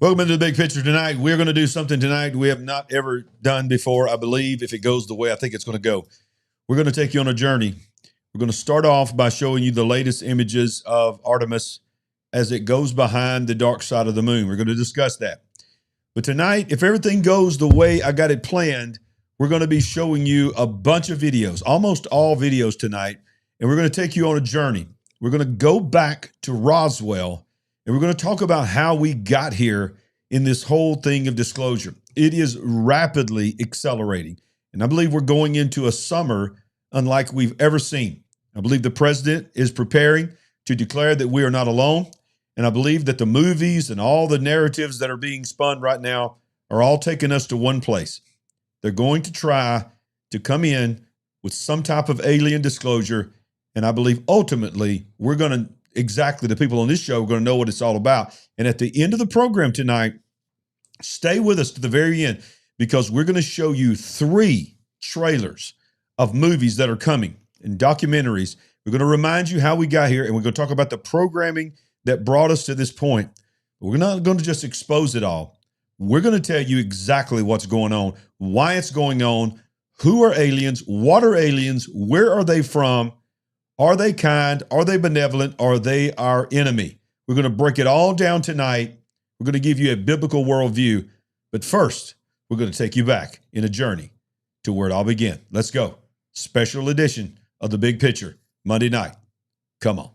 Welcome into the big picture tonight. We're going to do something tonight we have not ever done before. I believe if it goes the way I think it's going to go, we're going to take you on a journey. We're going to start off by showing you the latest images of Artemis as it goes behind the dark side of the moon. We're going to discuss that. But tonight, if everything goes the way I got it planned, we're going to be showing you a bunch of videos, almost all videos tonight, and we're going to take you on a journey. We're going to go back to Roswell, and we're going to talk about how we got here in this whole thing of disclosure. It is rapidly accelerating, and I believe we're going into a summer unlike we've ever seen. I believe the president is preparing to declare that we are not alone, and I believe that the movies and all the narratives that are being spun right now are all taking us to one place. They're going to try to come in with some type of alien disclosure, and I believe ultimately we're going to, exactly the people on this show are going to know what it's all about. And at the end of the program tonight, stay with us to the very end because we're going to show you 3 trailers of movies that are coming and documentaries. We're going to remind you how we got here, and we're going to talk about the programming that brought us to this point. We're not going to just expose it all. We're going to tell you exactly what's going on, why it's going on, who are aliens, what are aliens, where are they from, are they kind, are they benevolent, are they our enemy? We're going to break it all down tonight. We're going to give you a biblical worldview. But first, we're going to take you back in a journey to where it all began. Let's go. Special edition of The Big Picture, Monday night. Come on.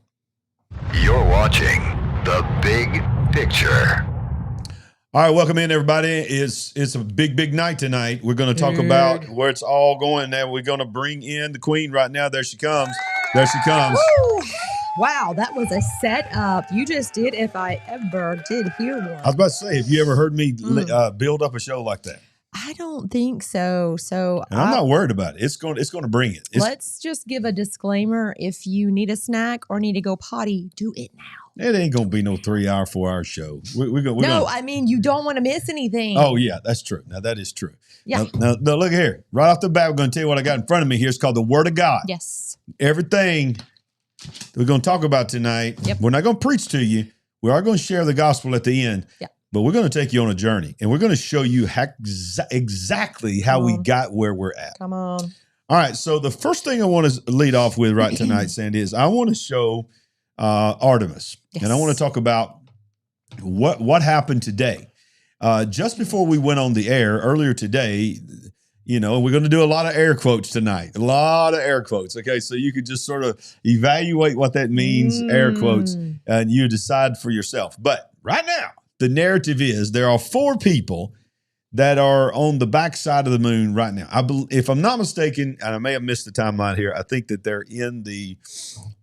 You're watching The Big Picture. All right, welcome in, everybody. It's a big night tonight. We're going to talk about where it's all going now. We're going to bring in the queen right now. There she comes. There she comes. Woo! Wow, that was a setup. You just did if I ever did hear one. I was about to say, have you ever heard me build up a show like that? I don't think so. And I'm not worried about it. It's going to bring it. Let's just give a disclaimer. If you need a snack or need to go potty, do it now. It ain't going to be no 3-hour, 4-hour show. I mean, you don't want to miss anything. Oh, yeah, that's true. Now, that is true. Yeah. Now, look here. Right off the bat, we're going to tell you what I got in front of me here. It's called the Word of God. Yes. Everything we're going to talk about tonight, we're not going to preach to you. We are going to share the gospel at the end. Yeah. But we're going to take you on a journey, and we're going to show you exactly how we got where we're at. Come on. All right, so the first thing I want to lead off with right tonight, Sandy, is I want to show Artemis. Yes. And I want to talk about what happened today. Just before we went on the air earlier today, we're going to do a lot of air quotes tonight. A lot of air quotes, okay? So you could just sort of evaluate what that means, air quotes, and you decide for yourself. But right now, the narrative is there are 4 people that are on the backside of the moon right now. If I'm not mistaken, and I may have missed the timeline here, I think that they're in the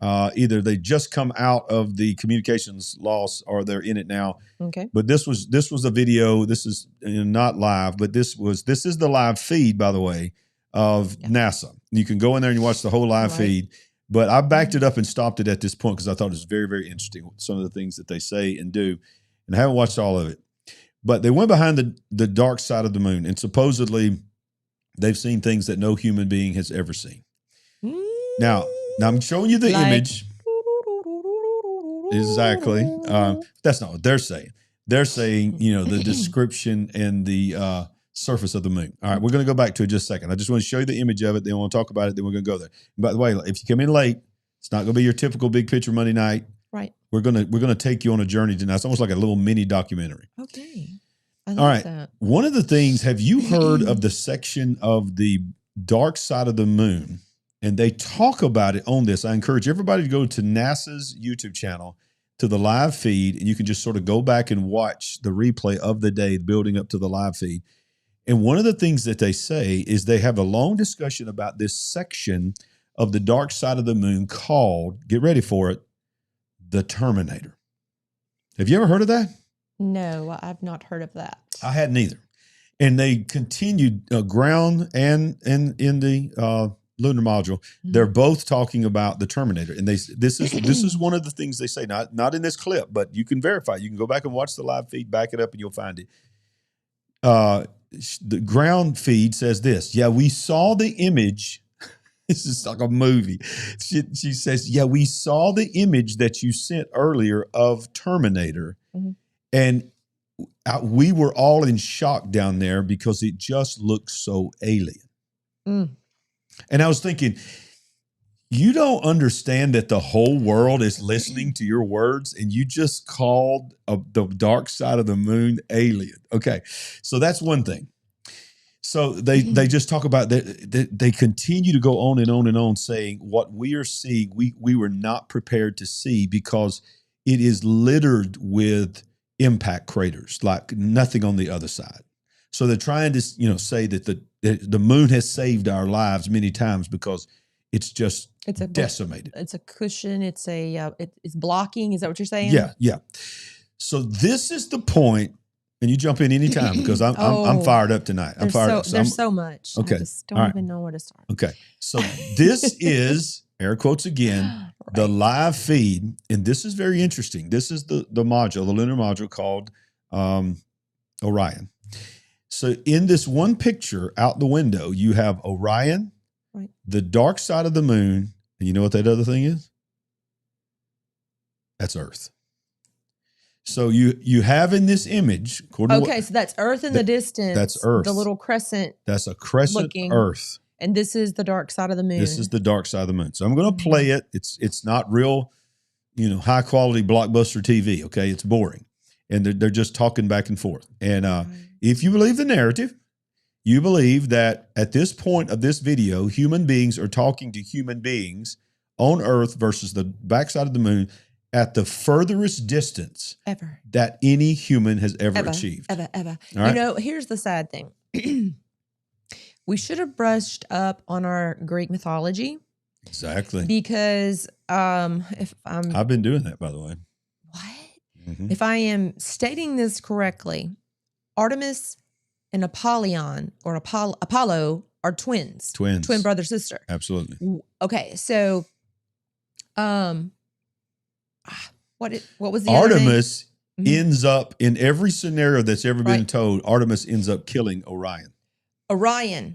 either they just come out of the communications loss or they're in it now. Okay. But this was a video. This is not live, but this is the live feed, by the way, of NASA. You can go in there and you watch the whole live feed. But I backed it up and stopped it at this point because I thought it was very, very interesting, some of the things that they say and do. And I haven't watched all of it. But they went behind the dark side of the moon, and supposedly they've seen things that no human being has ever seen. Now I'm showing you the image. Exactly. That's not what they're saying. They're saying, the description and the surface of the moon. All right, we're going to go back to it just a second. I just want to show you the image of it. Then we'll talk about it. Then we're going to go there. And by the way, if you come in late, it's not going to be your typical big picture Monday night. Right. We're gonna take you on a journey tonight. It's almost like a little mini documentary. Okay. I like that. One of the things, have you heard of the section of the dark side of the moon? And they talk about it on this. I encourage everybody to go to NASA's YouTube channel, to the live feed, and you can just sort of go back and watch the replay of the day building up to the live feed. And one of the things that they say is they have a long discussion about this section of the dark side of the moon called, get ready for it, the Terminator. Have you ever heard of that? No, I've not heard of that. I hadn't either. And they continued ground and in the lunar module. They're both talking about the Terminator. And this is one of the things they say, not in this clip, but you can verify. You can go back and watch the live feed, back it up, and you'll find it. The ground feed says this. Yeah, we saw the image. This is like a movie. She says, yeah, we saw the image that you sent earlier of Terminator. And we were all in shock down there because it just looked so alien. Mm. And I was thinking, you don't understand that the whole world is listening to your words, and you just called the dark side of the moon alien. Okay, so that's one thing. So they just talk about that. They continue to go on and on and on, saying what we are seeing, we were not prepared to see because it is littered with impact craters, like nothing on the other side. So they're trying to, say that the moon has saved our lives many times because it's just decimated. It's a cushion. It's it's blocking. Is that what you're saying? Yeah. So this is the point. And you jump in anytime because I'm fired up tonight. I'm fired up. There's so much. Okay. I just don't even know where to start. Okay. So this is, air quotes again, right, the live feed. And this is very interesting. This is the module, the lunar module called Orion. So in this one picture out the window, you have Orion, right, the dark side of the moon. And you know what that other thing is? That's Earth. So you have in this image. Okay, so that's Earth in the distance. That's Earth. The little crescent. That's a crescent looking Earth. And this is the dark side of the moon. This is the dark side of the moon. So I'm going to play it. It's not real, high quality blockbuster TV. Okay, it's boring, and they're just talking back and forth. And if you believe the narrative, you believe that at this point of this video, human beings are talking to human beings on Earth versus the backside of the moon, at the furthest distance ever that any human has ever achieved. Ever. Right? Here's the sad thing. We should have brushed up on our Greek mythology. Exactly. Because I've been doing that, by the way. What? Mm-hmm. If I am stating this correctly, Artemis and Apollyon or Apollo are twins. Twin brother, sister. Absolutely. Okay, so what was the Artemis ends up in every scenario that's ever been told. Artemis ends up killing Orion.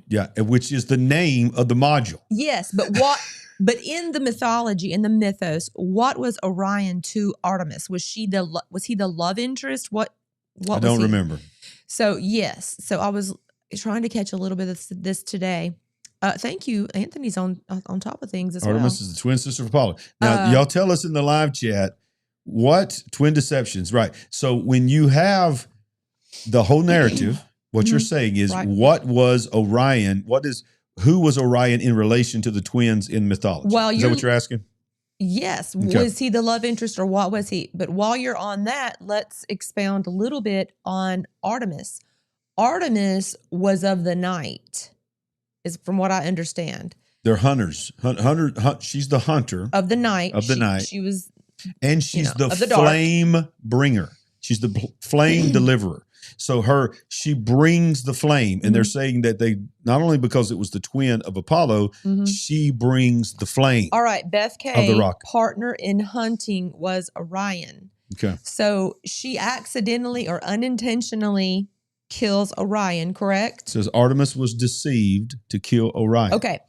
Yeah, which is the name of the module. Yes, but what? But in the mythology, in the mythos, what was Orion to Artemis? Was he the love interest? What I don't remember. So yes, so I was trying to catch a little bit of this today. Thank you. Anthony's on top of things as well. Artemis is the twin sister of Apollo. Now, y'all tell us in the live chat what twin deceptions, right? So when you have the whole narrative, what you're saying is what was Orion? Who was Orion in relation to the twins in mythology? Well, is that what you're asking? Yes. Okay. Was he the love interest or what was he? But while you're on that, let's expound a little bit on Artemis. Artemis was of the night, is from what I understand. They're hunters. She's the hunter of the night. She was, and she's the flame bringer. She's the flame deliverer. So she brings the flame, and they're saying that they not only because it was the twin of Apollo, she brings the flame. All right, Beth K's partner in hunting was Orion. Okay, so she accidentally or unintentionally kills Orion, correct? It says Artemis was deceived to kill Orion. Okay.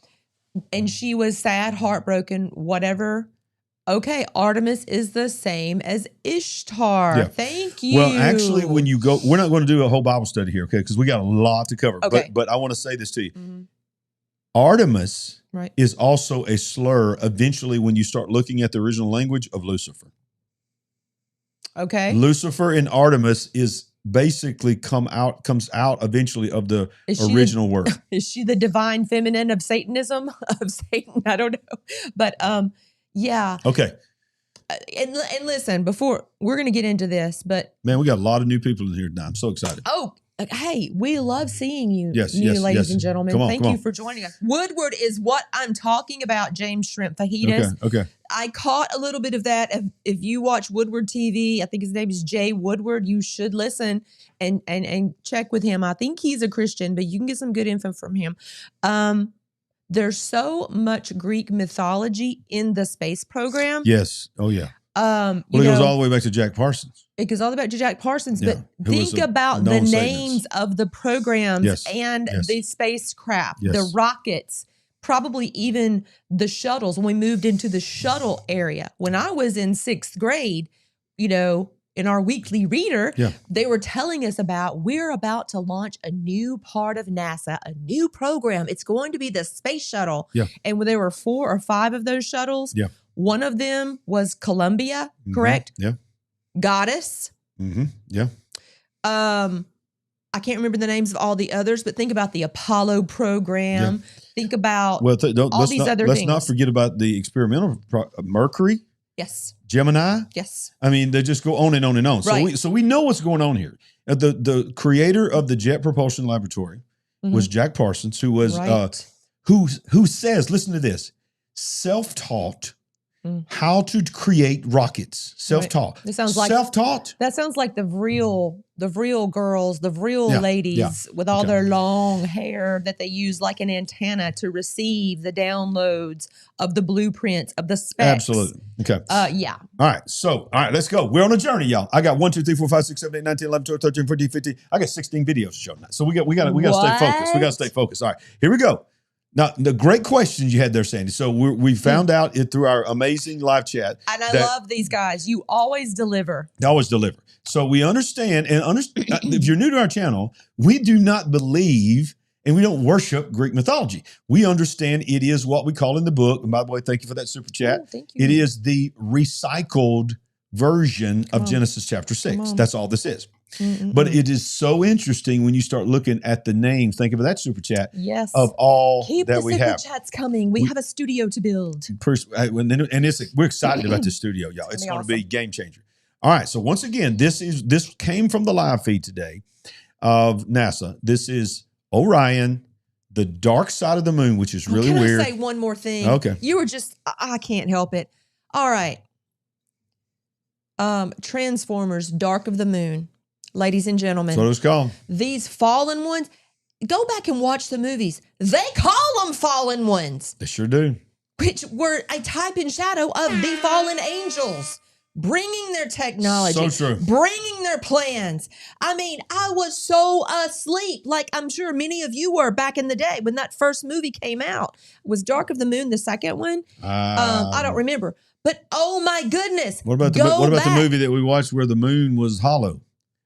And she was sad, heartbroken, whatever. Okay, Artemis is the same as Ishtar. Yeah. Thank you. Well, actually, when you go, we're not going to do a whole Bible study here, okay? Because we got a lot to cover. Okay. But I want to say this to you. Artemis is also a slur eventually when you start looking at the original language of Lucifer. Okay. Lucifer and Artemis is basically comes out eventually of the original word. Is she the divine feminine of Satanism? Of Satan? I don't know. But yeah. Okay. And listen, before we're going to get into this, but man, we got a lot of new people in here now. I'm so excited. Oh, hey, we love seeing you, yes, ladies and gentlemen. Thank you on. for joining us. Woodward is what I'm talking about, James Shrimp Fajitas. Okay. I caught a little bit of that. If you watch Woodward TV, I think his name is Jay Woodward. You should listen and check with him. I think he's a Christian, but you can get some good info from him. There's so much Greek mythology in the space program. Yes. Oh, yeah. Well, it goes all the way back to Jack Parsons. It goes all the way back to Jack Parsons, but think about the names of the programs and the spacecraft, the rockets, probably even the shuttles. When we moved into the shuttle area, when I was in 6th grade, in our weekly reader, Yeah. they were telling us about we're about to launch a new part of NASA, a new program. It's going to be the space shuttle. Yeah. And there were 4 or 5 of those shuttles. Yeah. One of them was Columbia, Mhm. correct? Yeah. Goddess. Mm-hmm. Yeah. I can't remember the names of all the others, but think about the Apollo program. Think about Well, all these other let's things. not forget about the experimental Mercury, Yes. Gemini. Yes. I mean, they just go on and on and on. Right. So we know what's going on here. The creator of the Jet Propulsion Laboratory was Jack Parsons, who was Right. who says, listen to this, self-taught how to create rockets. Self-taught. It sounds like self-taught. That sounds like the real girls, the real Yeah, ladies yeah. with all Okay. their long hair that they use like an antenna to receive the downloads of the blueprints of the specs. Absolutely. Okay. Yeah. All right. So, all right, let's go. We're on a journey, y'all. I got 1, 2, 3, 4, 5, 6, 7, 8, 9, 10, 11, 12, 13, 14, 15. I got 16 videos to show tonight. So we got to stay focused. We got to stay focused. All right. Here we go. Now, the great questions you had there, Sandy. So we found out it through our amazing live chat. And I love these guys. You always deliver. They always deliver. So we understand, if you're new to our channel, we do not believe and we don't worship Greek mythology. We understand it is what we call in the book. And by the way, thank you for that super chat. Oh, thank you. It is the recycled version of Genesis chapter 6. That's all this is. But it is so interesting when you start looking at the names. Think of that super chat. Yes. Of all Keep that the we super have. chats coming. We have a studio to build. We're excited about this studio, y'all. It's going to be game changer. All right. So once again, this came from the live feed today of NASA. This is Orion, the dark side of the moon, which is really weird. Can I say one more thing? Okay. You were just, I can't help it. All right. Transformers, Dark of the Moon. Ladies and gentlemen. That's what it was called. These fallen ones, go back and watch the movies. They call them fallen ones, They sure do. which were a type and shadow of the fallen angels, bringing their technology, So true. bringing their plans. I mean, I was so asleep, like I'm sure many of you were back in the day when that first movie came out. Was Dark of the Moon the second one? I don't remember. But oh my goodness. What about the movie that we watched where the moon was hollow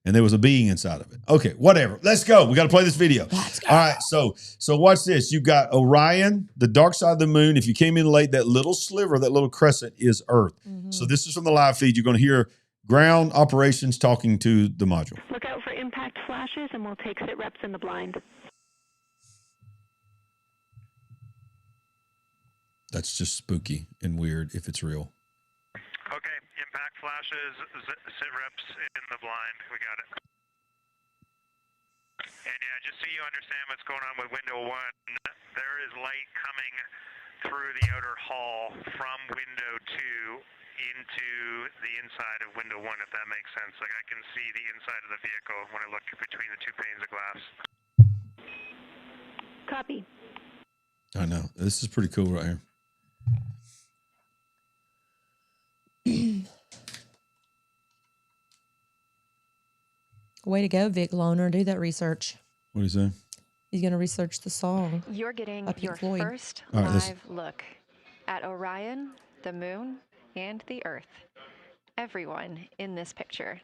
and there was a being inside of it? Okay, whatever. Let's go. We got to play this video. Let's go. All right, so watch this. You got Orion, the dark side of the moon. If you came in late, that little sliver, that little crescent is Earth. So this is from the live feed. You're going to hear ground operations talking to the module. Look out for impact flashes, and we'll take sit reps in the blind. That's just spooky and weird if it's real. Okay, impact flashes, sit reps in the blind. We got it. And yeah, just so you understand what's going on with window 1, there is light coming through the outer hall from window 2 into the inside of window 1, if that makes sense. Like I can see the inside of the vehicle when I look between the 2 panes of glass. Copy. I know. This is pretty cool right here. Way to go, Vic Loner. Do that research. What do you say? He's going to research the song. You're getting Pink your Floyd. first All right, live look at Orion, the moon, and the Earth. Everyone in this picture.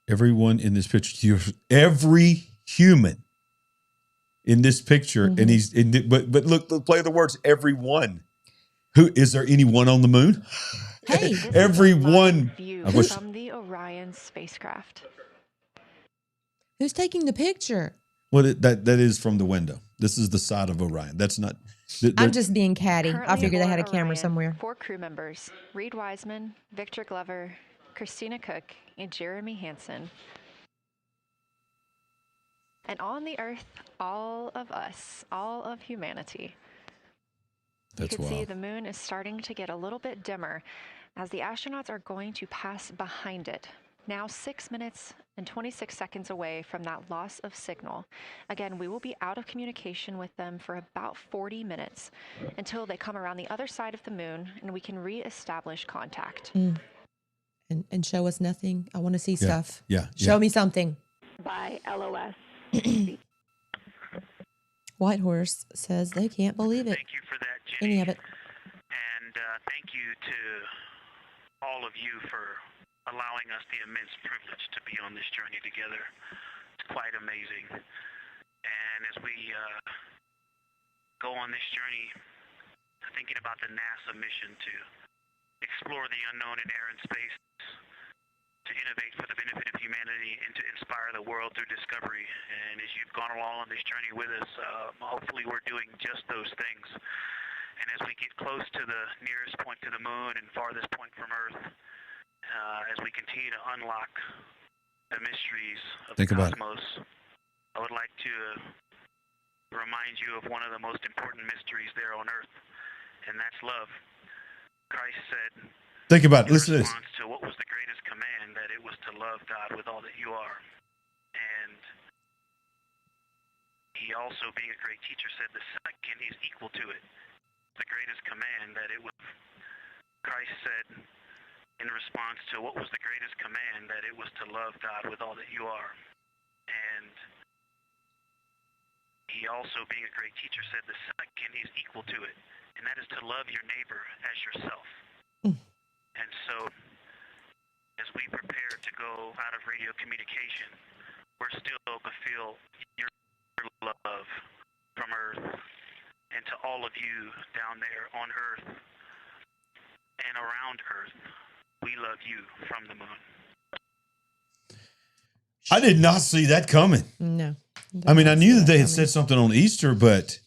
Everyone in this picture, every human in this picture, and he's but look, play the words. Everyone. Who is there? Anyone on the moon? Hey, This is a Everyone. live view I wish- from the Orion spacecraft. who's taking the picture? Well, that is from the window. This is the side of Orion. That's not. I'm just being catty. I Currently figured they had a aboard camera Orion, somewhere. 4 crew members: Reed Wiseman, Victor Glover, Christina Cook, and Jeremy Hansen. And on the Earth, all of us, all of humanity. That's You can see wild. the moon is starting to get a little bit dimmer as the astronauts are going to pass behind it. Now 6 minutes and 26 seconds away from that loss of signal. Again, we will be out of communication with them for about 40 minutes until they come around the other side of the moon and we can reestablish contact. And show us nothing. I want to see stuff. Yeah. Show me something. By LOS. Whitehorse says they can't believe it. Thank you for that, Jenny. Any of it. And thank you to all of you for allowing us the immense privilege to be on this journey together. It's quite amazing. And as we go on this journey, thinking about the NASA mission to explore the unknown in air and space, to innovate for the benefit of humanity, and to inspire the world through discovery. And as you've gone along on this journey with us, hopefully we're doing just those things. And as we get close to the nearest point to the moon and farthest point from Earth, as we continue to unlock the mysteries of the cosmos, I would like to remind you of one of the most important mysteries there on Earth, and that's love. Christ said, think about it. Listen to this. In response to what was the greatest command, that it was to love God with all that you are. And he also, being a great teacher, said the second is equal to it. The greatest command, that it was, Christ said, in response to what was the greatest command, that it was to love God with all that you are. And he also, being a great teacher, said the second is equal to it, and that is to love your neighbor as yourself. And so, as we prepare to go out of radio communication, we're still going to feel your love from Earth, and to all of you down there on Earth and around Earth, we love you from the moon. I did not see that coming. No. I mean, I knew that they had said something on Easter, but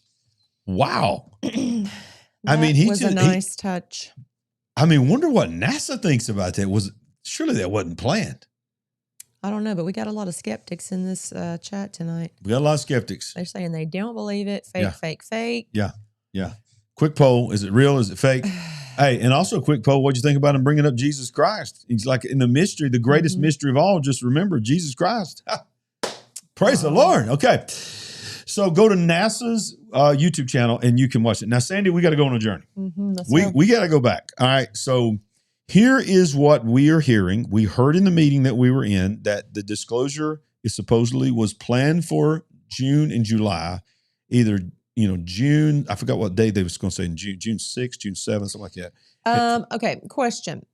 wow. I mean, he was a nice touch. I mean, wonder what NASA thinks about that. Surely that wasn't planned. I don't know, but we got a lot of skeptics in this chat tonight. We got a lot of skeptics. They're saying they don't believe it. Fake, fake, fake. Yeah. Yeah. Quick poll. Is it real? Is it fake? Hey, and also a quick poll. What'd you think about him bringing up Jesus Christ? He's like in the mystery, the greatest mystery of all. Just remember Jesus Christ. Praise the Lord. Okay. So go to NASA's YouTube channel and you can watch it. Now, Sandy, we got to go on a journey. We got to go back. All right. So here is what we are hearing. We heard in the meeting that we were in that the disclosure is supposedly was planned for June and July, either, June. I forgot what day they was going to say in June 6th, June 7th, something like that. Okay. Question.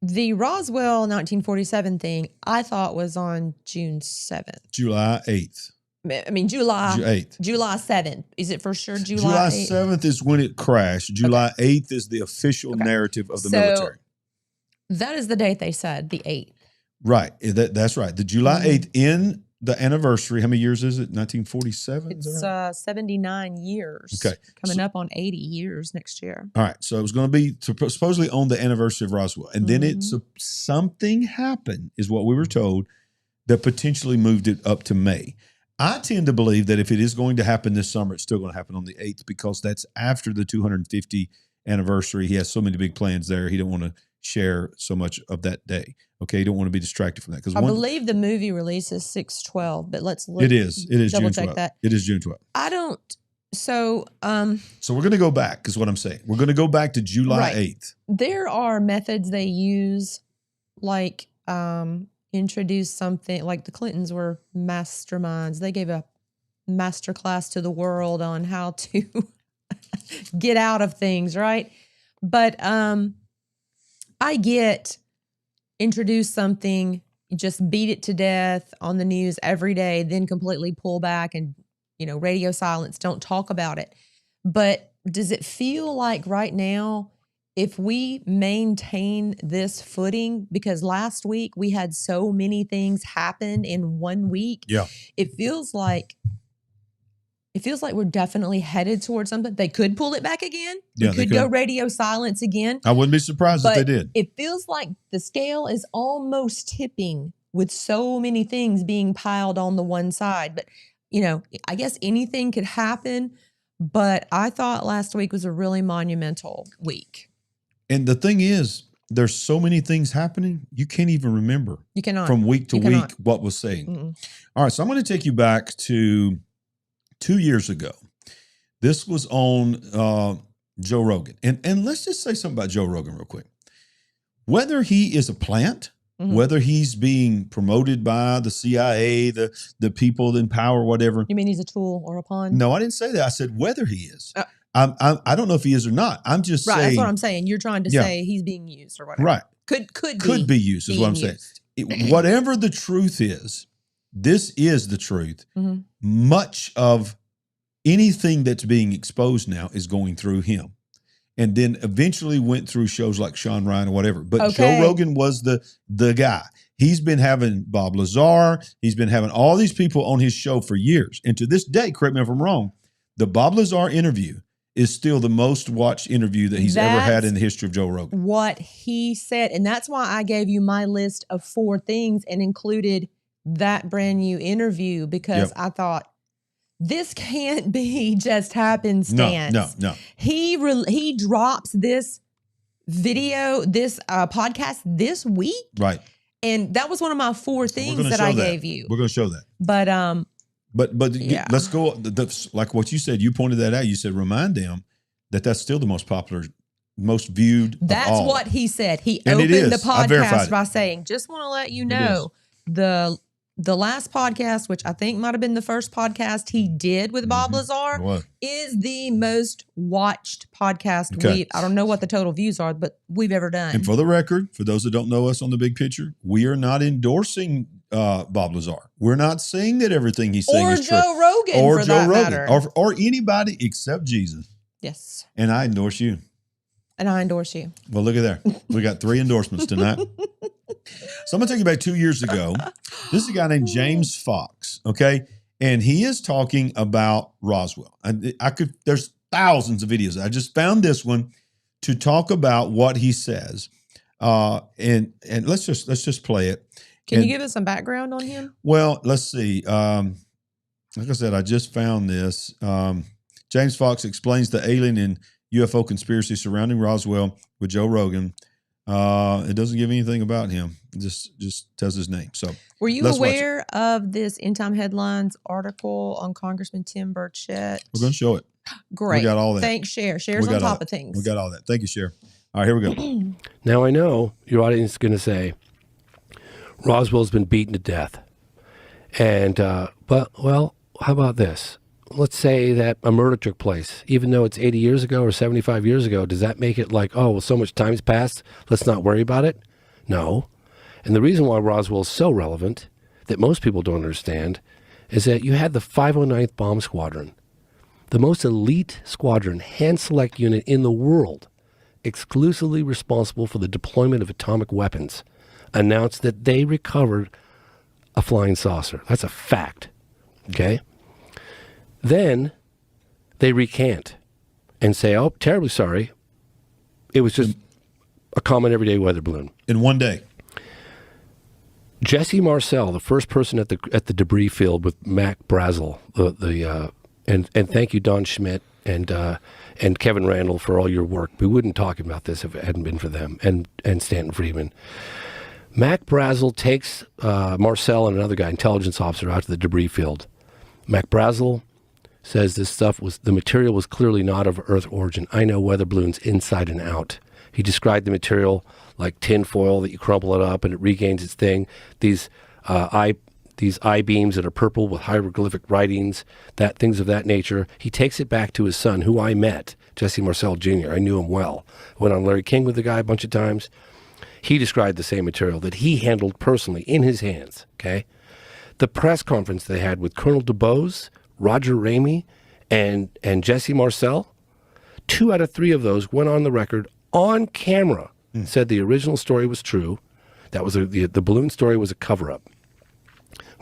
The Roswell 1947 thing I thought was on June 7th. July 8th. I mean, July 8th. July 7th. Is it for sure July 8th? 7th is when it crashed. July 8th is the official narrative of the military. That is the date they said, the 8th. Right. That's right. The July 8th in the anniversary. How many years is it? 1947? It's 79 years. Okay. Coming up on 80 years next year. All right. So it was going to be supposedly on the anniversary of Roswell. And then something happened, is what we were told, that potentially moved it up to May. I tend to believe that if it is going to happen this summer, it's still going to happen on the 8th because that's after the 250 anniversary. He has so many big plans there. He don't want to share so much of that day. Okay, you don't want to be distracted from that. Because I believe the movie release is 6/12, but let's look. It is double June check 12th. that. It is June 12th. I don't. So we're going to go back, is what I'm saying. We're going to go back to July 8th. There are methods they use, like introduce something, like the Clintons were masterminds. They gave a master class to the world on how to get out of things, right? But I get introduce something, just beat it to death on the news every day, then completely pull back and, radio silence, don't talk about it. But does it feel like right now, if we maintain this footing, because last week we had so many things happen in 1 week, it feels like we're definitely headed towards something. They could pull it back again. They could go radio silence again. I wouldn't be surprised if they did. It feels like the scale is almost tipping with so many things being piled on the one side. But, I guess anything could happen. But I thought last week was a really monumental week. And the thing is, there's so many things happening, you can't even remember. You cannot. From week to week what was saying. All right, so I'm going to take you back to 2 years ago. This was on Joe Rogan. And let's just say something about Joe Rogan real quick. Whether he is a plant, whether he's being promoted by the CIA, the people in power, whatever. You mean he's a tool or a pawn? No, I didn't say that. I said whether he is. I don't know if he is or not. I'm just saying. That's what I'm saying. You're trying to say he's being used or whatever. Right. Could be used is what I'm saying. Whatever the truth is, this is the truth. Mhm. Much of anything that's being exposed now is going through him. And then eventually went through shows like Sean Ryan or whatever. But Joe Rogan was the guy. He's been having Bob Lazar. He's been having all these people on his show for years. And to this day, correct me if I'm wrong, the Bob Lazar interview is still the most watched interview that he's ever had in the history of Joe Rogan. What he said. And that's why I gave you my list of 4 things and included that brand new interview, because I thought, this can't be just happenstance. No. He drops this video, this podcast this week. Right. And that was one of my 4 things that I gave you. We're going to show that. But let's go. Like what you said, you pointed that out. You said, remind them that that's still the most popular, most viewed. That's of all. what he said. He And opened the podcast it. by saying, just want to let you know the last podcast, which I think might have been the first podcast he did with Bob Lazar, is the most watched podcast I don't know what the total views are, but we've ever done. And for the record, for those that don't know us on the big picture, we are not endorsing Bob Lazar. We're not saying that everything he's saying is true. Or Joe Rogan, or for Joe that Rogan, matter. or anybody except Jesus. Yes. And I endorse you. And I endorse you. Well, look at there. We got 3 endorsements tonight. So I'm going to take you back 2 years ago. This is a guy named James Fox, okay? And he is talking about Roswell. There's thousands of videos. I just found this one to talk about what he says. And let's just play it. Can you give us some background on him? Well, let's see. Like I said, I just found this. James Fox explains the alien and UFO conspiracy surrounding Roswell with Joe Rogan. It doesn't give anything about him. It just tells his name. So, were you aware of this End Time Headlines article on Congressman Tim Burchett? We're going to show it. Great. We got all that. Thanks, Cher. Cher's on top of things. We got all that. Thank you, Cher. All right, here we go. Now, I know your audience is going to say, Roswell's been beaten to death. And, well, how about this? Let's say that a murder took place, even though it's 80 years ago or 75 years ago. Does that make it like, oh, well, so much time's passed, let's not worry about it? No. And the reason why Roswell is so relevant that most people don't understand is that you had the 509th Bomb Squadron, the most elite squadron, hand-select unit in the world, exclusively responsible for the deployment of atomic weapons, announced that they recovered a flying saucer. That's a fact, okay? Then they recant and say, oh, terribly sorry. It was just a common everyday weather balloon. In one day. Jesse Marcel, the first person at the debris field with Mac Brazel, and thank you, Don Schmidt and Kevin Randall, for all your work. We wouldn't talk about this if it hadn't been for them, and Stanton Friedman. Mac Brazel takes Marcel and another guy, intelligence officer, out to the debris field. Mac Brazel says the material was clearly not of Earth origin. I know weather balloons inside and out. He described the material like tin foil that you crumple it up and it regains its thing. These I-beams that are purple with hieroglyphic writings, things of that nature. He takes it back to his son, who I met, Jesse Marcel Jr. I knew him well. Went on Larry King with the guy a bunch of times. He described the same material that he handled personally in his hands, okay? The press conference they had with Colonel DuBose, Roger Ramey, and Jesse Marcel, 2 out of 3 of those went on the record on camera, said the original story was true. That was the balloon story was a cover-up.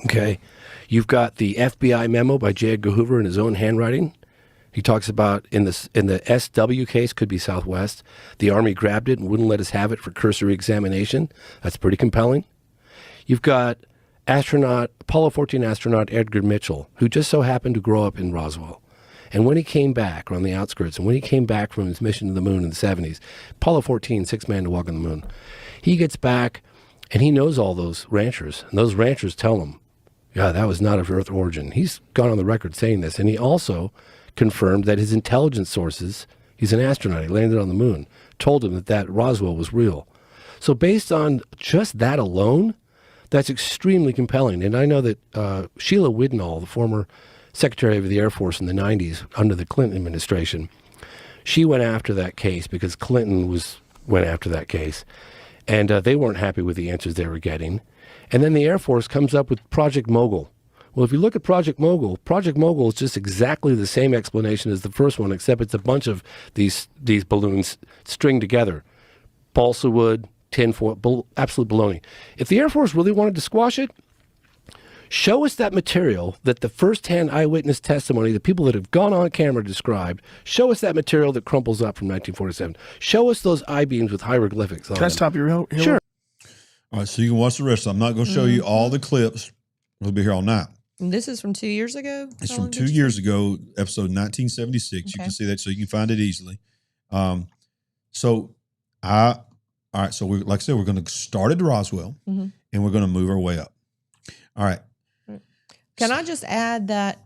Okay, you've got the FBI memo by J. Edgar Hoover in his own handwriting. He talks about in the SW case, could be Southwest, the Army grabbed it and wouldn't let us have it for cursory examination. That's pretty compelling. You've got Apollo 14 astronaut Edgar Mitchell, who just so happened to grow up in Roswell. And when he came back, or on the outskirts, and when he came back from his mission to the moon in the 70s, Apollo 14, 6th man to walk on the moon, he gets back and he knows all those ranchers. And those ranchers tell him, yeah, that was not of Earth origin. He's gone on the record saying this. And he also confirmed that his intelligence sources, he's an astronaut, he landed on the moon, told him that Roswell was real. So based on just that alone, that's extremely compelling. And I know that Sheila Widnall, the former Secretary of the Air Force in the 90s under the Clinton administration, she went after that case because Clinton went after that case. And they weren't happy with the answers they were getting. And then the Air Force comes up with Project Mogul. Well, if you look at Project Mogul is just exactly the same explanation as the first one, except it's a bunch of these balloons stringed together. Balsa wood, tinfoil, absolute baloney. If the Air Force really wanted to squash it, show us that material that the first-hand eyewitness testimony, the people that have gone on camera described, show us that material that crumples up from 1947. Show us those I-beams with hieroglyphics on Can I them. stop you real? Sure. All right, so you can watch the rest of them. I'm not going to show you all the clips. We'll be here all night. And this is from 2 years ago? It's How from long 2 did you years say? ago, episode 1976. You Okay. can see that, so you can find it easily. All right, so we, like I said, we're going to start at Roswell, Mhm. and we're going to move our way up. All right. Can I just add that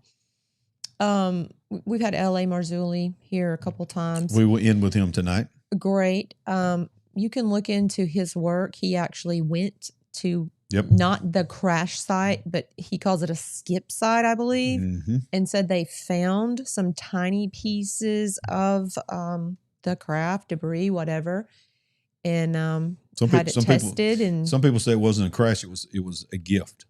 we've had L.A. Marzulli here a couple times. We will end with him tonight. Great. You can look into his work. He actually went to Yep. not the crash site, but he calls it a skip site, I believe, Mm-hmm. and said they found some tiny pieces of the craft, debris, whatever, and had it tested. And Some people say it wasn't a crash; it was a gift.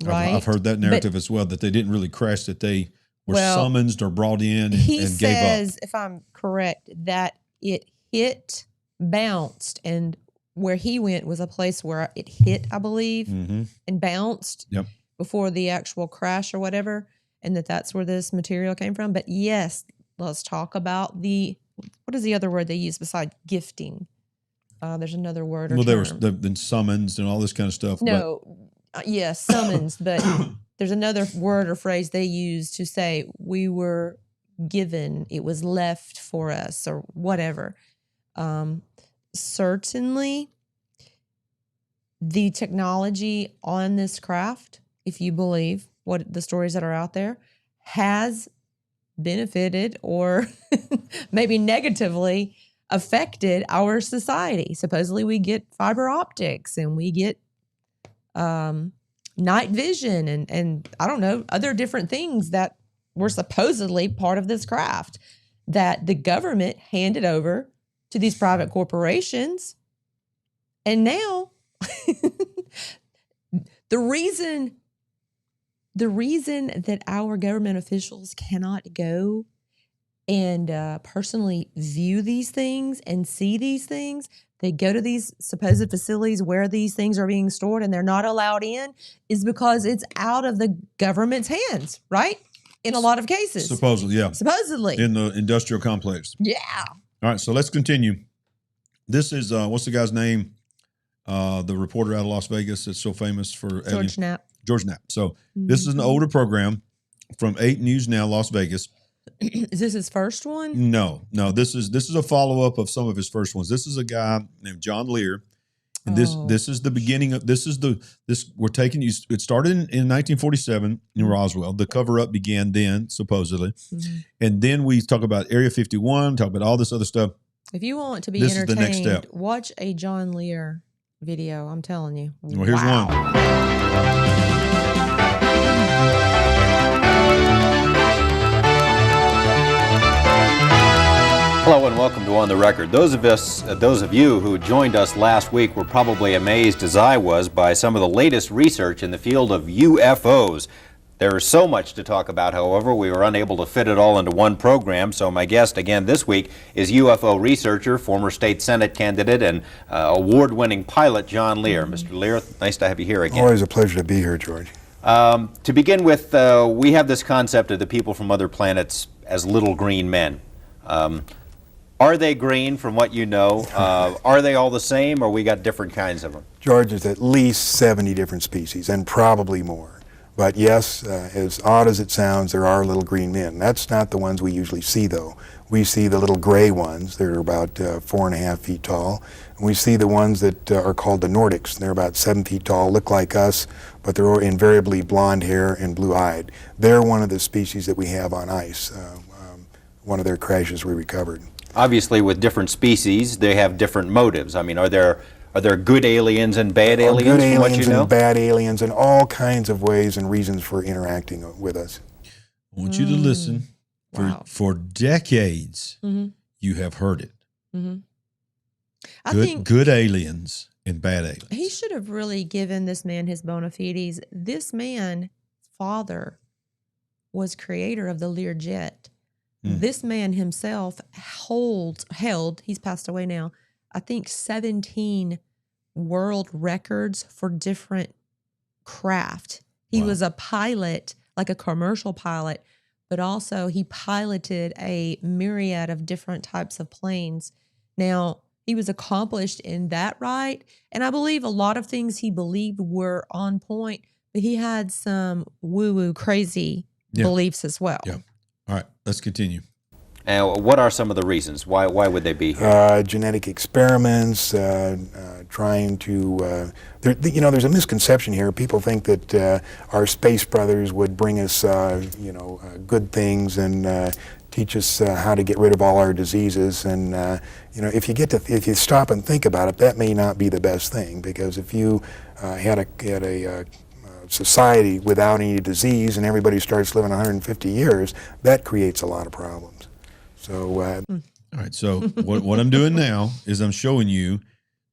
right, I've heard that narrative as well, that they didn't really crash; that they were Well, summoned or brought in he and gave up. says, if I'm correct, that it hit, bounced, and where he went was a place where it hit, I believe, Mm-hmm. and bounced Yep. before the actual crash or whatever, and that's where this material came from. But yes, let's talk about what is the other word they use besides gifting? There's another word or Well, term. they've been summons and all this kind of stuff. No, yes, summons, but there's another word or phrase they use to say we were given, it was left for us, or whatever. Certainly, the technology on this craft, if you believe what the stories that are out there, has benefited or maybe negatively affected our society. Supposedly, we get fiber optics and we get night vision and I don't know, other different things that were supposedly part of this craft that the government handed over to these private corporations. And now the reason that our government officials cannot go and personally view these things and see these things, they go to these supposed facilities where these things are being stored and they're not allowed in, is because it's out of the government's hands, right? In a lot of cases. Supposedly, yeah. Supposedly. In the industrial complex. Yeah. All right, so let's continue. This is, what's the guy's name? The reporter out of Las Vegas that's so famous for George Knapp. George Knapp. So this is an older program from 8 News Now, Las Vegas. Is this his first one? No. This is a follow-up of some of his first ones. This is a guy named John Lear. And this is the beginning of we're taking you. It started in 1947 in Roswell. The cover-up began then, supposedly. Mm-hmm. And then we talk about Area 51, talk about all this other stuff. If you want to be This is the entertained, next step. watch a John Lear video. I'm telling you. Well, here's Wow. one. Hello and welcome to On the Record. Those of you who joined us last week were probably amazed, as I was, by some of the latest research in the field of UFOs. There is so much to talk about, however, we were unable to fit it all into one program, so my guest again this week is UFO researcher, former state Senate candidate, and award-winning pilot John Lear. Mr. Lear, nice to have you here again. Always a pleasure to be here, George. To begin with, we have this concept of the people from other planets as little green men. Are they green from what you know? Are they all the same, or we got different kinds of them? George, there's at least 70 different species, and probably more. But yes, as odd as it sounds, there are little green men. That's not the ones we usually see, though. We see the little gray ones. They're about 4.5 feet tall. And we see the ones that are called the Nordics. They're about 7 feet tall, look like us, but they're invariably blonde hair and blue-eyed. They're one of the species that we have on ice. One of their crashes we recovered. Obviously, with different species, they have different motives. I mean, are there good aliens and bad aliens Good from what you aliens know? and bad aliens and all kinds of ways and reasons for interacting with us. I want you to listen. Wow. For decades, Mm-hmm. you have heard it. Mm-hmm. I think good aliens and bad aliens. he should have really given this man his bona fides. This man's father was creator of the Learjet. This man himself held, he's passed away now, I think 17 world records for different craft. He was a pilot, like a commercial pilot, but also he piloted a myriad of different types of planes. Now, he was accomplished in that right, and I believe a lot of things he believed were on point, but he had some woo-woo crazy beliefs as well. Yeah. All right, let's continue. What are some of the reasons? Why would they be here? Genetic experiments, trying to, there's a misconception here. People think that our space brothers would bring us, good things and teach us how to get rid of all our diseases. And, if you stop and think about it, that may not be the best thing, because if you had a society without any disease and everybody starts living 150 years, that creates a lot of problems. So, all right. So what I'm doing now is I'm showing you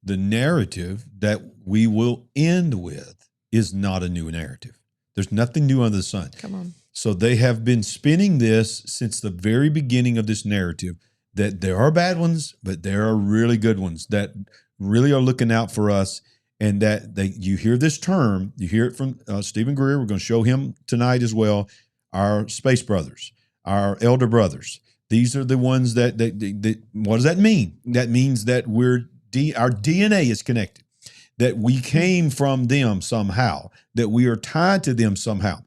the narrative that we will end with is not a new narrative. There's nothing new under the sun. Come on. So they have been spinning this since the very beginning of this narrative, that there are bad ones, but there are really good ones that really are looking out for us. And that you hear this term, you hear it from Stephen Greer. We're going to show him tonight as well. Our space brothers, our elder brothers. These are the ones that what does that mean? That means that our DNA is connected, that we came from them somehow, that we are tied to them somehow.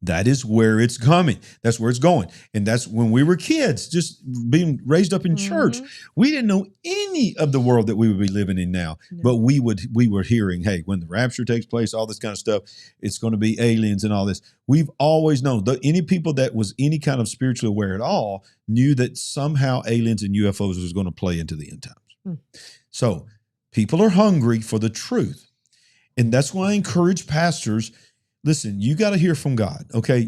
That is where it's coming. That's where it's going. And that's when we were kids, just being raised up in church. We didn't know any of the world that we would be living in now. No. But we were hearing, hey, when the rapture takes place, all this kind of stuff, it's going to be aliens and all this. We've always known. Any people that was any kind of spiritually aware at all knew that somehow aliens and UFOs was going to play into the end times. So people are hungry for the truth. And that's why I encourage pastors. Listen, you got to hear from God, okay?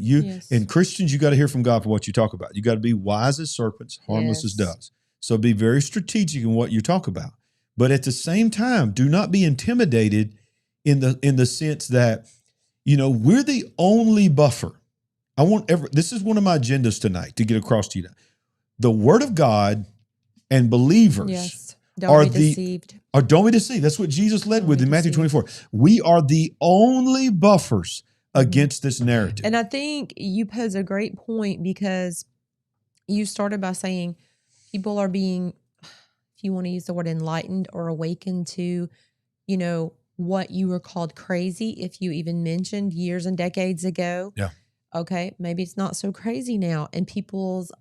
And Christians, you got to hear from God for what you talk about. You got to be wise as serpents, harmless as doves. So be very strategic in what you talk about. But at the same time, do not be intimidated in the sense that, we're the only buffer. This is one of my agendas tonight to get across to you. The Word of God and believers don't be deceived. Or don't be deceived. That's what Jesus led with in Matthew 24. We are the only buffers against this narrative. And I think you pose a great point, because you started by saying people are being, if you want to use the word, enlightened or awakened to, what you were called crazy, if you even mentioned years and decades ago. Yeah. Okay, maybe it's not so crazy now. And people's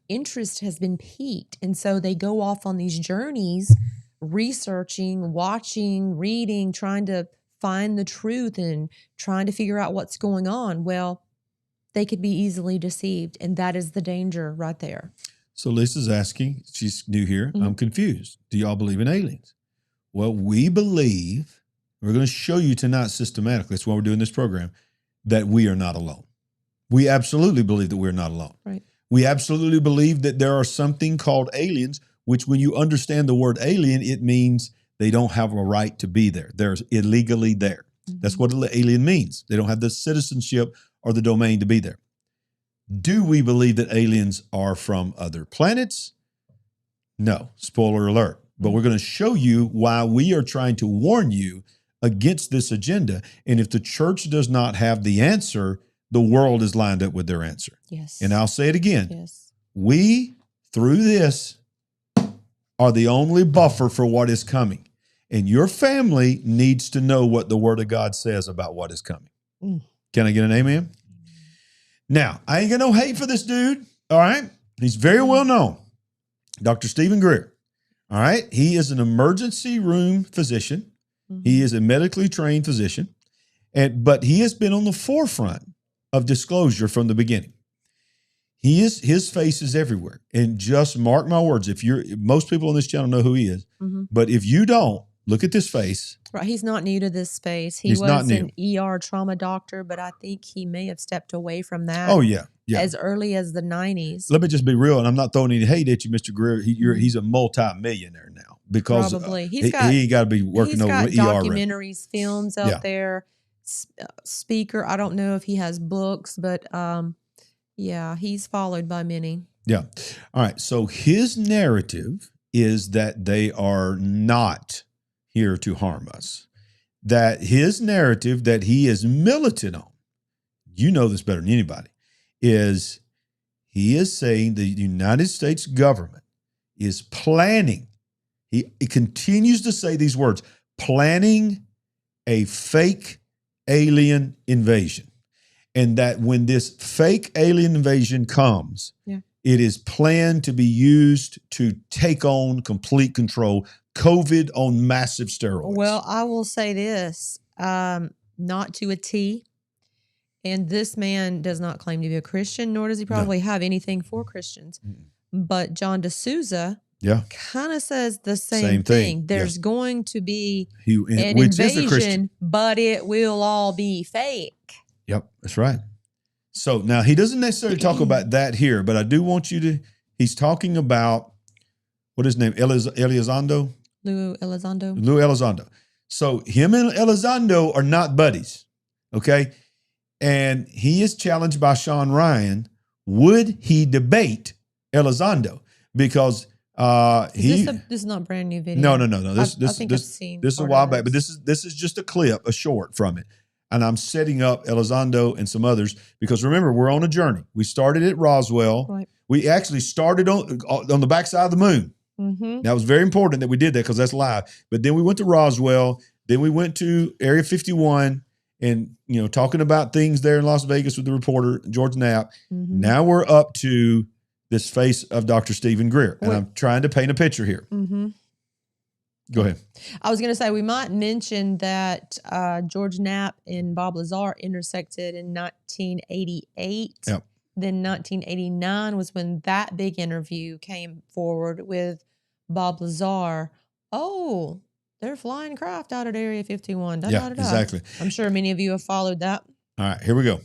interest has been piqued. And so they go off on these journeys, researching, watching, reading, trying to find the truth and trying to figure out what's going on. Well, they could be easily deceived, and that is the danger right there. So Lisa's asking, she's new here, I'm confused. Do y'all believe in aliens? Well, we believe, we're going to show you tonight systematically, that's why we're doing this program, that we are not alone. We absolutely believe that we're not alone. Right. We absolutely believe that there are something called aliens, which when you understand the word alien, it means they don't have a right to be there. They're illegally there. That's what alien means. They don't have the citizenship or the domain to be there. Do we believe that aliens are from other planets? No. Spoiler alert. But we're going to show you why we are trying to warn you against this agenda. And if the church does not have the answer, the world is lined up with their answer. Yes. And I'll say it again. Yes. We, through this, are the only buffer for what is coming. And your family needs to know what the Word of God says about what is coming. Can I get an amen? Now, I ain't got no hate for this dude, all right? He's very well known. Dr. Stephen Greer, all right? He is an emergency room physician. He is a medically trained physician, but he has been on the forefront of disclosure from the beginning. His face is everywhere. And just mark my words, most people on this channel know who he is, but if you don't, look at this face. Right. He's not new to this space. He He's not was new. an ER trauma doctor, but I think he may have stepped away from that. Oh, yeah. Yeah. As early as the 90s. Let me just be real, and I'm not throwing any hate at you, Mr. Greer. He's a multi-millionaire now because Probably. he got to be working over got ER. documentaries, films out there, speaker. I don't know if he has books, but yeah, he's followed by many. Yeah. All right. So his narrative is that they are not here to harm us. That his narrative that he is militant on, you know this better than anybody, is he is saying the United States government is planning. He continues to say these words, planning a fake alien invasion. And that when this fake alien invasion comes, it is planned to be used to take on complete control, COVID on massive steroids. Well, I will say this, not to a T. And this man does not claim to be a Christian, nor does he probably have anything for Christians. But John D'Souza kind of says the same thing. There's going to be an invasion, but it will all be fake. Yep, that's right. So now he doesn't necessarily talk about that here, but I do want you to, he's talking about, what is his name, Elizondo? Lou Elizondo. Lou Elizondo. So him and Elizondo are not buddies, okay? And he is challenged by Sean Ryan. Would he debate Elizondo? Because this is not a brand new video. No. I think I've seen this is a while back, but this is just a clip, a short from it. And I'm setting up Elizondo and some others because remember, we're on a journey. We started at Roswell. Right. We actually started on the backside of the moon. Mm-hmm. That was very important that we did that because that's live. But then we went to Roswell. Then we went to Area 51 and, talking about things there in Las Vegas with the reporter, George Knapp. Mm-hmm. Now we're up to this face of Dr. Stephen Greer. And I'm trying to paint a picture here. Mm-hmm. Go ahead. I was going to say, we might mention that George Knapp and Bob Lazar intersected in 1988. Yep. Then 1989 was when that big interview came forward with Bob Lazar. Oh, they're flying craft out at Area 51. Exactly. I'm sure many of you have followed that. All right, here we go.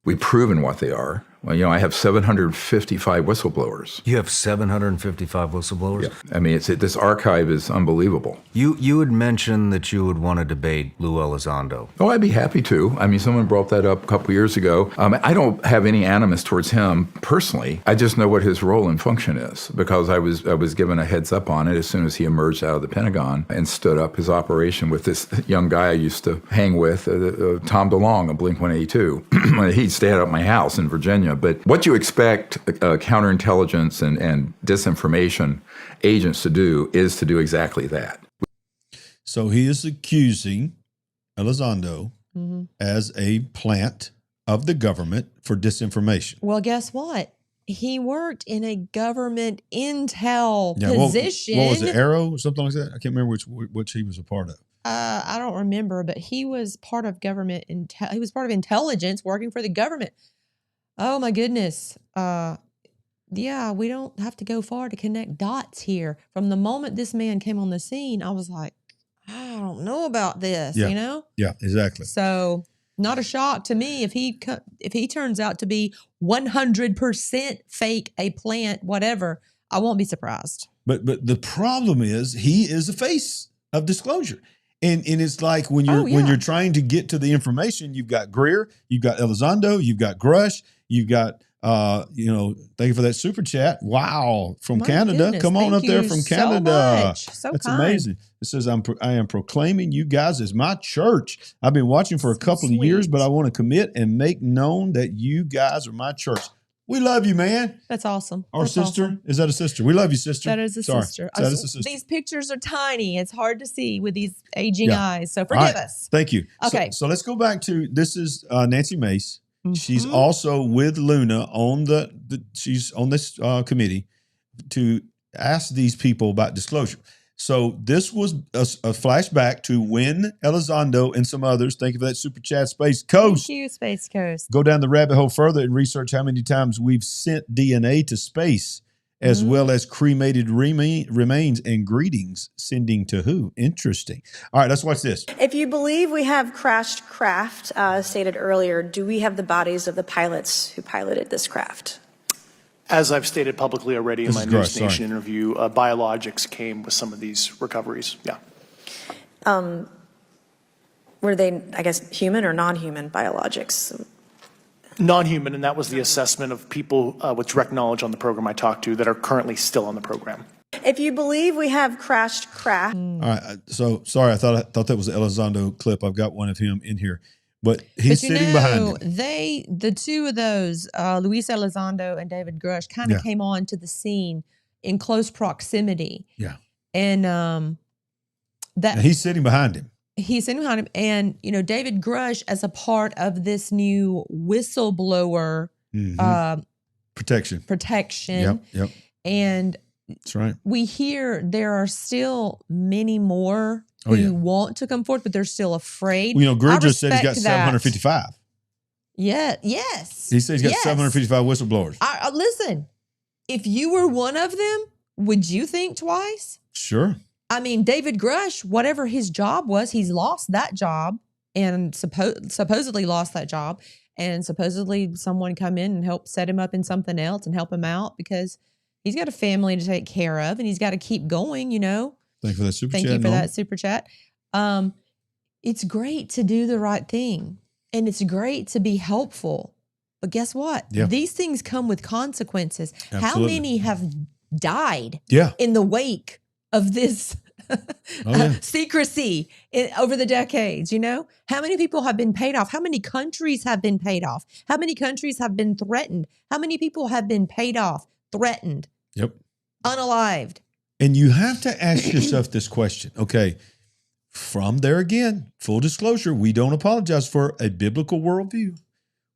We've proven what they are. Well, I have 755 whistleblowers. You have 755 whistleblowers? Yeah. I mean, this archive is unbelievable. You had mentioned that you would want to debate Lou Elizondo. Oh, I'd be happy to. I mean, someone brought that up a couple years ago. I don't have any animus towards him personally. I just know what his role and function is because I was given a heads up on it as soon as he emerged out of the Pentagon and stood up his operation with this young guy I used to hang with, Tom DeLonge of Blink-182. He'd stay at my house in Virginia. But what you expect counterintelligence and disinformation agents to do is to do exactly that. So he is accusing Elizondo as a plant of the government for disinformation. Well, guess what? He worked in a government intel position. What was it, Arrow or something like that? I can't remember which he was a part of. I don't remember, but he was part of government. He was part of intelligence working for the government. Oh, my goodness. Yeah, we don't have to go far to connect dots here. From the moment this man came on the scene, I was like, I don't know about this, Yeah, exactly. So not a shock to me if he turns out to be 100% fake, a plant, whatever, I won't be surprised. But the problem is he is the face of disclosure. And it's like when you're trying to get to the information, you've got Greer, you've got Elizondo, you've got Grush, you've got thank you for that super chat. Wow, from Canada. Goodness, come on up there from Canada. So That's kind. amazing. It says I am proclaiming you guys as my church. I've been watching for a couple of years, but I want to commit and make known that you guys are my church. We love you, man. That's awesome. Our sister? Awesome. Is that a sister? We love you, sister. That is a sister. That is a sister. These pictures are tiny. It's hard to see with these aging eyes. So forgive us. Thank you. Okay. So let's go back to, this is Nancy Mace. Mm-hmm. She's also with Luna on she's on this committee to ask these people about disclosure. So this was a flashback to when Elizondo and some others, thank you for that super chat, Space Coast. Thank you, Space Coast. Go down the rabbit hole further and research how many times we've sent DNA to space as well as cremated remains and greetings sending to who? Interesting. All right, let's watch this. If you believe we have crashed craft, stated earlier, do we have the bodies of the pilots who piloted this craft? As I've stated publicly already in This my is News gross, Nation sorry. interview, biologics came with some of these recoveries. Yeah. Were they, I guess, human or non-human biologics? Non-human, and that was the assessment of people with direct knowledge on the program I talked to that are currently still on the program. If you believe we have crashed craft. All right, so sorry, I thought that was the Elizondo clip. I've got one of him in here, but he's sitting behind him. The two of those, Luis Elizondo and David Grush, kind of came on to the scene in close proximity. Yeah, and and he's sitting behind him. He's sitting behind him, and David Grush, as a part of this new whistleblower protection. Yep. And that's right. We hear there are still many more who want to come forth, but they're still afraid. Well, Grush just said he's got 755. Yeah. Yes. He says he's got 755 whistleblowers. Listen, if you were one of them, would you think twice? Sure. I mean, David Grush, whatever his job was, he's lost that job and supposedly lost that job. And supposedly someone come in and help set him up in something else and help him out because he's got a family to take care of and he's got to keep going, Thank you for that super chat. Thank you for that super chat. It's great to do the right thing and it's great to be helpful. But guess what? Yeah. These things come with consequences. Absolutely. How many have died in the wake of this secrecy over the decades? How many people have been paid off? How many countries have been paid off? How many countries have been threatened? How many people have been paid off, threatened, unalived? And you have to ask yourself this question. Okay, from there again, full disclosure, we don't apologize for a biblical worldview.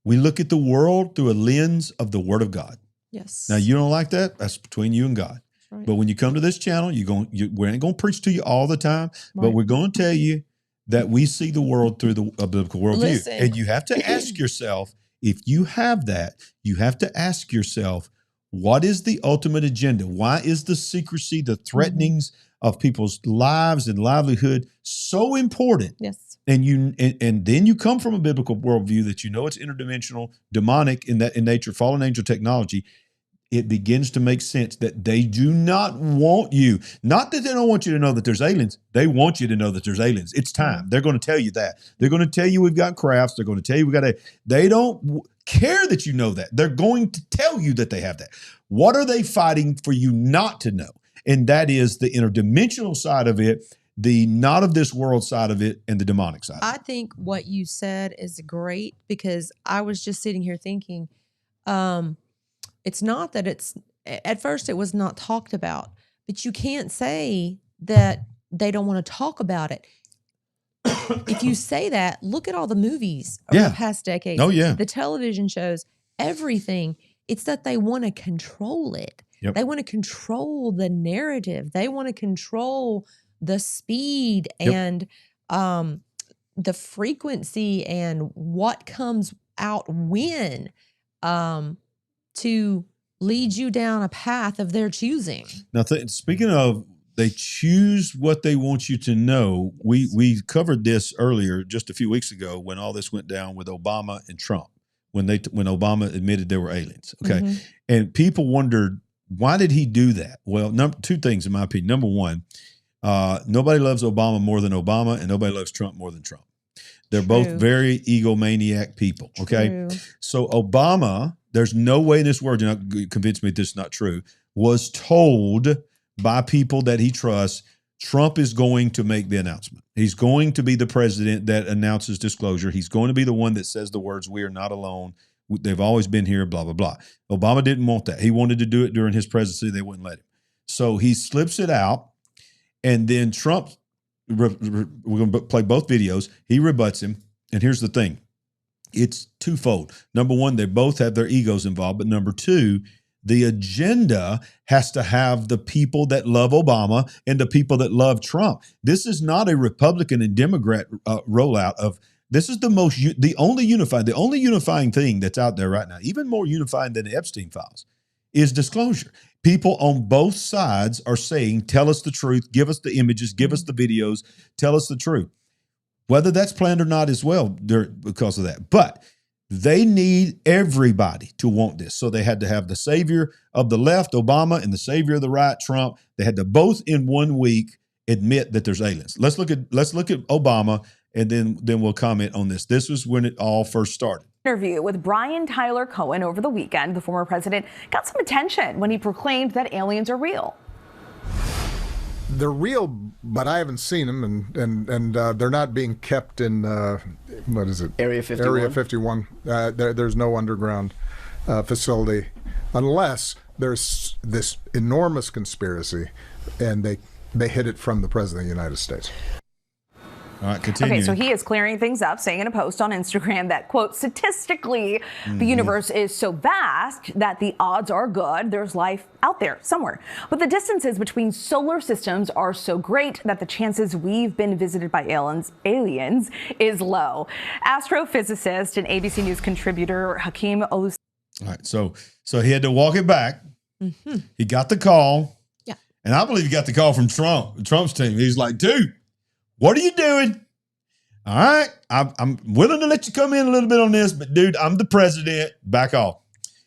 We look at the world through a lens of the Word of God. Yes. Now, you don't like that? That's between you and God. Right. But when you come to this channel, we ain't going to preach to you all the time, but we're going to tell you that we see the world through a biblical worldview. Listen. And you have to ask yourself, if you have that, you have to ask yourself, what is the ultimate agenda? Why is the secrecy, the threatenings of people's lives and livelihood so important? Yes. And then you come from a biblical worldview that it's interdimensional, demonic in nature, fallen angel technology. It begins to make sense that they do not want you. Not that they don't want you to know that there's aliens. They want you to know that there's aliens. It's time. They're going to tell you that. They're going to tell you we've got crafts. They're going to tell you they don't care that you know that. They're going to tell you that they have that. What are they fighting for you not to know? And that is the interdimensional side of it, the not of this world side of it, and the demonic side. I think what you said is great because I was just sitting here thinking, it's not that at first it was not talked about, but you can't say that they don't want to talk about it. If you say that, look at all the movies over the past decades. Oh, yeah. The television shows, everything. It's that they want to control it. Yep. They want to control the narrative. They want to control the speed and the frequency and what comes out when. To lead you down a path of their choosing. Now, speaking of they choose what they want you to know, we covered this earlier just a few weeks ago when all this went down with Obama and Trump, when Obama admitted there were aliens. Okay. Mm-hmm. And people wondered, why did he do that? Well, two things in my opinion. Number one, nobody loves Obama more than Obama, and nobody loves Trump more than Trump. They're both very egomaniac people. Okay. True. So Obama, there's no way in this world, you're not going to convince me this is not true, was told by people that he trusts, Trump is going to make the announcement. He's going to be the president that announces disclosure. He's going to be the one that says the words, "We are not alone. They've always been here," blah, blah, blah. Obama didn't want that. He wanted to do it during his presidency. They wouldn't let him. So he slips it out. And then Trump, we're going to play both videos. He rebuts him. And here's the thing. It's twofold. Number one, they both have their egos involved. But number two, the agenda has to have the people that love Obama and the people that love Trump. This is not a Republican and Democrat rollout of, this is the only unifying thing that's out there right now, even more unifying than the Epstein files, is disclosure. people on both sides are saying, tell us the truth, give us the images, give us the videos, tell us the truth. Whether that's planned or not as well, because of that. But they need everybody to want this. So they had to have the savior of the left, Obama, and the savior of the right, Trump. They had to both in 1 week admit that there's aliens. Let's look at Obama, and then we'll comment on this. This was when it all first started. Interview with Brian Tyler Cohen over the weekend. The former president got some attention when he proclaimed that aliens are real. They're real, but I haven't seen them, and they're not being kept in what is it? Area 51. Area 51. There's no underground facility, unless there's this enormous conspiracy, and they hid it from the president of the United States. All right, continue. Okay, so he is clearing things up, saying in a post on Instagram that, quote, statistically, the universe is so vast that the odds are good there's life out there somewhere. But the distances between solar systems are so great that the chances we've been visited by aliens is low. Astrophysicist and ABC News contributor Hakeem Olus. All right, so he had to walk it back. He got the call. Yeah. And I believe he got the call from Trump's team. He's like, dude, what are you doing? All right, I'm willing to let you come in a little bit on this, but dude, I'm the president. Back off.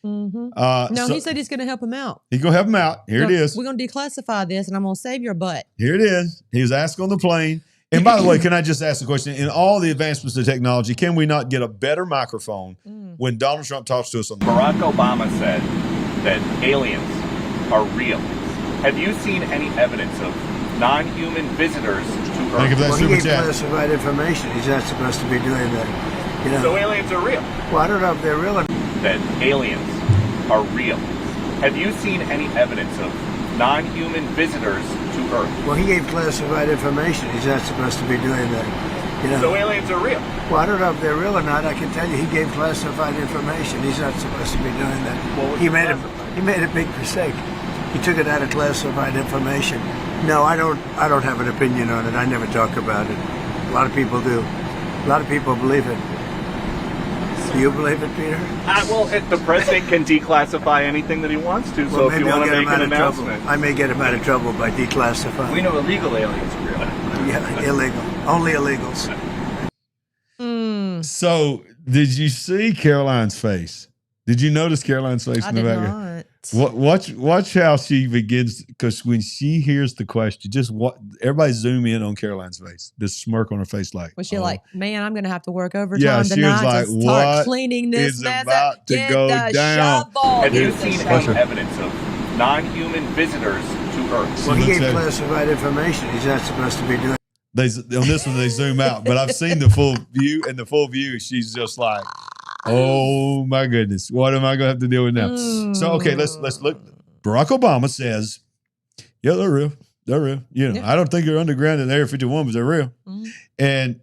He said he's going to help him out. He's going to help him out. Here it is. We're going to declassify this, and I'm going to save your butt. Here it is. He was asked on the plane. And by the way, can I just ask a question? In all the advancements of technology, can we not get a better microphone when Donald Trump talks to us on the Barack Obama said that aliens are real. Have you seen any evidence of non-human visitors to Earth? Thank you for that He super gave chat. classified information. He's not supposed to be doing that. You know? So aliens are real. Well, I don't know if they're real or That aliens are real. Have you seen any evidence of non-human visitors to Earth? Well, he gave classified information. He's not supposed to be doing that. You know? So aliens are real. Well, I don't know if they're real or not. I can tell you he gave classified information. He's not supposed to be doing that. He made a big mistake. He took it out of classified information. No, I don't have an opinion on it. I never talk about it. A lot of people do. A lot of people believe it. Do you believe it, Peter? Well, the president can declassify anything that he wants to. So if you want to make an announcement, I may get him out of trouble by declassifying. we know illegal aliens are real. Yeah, illegal. Only illegals. So did you see Caroline's face? Did you notice Caroline's face in the background? Watch how she begins, because when she hears the question, everybody zoom in on Caroline's face. This smirk on her face, like, Was she like, man, I'm going to have to work overtime yeah, she tonight was like, to start what cleaning this is mess about up. to Get go the down? shovel. Have you Get the seen shovel. any evidence of non-human visitors to Earth? Well, he gave classified information. He's not supposed to be doing. On this one, they zoom out, but I've seen the full view, and the full view, she's just like, oh my goodness, what am I going to have to deal with now? So, okay, let's look. Barack Obama says, yeah, they're real. They're real. You know, I don't think they're underground in Area 51, but they're real. And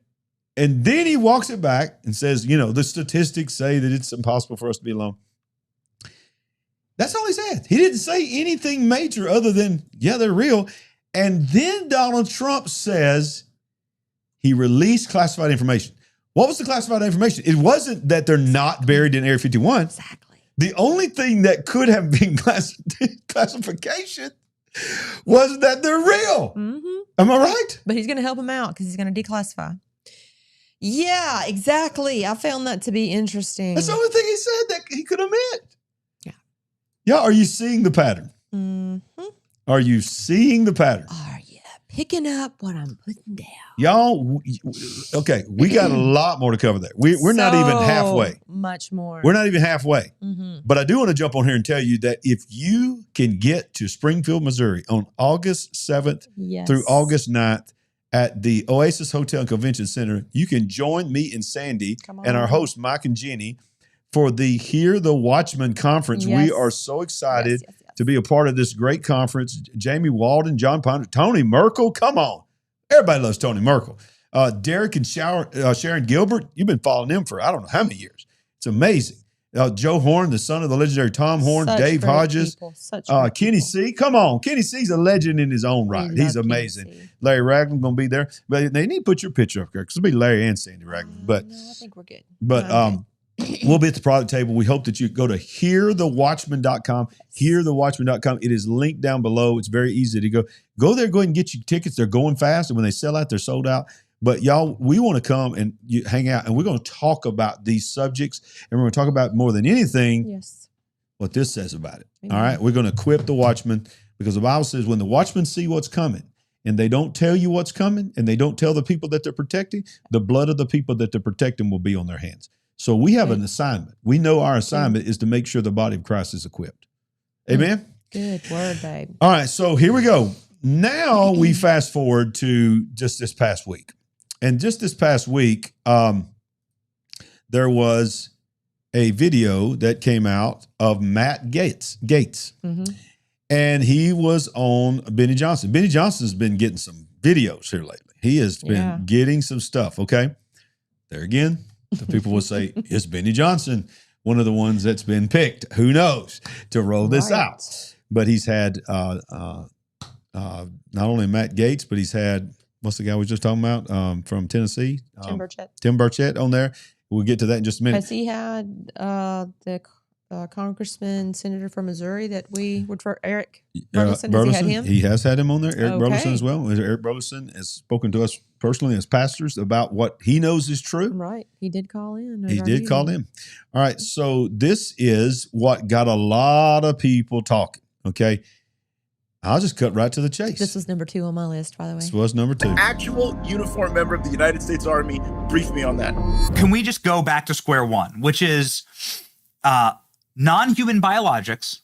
then he walks it back and says, you know, the statistics say that it's impossible for us to be alone. That's all he said. He didn't say anything major other than, yeah, they're real. And then Donald Trump says he released classified information. What was the classified information? It wasn't that they're not buried in Area 51. Exactly. The only thing that could have been classification was that they're real. Am I right? But he's going to help him out because he's going to declassify. Yeah, exactly. I found that to be interesting. That's the only thing he said that he could admit. Yeah, are you seeing the pattern? Are you seeing the pattern? Are you picking up what I'm putting down? Y'all, okay, we got a lot more to cover there. We're not even halfway. Much more. We're not even halfway. But I do want to jump on here and tell you that if you can get to Springfield, Missouri on August 7th through August 9th at the Oasis Hotel and Convention Center, you can join me and Sandy and our host, Mike and Jenny, for the Hear the Watchman Conference. We are so excited to be a part of this great conference. Jamie Walden, John Ponder, Tony Merkel, come on. Everybody loves Tony Merkel. Derek and Sharon Gilbert, you've been following them for I don't know how many years. It's amazing. Joe Horn, the son of the legendary Tom Horn, Dave Hodges, Kenny C. Come on. Kenny C's a legend in his own right. He's amazing. Larry Ragland going to be there. But they need to put your picture up there because it'll be Larry and Sandy Ragland. But no, I think we're good. But We'll be at the product table. We hope that you go to hearthewatchman.com, hearthewatchman.com. It is linked down below. It's very easy to go. Go there, go ahead and get your tickets. They're going fast, and when they sell out, they're sold out. But y'all, we want to come and hang out, and we're going to talk about these subjects, and we're going to talk about more than anything what this says about it. Amen. All right? We're going to equip the watchman, because the Bible says when the watchmen see what's coming, and they don't tell you what's coming, and they don't tell the people that they're protecting, the blood of the people that they're protecting will be on their hands. So we have an assignment. We know our assignment is to make sure the body of Christ is equipped. Amen? Good word, babe. All right, so here we go. Now we fast forward to just this past week. And just this past week, there was a video that came out of Matt Gaetz. Mm-hmm. And he was on Benny Johnson. Benny Johnson's been getting some videos here lately. He has been getting some stuff, okay? There again, the people will say, is Benny Johnson one of the ones that's been picked? Who knows to roll this out? But he's had not only Matt Gaetz, but he's had, what's the guy we were just talking about from Tennessee? Tim Burchett. Tim Burchett on there. We'll get to that in just a minute. Has he had the congressman, senator from Missouri that we would for Eric Burleson? Has he had him? He has had him on there. Eric Burleson as well. Eric Burleson has spoken to us personally as pastors about what he knows is true. Right. He did call in. He did call in. All right. So this is what got a lot of people talking. Okay. I'll just cut right to the chase. This was number 2 on my list, by the way. This was number 2. Actual uniformed member of the United States Army. Brief me on that. Can we just go back to square one, which is non-human biologics,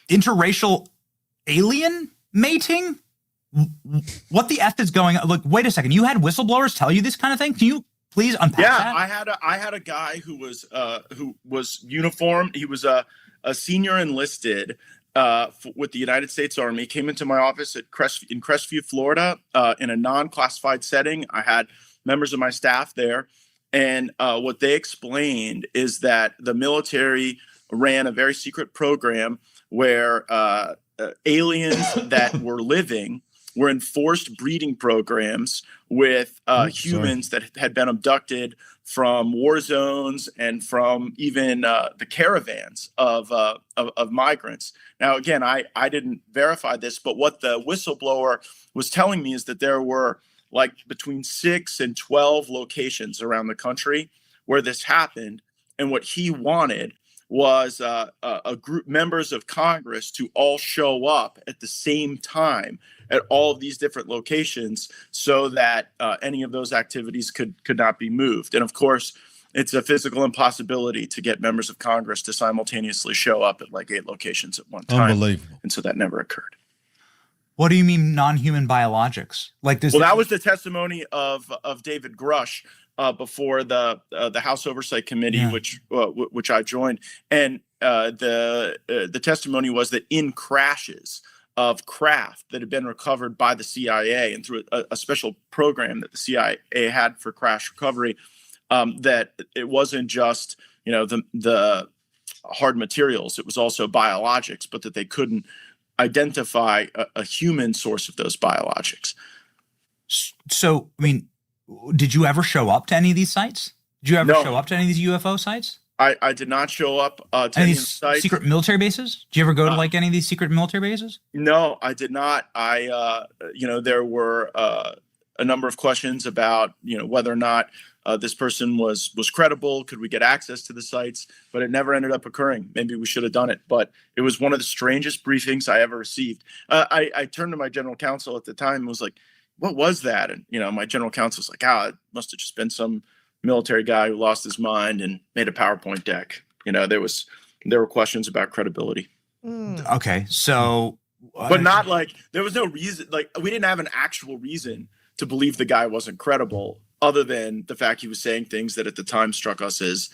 interracial alien mating? What the F is going on? Look, wait a second. You had whistleblowers tell you this kind of thing? Can you please unpack that? Yeah, I had a guy who was uniformed. He was a senior enlisted with the United States Army. Came into my office in Crestview, Florida, in a non-classified setting. I had members of my staff there. And what they explained is that the military ran a very secret program where aliens that were living were in forced breeding programs with humans that had been abducted from war zones and from even the caravans of migrants. Now, again, I didn't verify this, but what the whistleblower was telling me is that there were like between 6 and 12 locations around the country where this happened. And what he wanted was a group, members of Congress, to all show up at the same time at all of these different locations so that any of those activities could not be moved. And of course, it's a physical impossibility to get members of Congress to simultaneously show up at like 8 locations at one time. Unbelievable. And so that never occurred. What do you mean non-human biologics? Like this? Well, that was the testimony of David Grush before the House Oversight Committee, which I joined, and the testimony was that in crashes of craft that had been recovered by the CIA and through a special program that the CIA had for crash recovery, that it wasn't just the hard materials; it was also biologics, but that they couldn't identify a human source of those biologics. So, I mean, did you ever show up to any of these sites? Did you ever show up to any of these UFO sites? I did not show up to any of these sites. Secret military bases? Did you ever go to like any of these secret military bases? No, I did not. There were a number of questions about, whether or not this person was credible. Could we get access to the sites? But it never ended up occurring. Maybe we should have done it. But it was one of the strangest briefings I ever received. I turned to my general counsel at the time and was like, what was that? And, my general counsel's like, it must have just been some military guy who lost his mind and made a PowerPoint deck. There were questions about credibility. Okay. So, but not like there was no reason, like we didn't have an actual reason to believe the guy wasn't credible, other than the fact he was saying things that at the time struck us as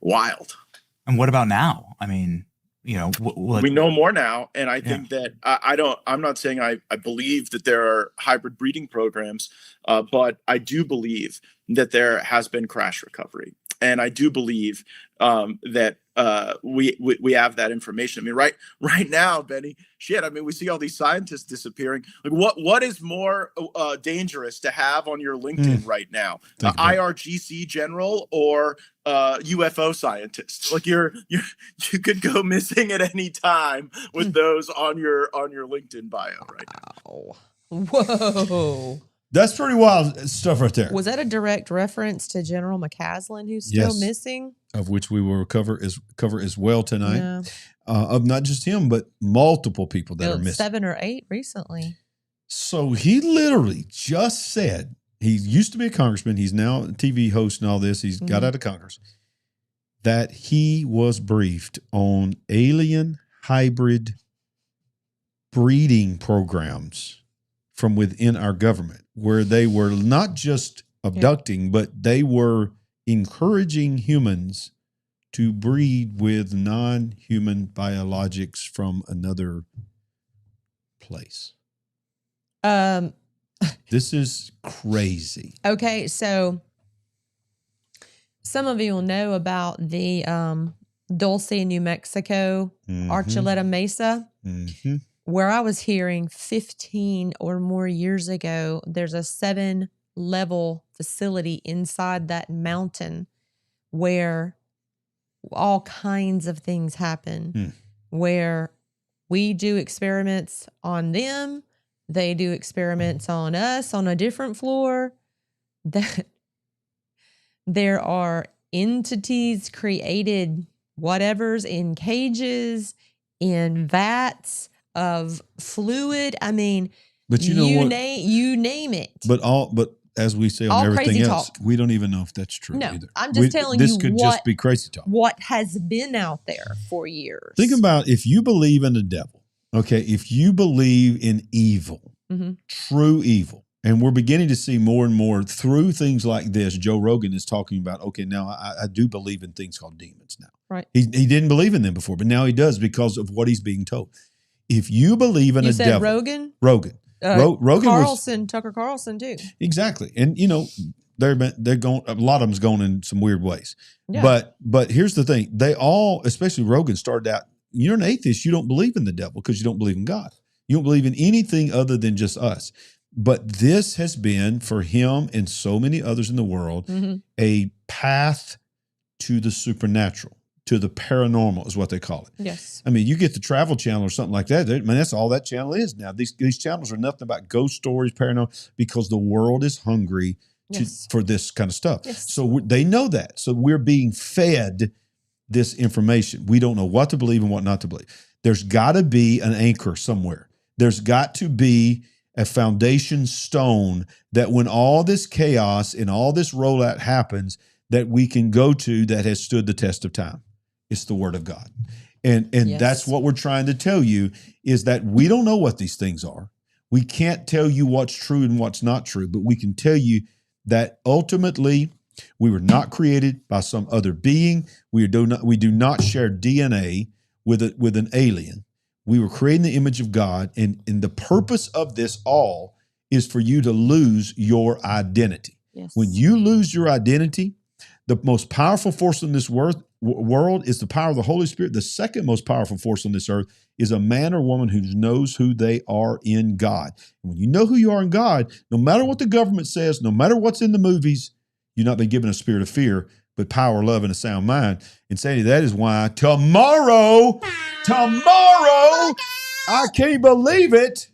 wild. And what about now? I mean, we know more now. And I think that I'm not saying I believe that there are hybrid breeding programs, but I do believe that there has been crash recovery. And I do believe that we have that information. I mean, right now, Benny, shit. I mean, we see all these scientists disappearing. Like, what is more dangerous to have on your LinkedIn right now? IRGC general or UFO scientist? Like, you could go missing at any time with those on your LinkedIn bio right now. Whoa. That's pretty wild stuff right there. Was that a direct reference to General McCaslin, who's still missing? Of which we will cover as well tonight. Yeah. Of not just him, but multiple people that are missing. 7 or 8 recently. So he literally just said, he used to be a congressman. He's now a TV host and all this. He's got out of Congress. That he was briefed on alien hybrid breeding programs from within our government, where they were not just abducting, but they were encouraging humans to breed with non-human biologics from another place. This is crazy. Okay, so some of you will know about the Dulce, New Mexico, Archuleta Mesa. Where I was hearing 15 or more years ago, there's a 7-level facility inside that mountain where all kinds of things happen, where we do experiments on them, they do experiments on us on a different floor. That there are entities created, whatevers, in cages, in vats of fluid. I mean, but you know what? You name it. But as we say on everything else, we don't even know if that's true either. I'm just telling you this could just be crazy talk. What has been out there for years. Think about if you believe in the devil, okay, if you believe in evil, true evil, and we're beginning to see more and more through things like this. Joe Rogan is talking about, okay, now I do believe in things called demons now. Right. He didn't believe in them before, but now he does because of what he's being told. If you believe in a devil. Rogan? Rogan. Rogan Carlson, Tucker Carlson too. Exactly. And you know, they're going, a lot of them's going in some weird ways. Yeah. But here's the thing. They all, especially Rogan, started out, you're an atheist, you don't believe in the devil because you don't believe in God. You don't believe in anything other than just us. But this has been, for him and so many others in the world, a path to the supernatural, to the paranormal is what they call it. Yes. I mean, you get the Travel Channel or something like that. I mean, that's all that channel is now. These channels are nothing about ghost stories, paranormal, because the world is hungry for this kind of stuff. Yes. So they know that. So we're being fed this information. We don't know what to believe and what not to believe. There's got to be an anchor somewhere. There's got to be a foundation stone that when all this chaos and all this rollout happens, that we can go to that has stood the test of time. It's the Word of God. And that's what we're trying to tell you, is that we don't know what these things are. We can't tell you what's true and what's not true, but we can tell you that ultimately we were not created by some other being. We do not share DNA with an alien. We were created in the image of God, and the purpose of this all is for you to lose your identity. Yes. When you lose your identity, the most powerful force in this world is the power of the Holy Spirit. The second most powerful force on this earth is a man or woman who knows who they are in God. And when you know who you are in God, no matter what the government says, no matter what's in the movies, you've not been given a spirit of fear, but power, love, and a sound mind. And Sandy, that is why tomorrow, I can't believe it,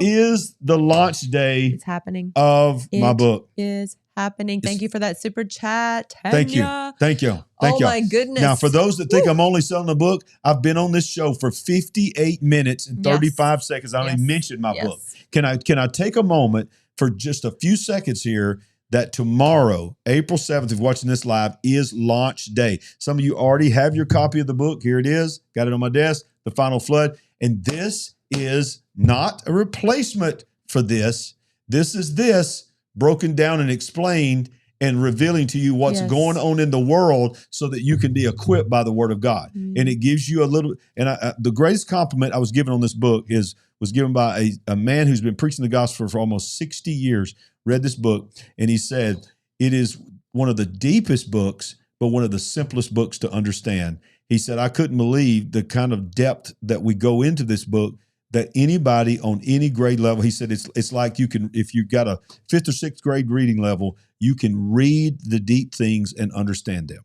is the launch day It's happening. of my book. It is happening. Thank you for that super chat, Tanya. Thank you. Oh, my goodness. Now, for those that think I'm only selling a book, I've been on this show for 58 minutes and 35 seconds. I only mentioned my book. Can I take a moment for just a few seconds here that tomorrow, April 7th, if you're watching this live, is launch day. Some of you already have your copy of the book. Here it is. Got it on my desk, The Final Flood. And this is not a replacement for this. This is this broken down and explained and revealing to you what's going on in the world so that you can be equipped by the Word of God. And it gives you a little, and the greatest compliment I was given on this book was given by a man who's been preaching the gospel for almost 60 years, read this book, and he said, it is one of the deepest books, but one of the simplest books to understand. He said, I couldn't believe the kind of depth that we go into this book, that anybody on any grade level, he said, it's like you can, if you've got a 5th or 6th grade reading level, you can read the deep things and understand them.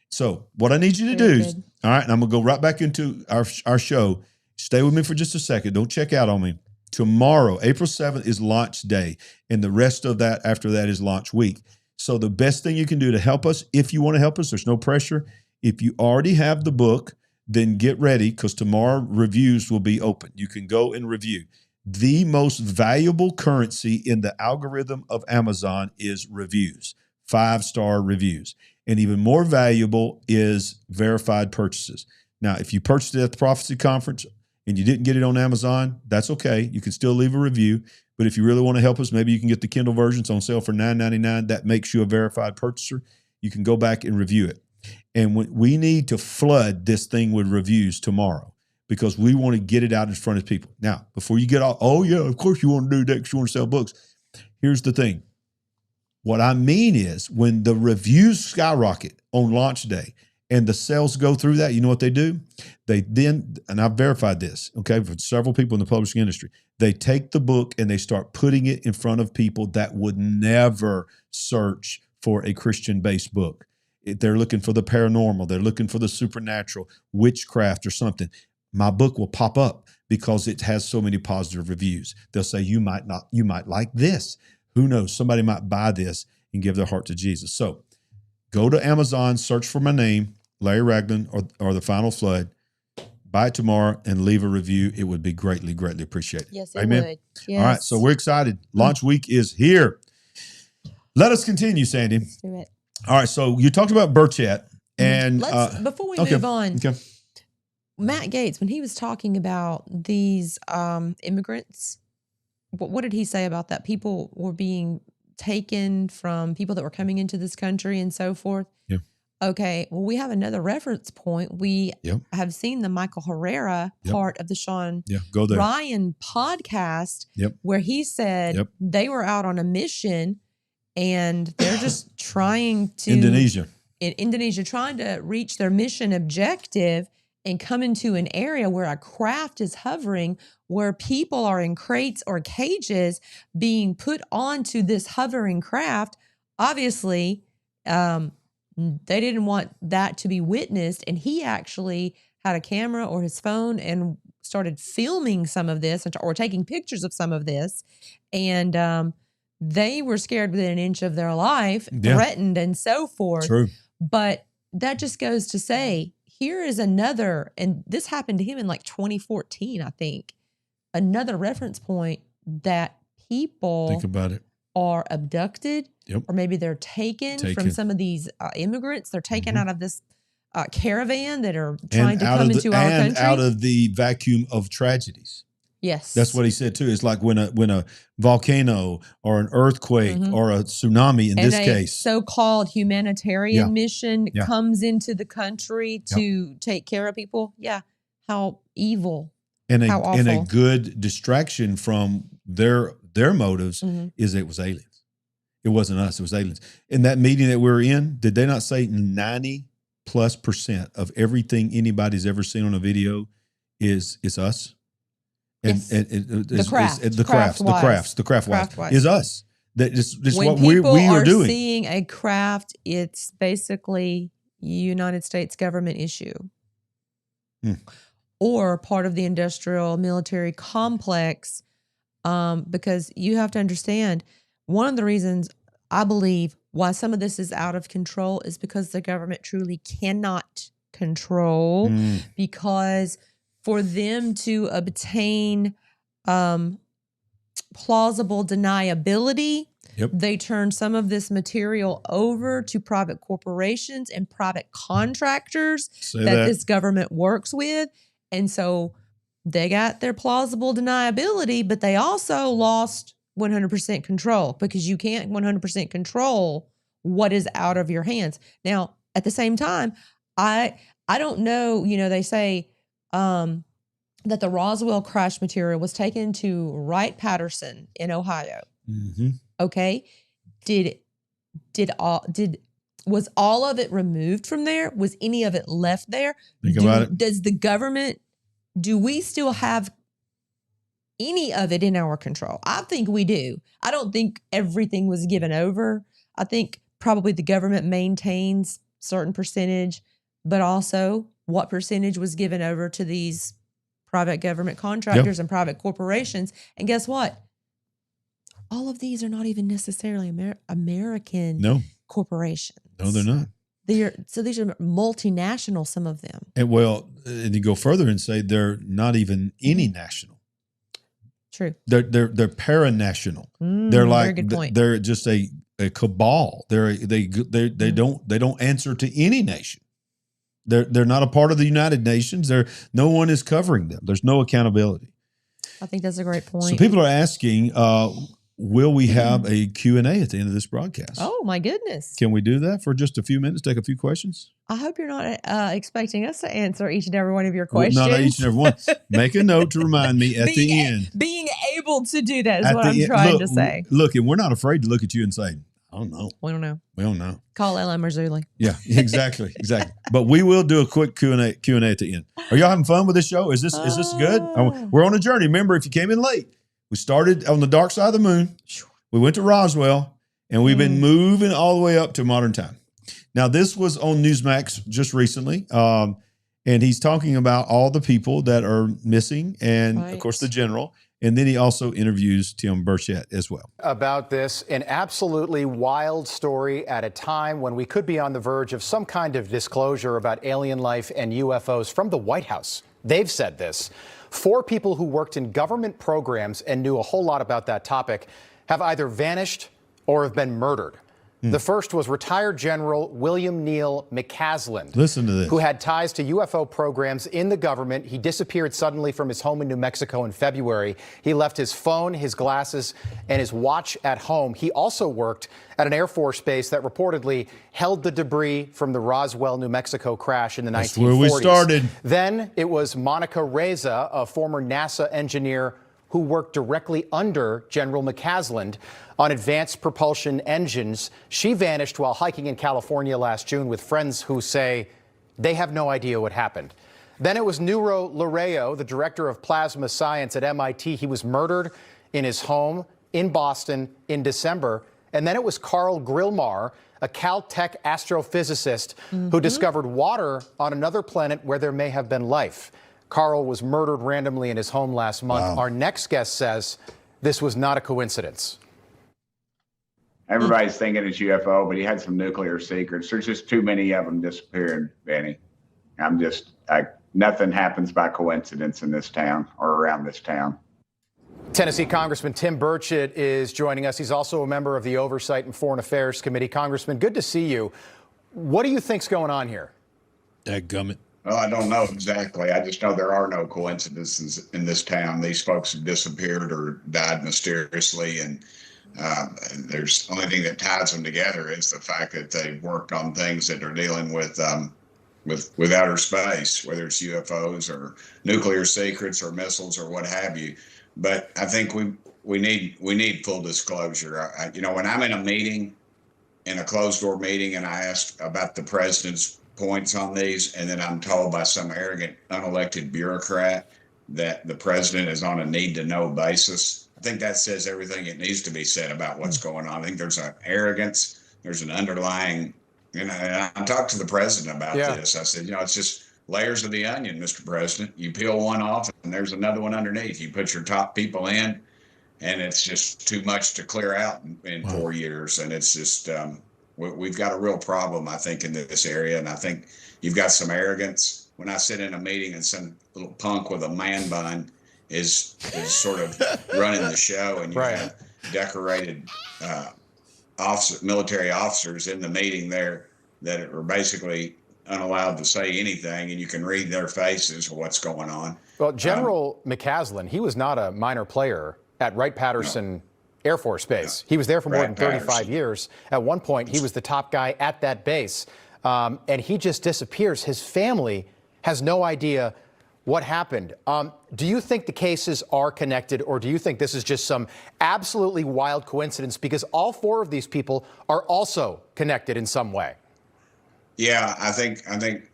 So what I need you to do is, all right, and I'm going to go right back into our show. Stay with me for just a second. Don't check out on me. Tomorrow, April 7th, is launch day, and the rest of that after that is launch week. So the best thing you can do to help us, if you want to help us, there's no pressure. If you already have the book, then get ready, because tomorrow reviews will be open. You can go and review. The most valuable currency in the algorithm of Amazon is reviews, 5-star reviews. And even more valuable is verified purchases. Now, if you purchased it at the Prophecy Conference and you didn't get it on Amazon, that's okay. You can still leave a review. But if you really want to help us, maybe you can get the Kindle version. It's on sale for $9.99. That makes you a verified purchaser. You can go back and review it. And we need to flood this thing with reviews tomorrow, because we want to get it out in front of people. Now, before you get all, oh yeah, of course you want to do that because you want to sell books. Here's the thing. What I mean is, when the reviews skyrocket on launch day and the sales go through that, you know what they do? They then, and I've verified this, okay, for several people in the publishing industry, they take the book and they start putting it in front of people that would never search for a Christian-based book. They're looking for the paranormal. They're looking for the supernatural, witchcraft or something. My book will pop up because it has so many positive reviews. They'll say, you might like this. Who knows? Somebody might buy this and give their heart to Jesus. So go to Amazon, search for my name, Larry Ragland, or The Final Flood. Buy it tomorrow and leave a review. It would be greatly, greatly appreciated. Yes, it Amen. would. Yes. All right. So we're excited. Launch week is here. Let us continue, Sandy. Let's do it. All right. So you talked about Burchett. And before we move on, Matt Gaetz, when he was talking about these immigrants, what did he say about that? People were being taken from people that were coming into this country and so forth. Yeah. Okay. Well, we have another reference point. We have seen the Michael Herrera part of the Sean Ryan podcast where he said they were out on a mission and they're just trying to in Indonesia, trying to reach their mission objective and come into an area where a craft is hovering, where people are in crates or cages being put onto this hovering craft. Obviously, they didn't want that to be witnessed. And he actually had a camera or his phone and started filming some of this or taking pictures of some of this. And they were scared within an inch of their life, threatened and so forth. True. But that just goes to say, here is another, and this happened to him in like 2014, I think, another reference point that people think about it. Are abducted or maybe they're taken from some of these immigrants. They're taken out of this caravan that are trying to come into our country. And out of the vacuum of tragedies. Yes. That's what he said too. It's like when a volcano or an earthquake or a tsunami in this case. So-called humanitarian mission comes into the country to take care of people. Yeah. How evil. And how awful. And a good distraction from their motives is it was aliens. It wasn't us, it was aliens. In that meeting that we were in, did they not say 90+% of everything anybody's ever seen on a video is us? And, yes. The craft is us. That is what we are doing. Seeing a craft, it's basically United States government issue or part of the industrial military complex. Because you have to understand, one of the reasons I believe why some of this is out of control is because the government truly cannot control, because for them to obtain plausible deniability, they turn some of this material over to private corporations and private contractors that this government works with. And so they got their plausible deniability, but they also lost 100% control, because you can't 100% control what is out of your hands. Now, at the same time, I don't know, they say that the Roswell crash material was taken to Wright-Patterson in Ohio. Okay. Did was all of it removed from there? Was any of it left there? Think about it. Does the government, do we still have any of it in our control? I think we do. I don't think everything was given over. I think probably the government maintains certain percentage, but also what percentage was given over to these private government contractors and private corporations. And guess what? All of these are not even necessarily American corporations. No, they're not. So these are multinational, some of them. And and you go further and say they're not even any national. True. They're paranational. They're like very good point. They're just a cabal. They don't answer to any nation. They're not a part of the United Nations. No one is covering them. There's no accountability. I think that's a great point. So people are asking, will we have a Q&A at the end of this broadcast? Oh, my goodness. Can we do that for just a few minutes? Take a few questions? I hope you're not expecting us to answer each and every one of your questions. Well, not each and every one. Make a note to remind me at the end. Being able to do that is what I'm trying to say. Look, and we're not afraid to look at you and say, I don't know. We don't know. We don't know. Call Ella Marzulli. Yeah, exactly. But we will do a quick Q&A at the end. Are y'all having fun with this show? Is this good? We're on a journey. Remember, if you came in late, we started on the dark side of the moon. We went to Roswell, and we've been moving all the way up to modern time. Now, this was on Newsmax just recently, and he's talking about all the people that are missing and, of course, the general. And then he also interviews Tim Burchett as well. About this, an absolutely wild story at a time when we could be on the verge of some kind of disclosure about alien life and UFOs from the White House. They've said this. 4 people who worked in government programs and knew a whole lot about that topic have either vanished or have been murdered. The first was retired General William Neal McCasland. Listen to this. Who had ties to UFO programs in the government. He disappeared suddenly from his home in New Mexico in February. He left his phone, his glasses, and his watch at home. He also worked at an Air Force base that reportedly held the debris from the Roswell, New Mexico crash in the 1940s. That's where we started. Then it was Monica Reza, a former NASA engineer who worked directly under General McCasland on advanced propulsion engines. She vanished while hiking in California last June with friends who say they have no idea what happened. Then it was Nuro Lareyo, the director of plasma science at MIT. He was murdered in his home in Boston in December. And then it was Carl Grillmar, a Caltech astrophysicist who discovered water on another planet where there may have been life. Carl was murdered randomly in his home last month. Wow. Our next guest says this was not a coincidence. Everybody's thinking it's UFO, but he had some nuclear secrets. There's just too many of them disappeared, Benny. Nothing happens by coincidence in this town or around this town. Tennessee Congressman Tim Burchett is joining us. He's also a member of the Oversight and Foreign Affairs Committee. Congressman, good to see you. What do you think's going on here? Dadgummit. Well, I don't know exactly. I just know there are no coincidences in this town. These folks have disappeared or died mysteriously, and there's the only thing that ties them together is the fact that they worked on things that are dealing with outer space, whether it's UFOs or nuclear secrets or missiles or what have you. But I think we need full disclosure. When I'm in a meeting, in a closed door meeting, and I ask about the president's points on these, and then I'm told by some arrogant, unelected bureaucrat that the president is on a need-to-know basis. I think that says everything it needs to be said about what's going on. I think there's an arrogance, there's an underlying, and I talked to the president about this. I said, it's just layers of the onion, Mr. President. You peel one off, and there's another one underneath. You put your top people in, and it's just too much to clear out in 4 years, and it's just we've got a real problem, I think, in this area, and I think you've got some arrogance. When I sit in a meeting and some little punk with a man bun is sort of running the show, and you have decorated military officers in the meeting there that are basically unallowed to say anything, and you can read their faces or what's going on. Well, General McCasland, he was not a minor player at Wright-Patterson Air Force Base. He was there for more than 35 years. At one point, he was the top guy at that base, and he just disappears. His family has no idea what happened. Do you think the cases are connected, or do you think this is just some absolutely wild coincidence? Because all 4 of these people are also connected in some way. Yeah, I think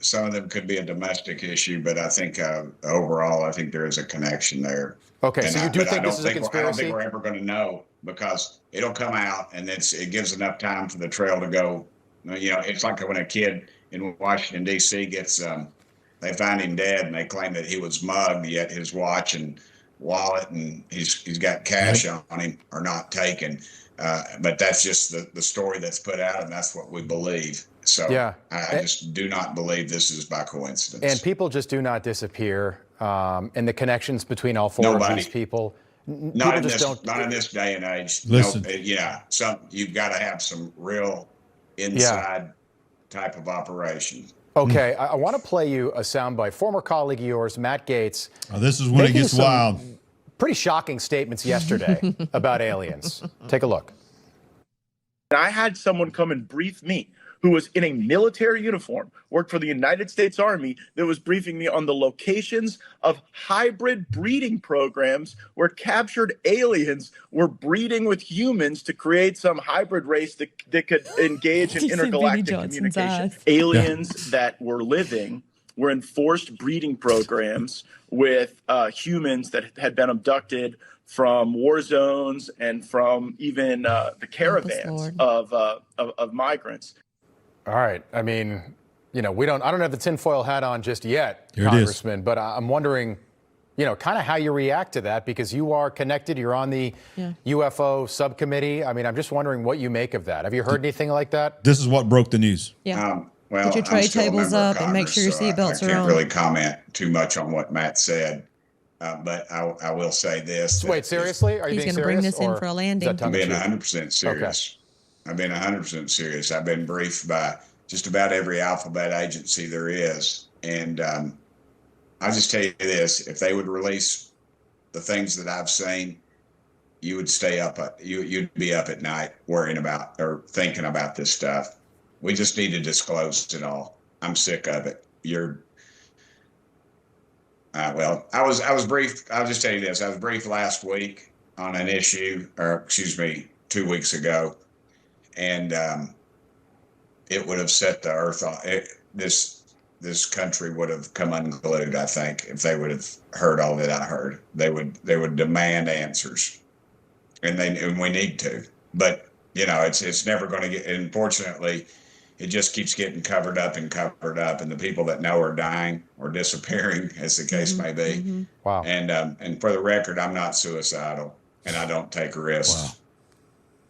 some of them could be a domestic issue, but I think overall, I think there is a connection there. Okay, And so you do think this is a conspiracy? I don't think we're ever going to know, because it'll come out, and it gives enough time for the trail to go. You know, it's like when a kid in Washington, D.C. gets, they find him dead, and they claim that he was mugged, yet his watch and wallet and he's got cash on him are not taken. But that's just the story that's put out, and that's what we believe. So yeah. I just do not believe this is by coincidence. And people just do not disappear. And the connections between all 4 of these people, not in this day and age. Listen. No, you've got to have some real inside type of operation. Okay, I want to play you a soundbite. Former colleague of yours, Matt Gaetz. This is when it gets wild. Pretty shocking statements yesterday about aliens. Take a look. I had someone come and brief me who was in a military uniform, worked for the United States Army, that was briefing me on the locations of hybrid breeding programs where captured aliens were breeding with humans to create some hybrid race that could engage in intergalactic communication. Aliens that were living were in forced breeding programs with humans that had been abducted from war zones and from even the caravans of migrants. All right. I mean, you know, I don't have the tinfoil hat on just yet, Here Congressman, but I'm wondering, you know, kind of how you react to that, because you are connected. You're on the UFO subcommittee. I mean, I'm just wondering what you make of that. Have you heard anything like that? This is what broke the news. Yeah. Well, put your tray tables up and make sure your seatbelts are on. I can't really comment too much on what Matt said, but I will say this. Wait, seriously? Are you being serious? He's going to bring this in for a landing. I'm being 100% serious. Okay. I've been 100% serious. I've been briefed by just about every alphabet agency there is. And I'll just tell you this, if they would release the things that I've seen, you would stay up, you'd be up at night worrying about or thinking about this stuff. We just need to disclose it all. I'm sick of it. Well, I was briefed. I'll just tell you this. I was briefed last week on an issue, or excuse me, 2 weeks ago. And it would have set the earth on this country would have come unglued, I think, if they would have heard all that I heard. They would demand answers, and we need to. But you know, it's never going to get. Unfortunately, it just keeps getting covered up, and the people that know are dying or disappearing, as the case may be. Mm-hmm. Wow. And for the record, I'm not suicidal, and I don't take risks. Wow.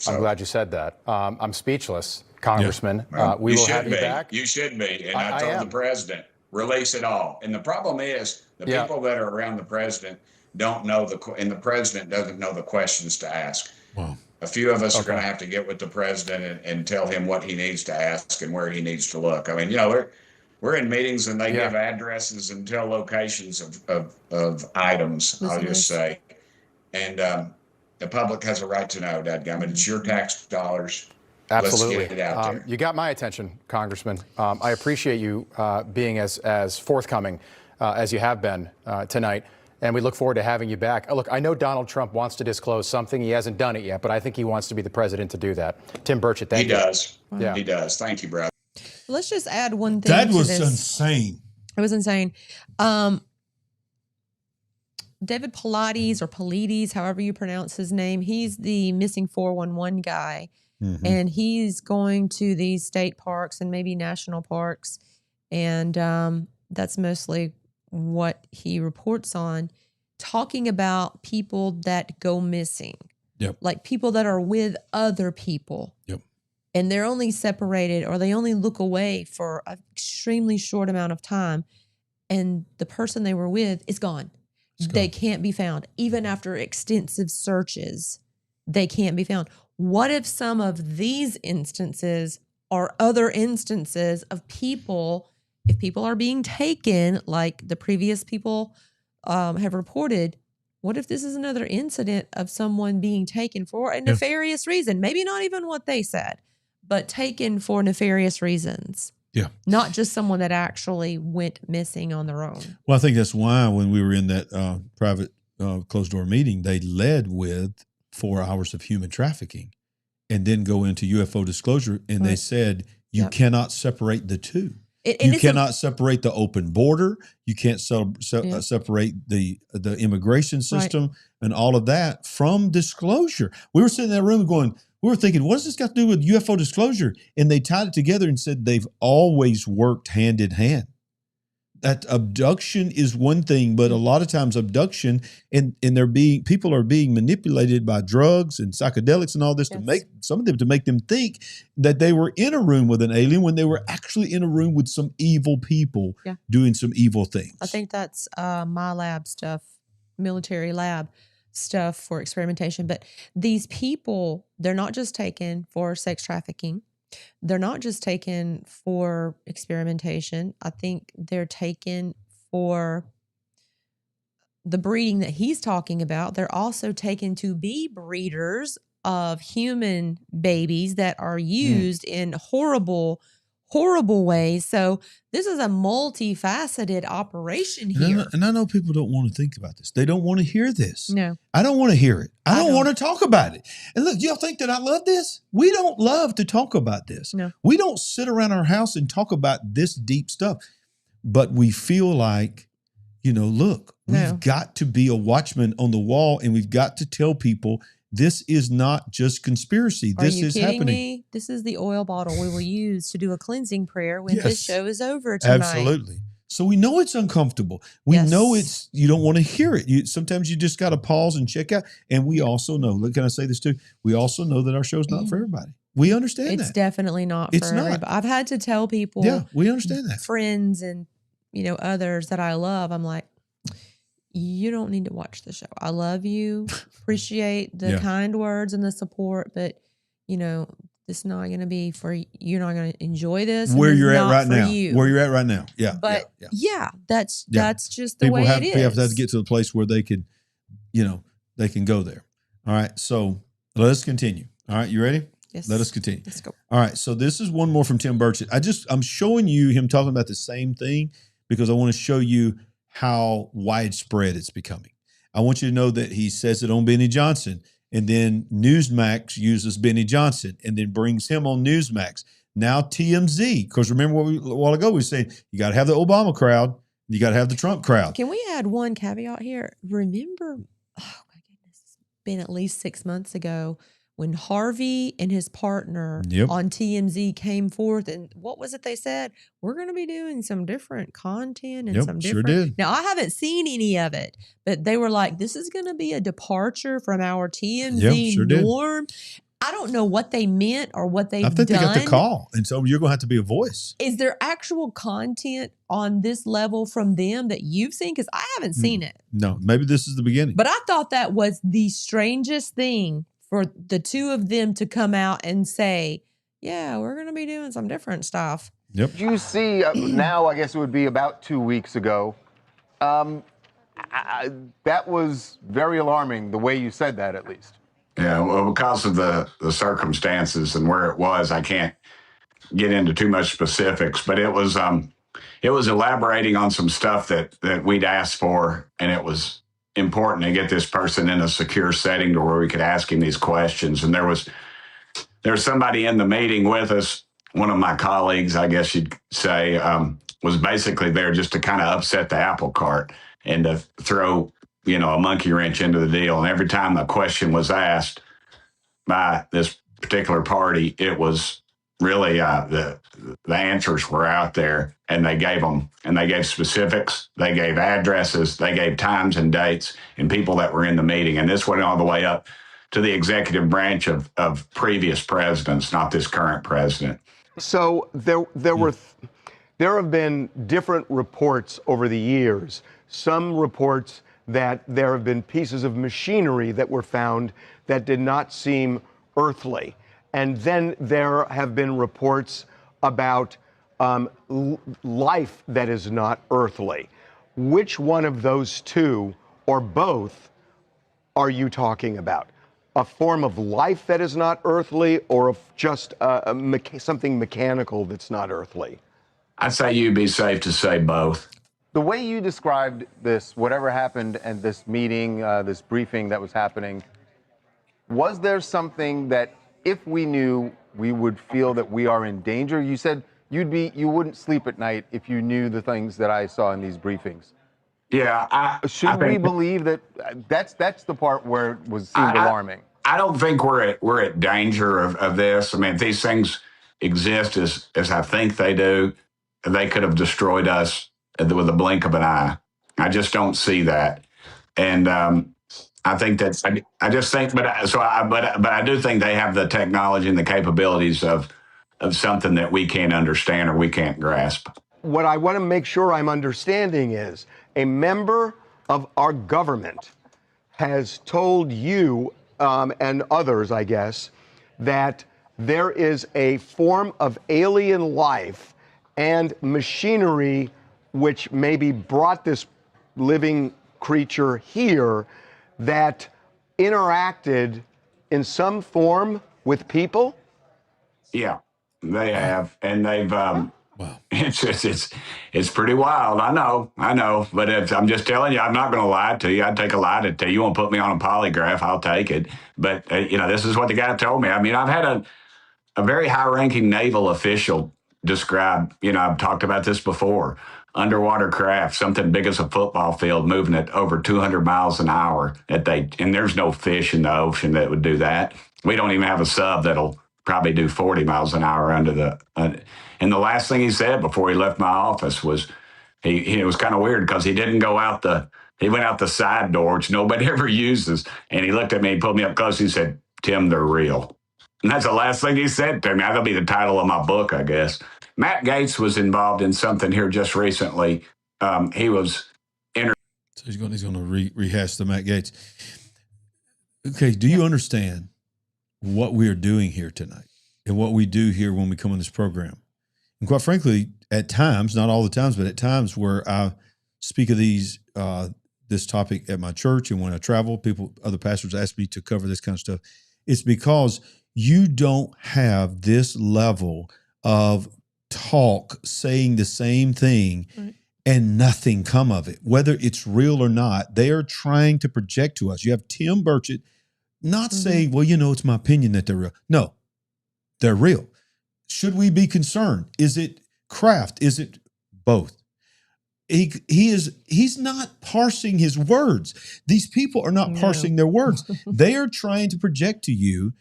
So, I'm glad you said that. I'm speechless, Congressman. Well, We will have you back. You should be. And I told the president, release it all. And the problem is the people that are around the president don't know and the president doesn't know the questions to ask. Wow. A few of us are going to have to get with the president and tell him what he needs to ask and where he needs to look. I mean, you know, we're in meetings and they give addresses and tell locations of items, I'll just say. And the public has a right to know, dadgummit. It's your tax dollars. Absolutely. Let's get it out there. You got my attention, Congressman. I appreciate you being as forthcoming as you have been tonight, and we look forward to having you back. Look, I know Donald Trump wants to disclose something. He hasn't done it yet, but I think he wants to be the president to do that. Tim Burchett, thank you. He does. Yeah. He does. Thank you, brother. Let's just add one thing. That to was this. insane. It was insane. David Paulides, however you pronounce his name, he's the missing 411 guy. Mm-hmm. And he's going to these state parks and maybe national parks. And that's mostly what he reports on, talking about people that go missing. Yep. Like people that are with other people. Yep. And they're only separated, or they only look away for an extremely short amount of time. And the person they were with is gone. They can't be found. Even after extensive searches, they can't be found. What if some of these instances are other instances of people, if people are being taken, like the previous people have reported, what if this is another incident of someone being taken for a nefarious reason? Maybe not even what they said, but taken for nefarious reasons. Yeah. Not just someone that actually went missing on their own. Well, I think that's why when we were in that private closed door meeting, they led with 4 hours of human trafficking and then go into UFO disclosure. And they said, you cannot separate the two. You cannot separate the open border. You can't separate the immigration system and all of that from disclosure. We were sitting in that room going, we were thinking, what does this got to do with UFO disclosure? And they tied it together and said they've always worked hand in hand. That abduction is one thing, but a lot of times abduction and people are being manipulated by drugs and psychedelics and all this to make some of them to make them think that they were in a room with an alien when they were actually in a room with some evil people doing some evil things. I think that's my lab stuff, military lab stuff for experimentation. But these people, they're not just taken for sex trafficking. They're not just taken for experimentation. I think they're taken for the breeding that he's talking about. They're also taken to be breeders of human babies that are used in horrible ways. So this is a multifaceted operation here. And I know people don't want to think about this. They don't want to hear this. No. I don't want to hear it. I don't want to talk about it. And look, y'all think that I love this? We don't love to talk about this. No. We don't sit around our house and talk about this deep stuff. But we feel like, look, we've got to be a watchman on the wall, and we've got to tell people this is not just conspiracy. This is happening. Me? This is the oil bottle we will use to do a cleansing prayer when this show is over tonight. Absolutely. So we know it's uncomfortable. We know you don't want to hear it. Sometimes you just got to pause and check out. And we also know, can I say this too? We also know that our show's not for everybody. We understand It's definitely not for everybody. I've had to tell people. Yeah, we understand that. Friends and, others that I love. I'm like, you don't need to watch the show. I love you. Appreciate the kind words and the support, but it's not going to be for you. You're not going to enjoy this. Where you're at right now. Where you're at right now. Yeah. But that's just the way it is. People have to get to the place where they could, they can go there. All right. So let us continue. All right. You ready? Yes. Let us continue. Let's go. All right. So this is one more from Tim Burchett. I'm showing you him talking about the same thing because I want to show you how widespread it's becoming. I want you to know that he says it on Benny Johnson, and then Newsmax uses Benny Johnson and then brings him on Newsmax. Now TMZ, because remember a while ago we were saying you got to have the Obama crowd, you got to have the Trump crowd. Can we add one caveat here? Remember, oh my goodness, it's been at least 6 months ago when Harvey and his partner on TMZ came forth, and what was it they said? We're going to be doing some different content and some different. Sure did. Now, I haven't seen any of it, but they were like, this is going to be a departure from our TMZ norm. I don't know what they meant or what they've done. I think they got the call, and so you're going to have to be a voice. Is there actual content on this level from them that you've seen? Because I haven't seen it. No, maybe this is the beginning. But I thought that was the strangest thing for the two of them to come out and say, yeah, we're going to be doing some different stuff. Yep. You see, now I guess it would be about 2 weeks ago. That was very alarming, the way you said that, at least. Yeah, well, because of the circumstances and where it was, I can't get into too much specifics, but it was elaborating on some stuff that we'd asked for, and it was important to get this person in a secure setting to where we could ask him these questions. And there was somebody in the meeting with us, one of my colleagues, I guess you'd say, was basically there just to kind of upset the apple cart and to throw, a monkey wrench into the deal. And every time the question was asked by this particular party, it was really the answers were out there, and they gave them, and they gave specifics, they gave addresses, they gave times and dates and people that were in the meeting. And this went all the way up to the executive branch of previous presidents, not this current president. So there have been different reports over the years. Some reports that there have been pieces of machinery that were found that did not seem earthly. And then there have been reports about life that is not earthly. Which one of those two, or both, are you talking about? A form of life that is not earthly, or just something mechanical that's not earthly? I'd say you'd be safe to say both. The way you described this, whatever happened at this meeting, this briefing that was happening, was there something that if we knew, we would feel that we are in danger? You said you wouldn't sleep at night if you knew the things that I saw in these briefings. Yeah, Should we believe that? That's the part where it seemed alarming. I don't think we're at danger of this. I mean, if these things exist as I think they do, they could have destroyed us with a blink of an eye. I just don't see that, and I think that's. I just think, but I do think they have the technology and the capabilities of something that we can't understand or we can't grasp. What I want to make sure I'm understanding is a member of our government has told you and others, I guess, that there is a form of alien life and machinery which maybe brought this living creature here that interacted in some form with people? Yeah, they have, and they've. It's pretty wild. I know, but I'm just telling you, I'm not going to lie to you. I'd take a lie to tell you. You want to put me on a polygraph, I'll take it. But this is what the guy told me. I mean, I've had a very high-ranking naval official describe. I've talked about this before. Underwater craft, something big as a football field, moving at over 200 miles an hour. And there's no fish in the ocean that would do that. We don't even have a sub that'll probably do 40 miles an hour under the. And the last thing he said before he left my office was, it was kind of weird because he didn't go out he went out the side door, which nobody ever uses. And he looked at me, he pulled me up close, and he said, "Tim, they're real." And that's the last thing he said to me. That'll be the title of my book, I guess. Matt Gaetz was involved in something here just recently. He was So he's going to rehash the Matt Gaetz. Okay, do you understand what we are doing here tonight and what we do here when we come on this program? And quite frankly, at times, not all the times, but at times where I speak of this topic at my church and when I travel, other pastors ask me to cover this kind of stuff. It's because you don't have this level of talk saying the same thing and nothing come of it, whether it's real or not. They are trying to project to us. You have Tim Burchett not saying, well, it's my opinion that they're real. No, they're real. Should we be concerned? Is it craft? Is it both? He's not parsing his words. These people are not parsing their words. They are trying to project to you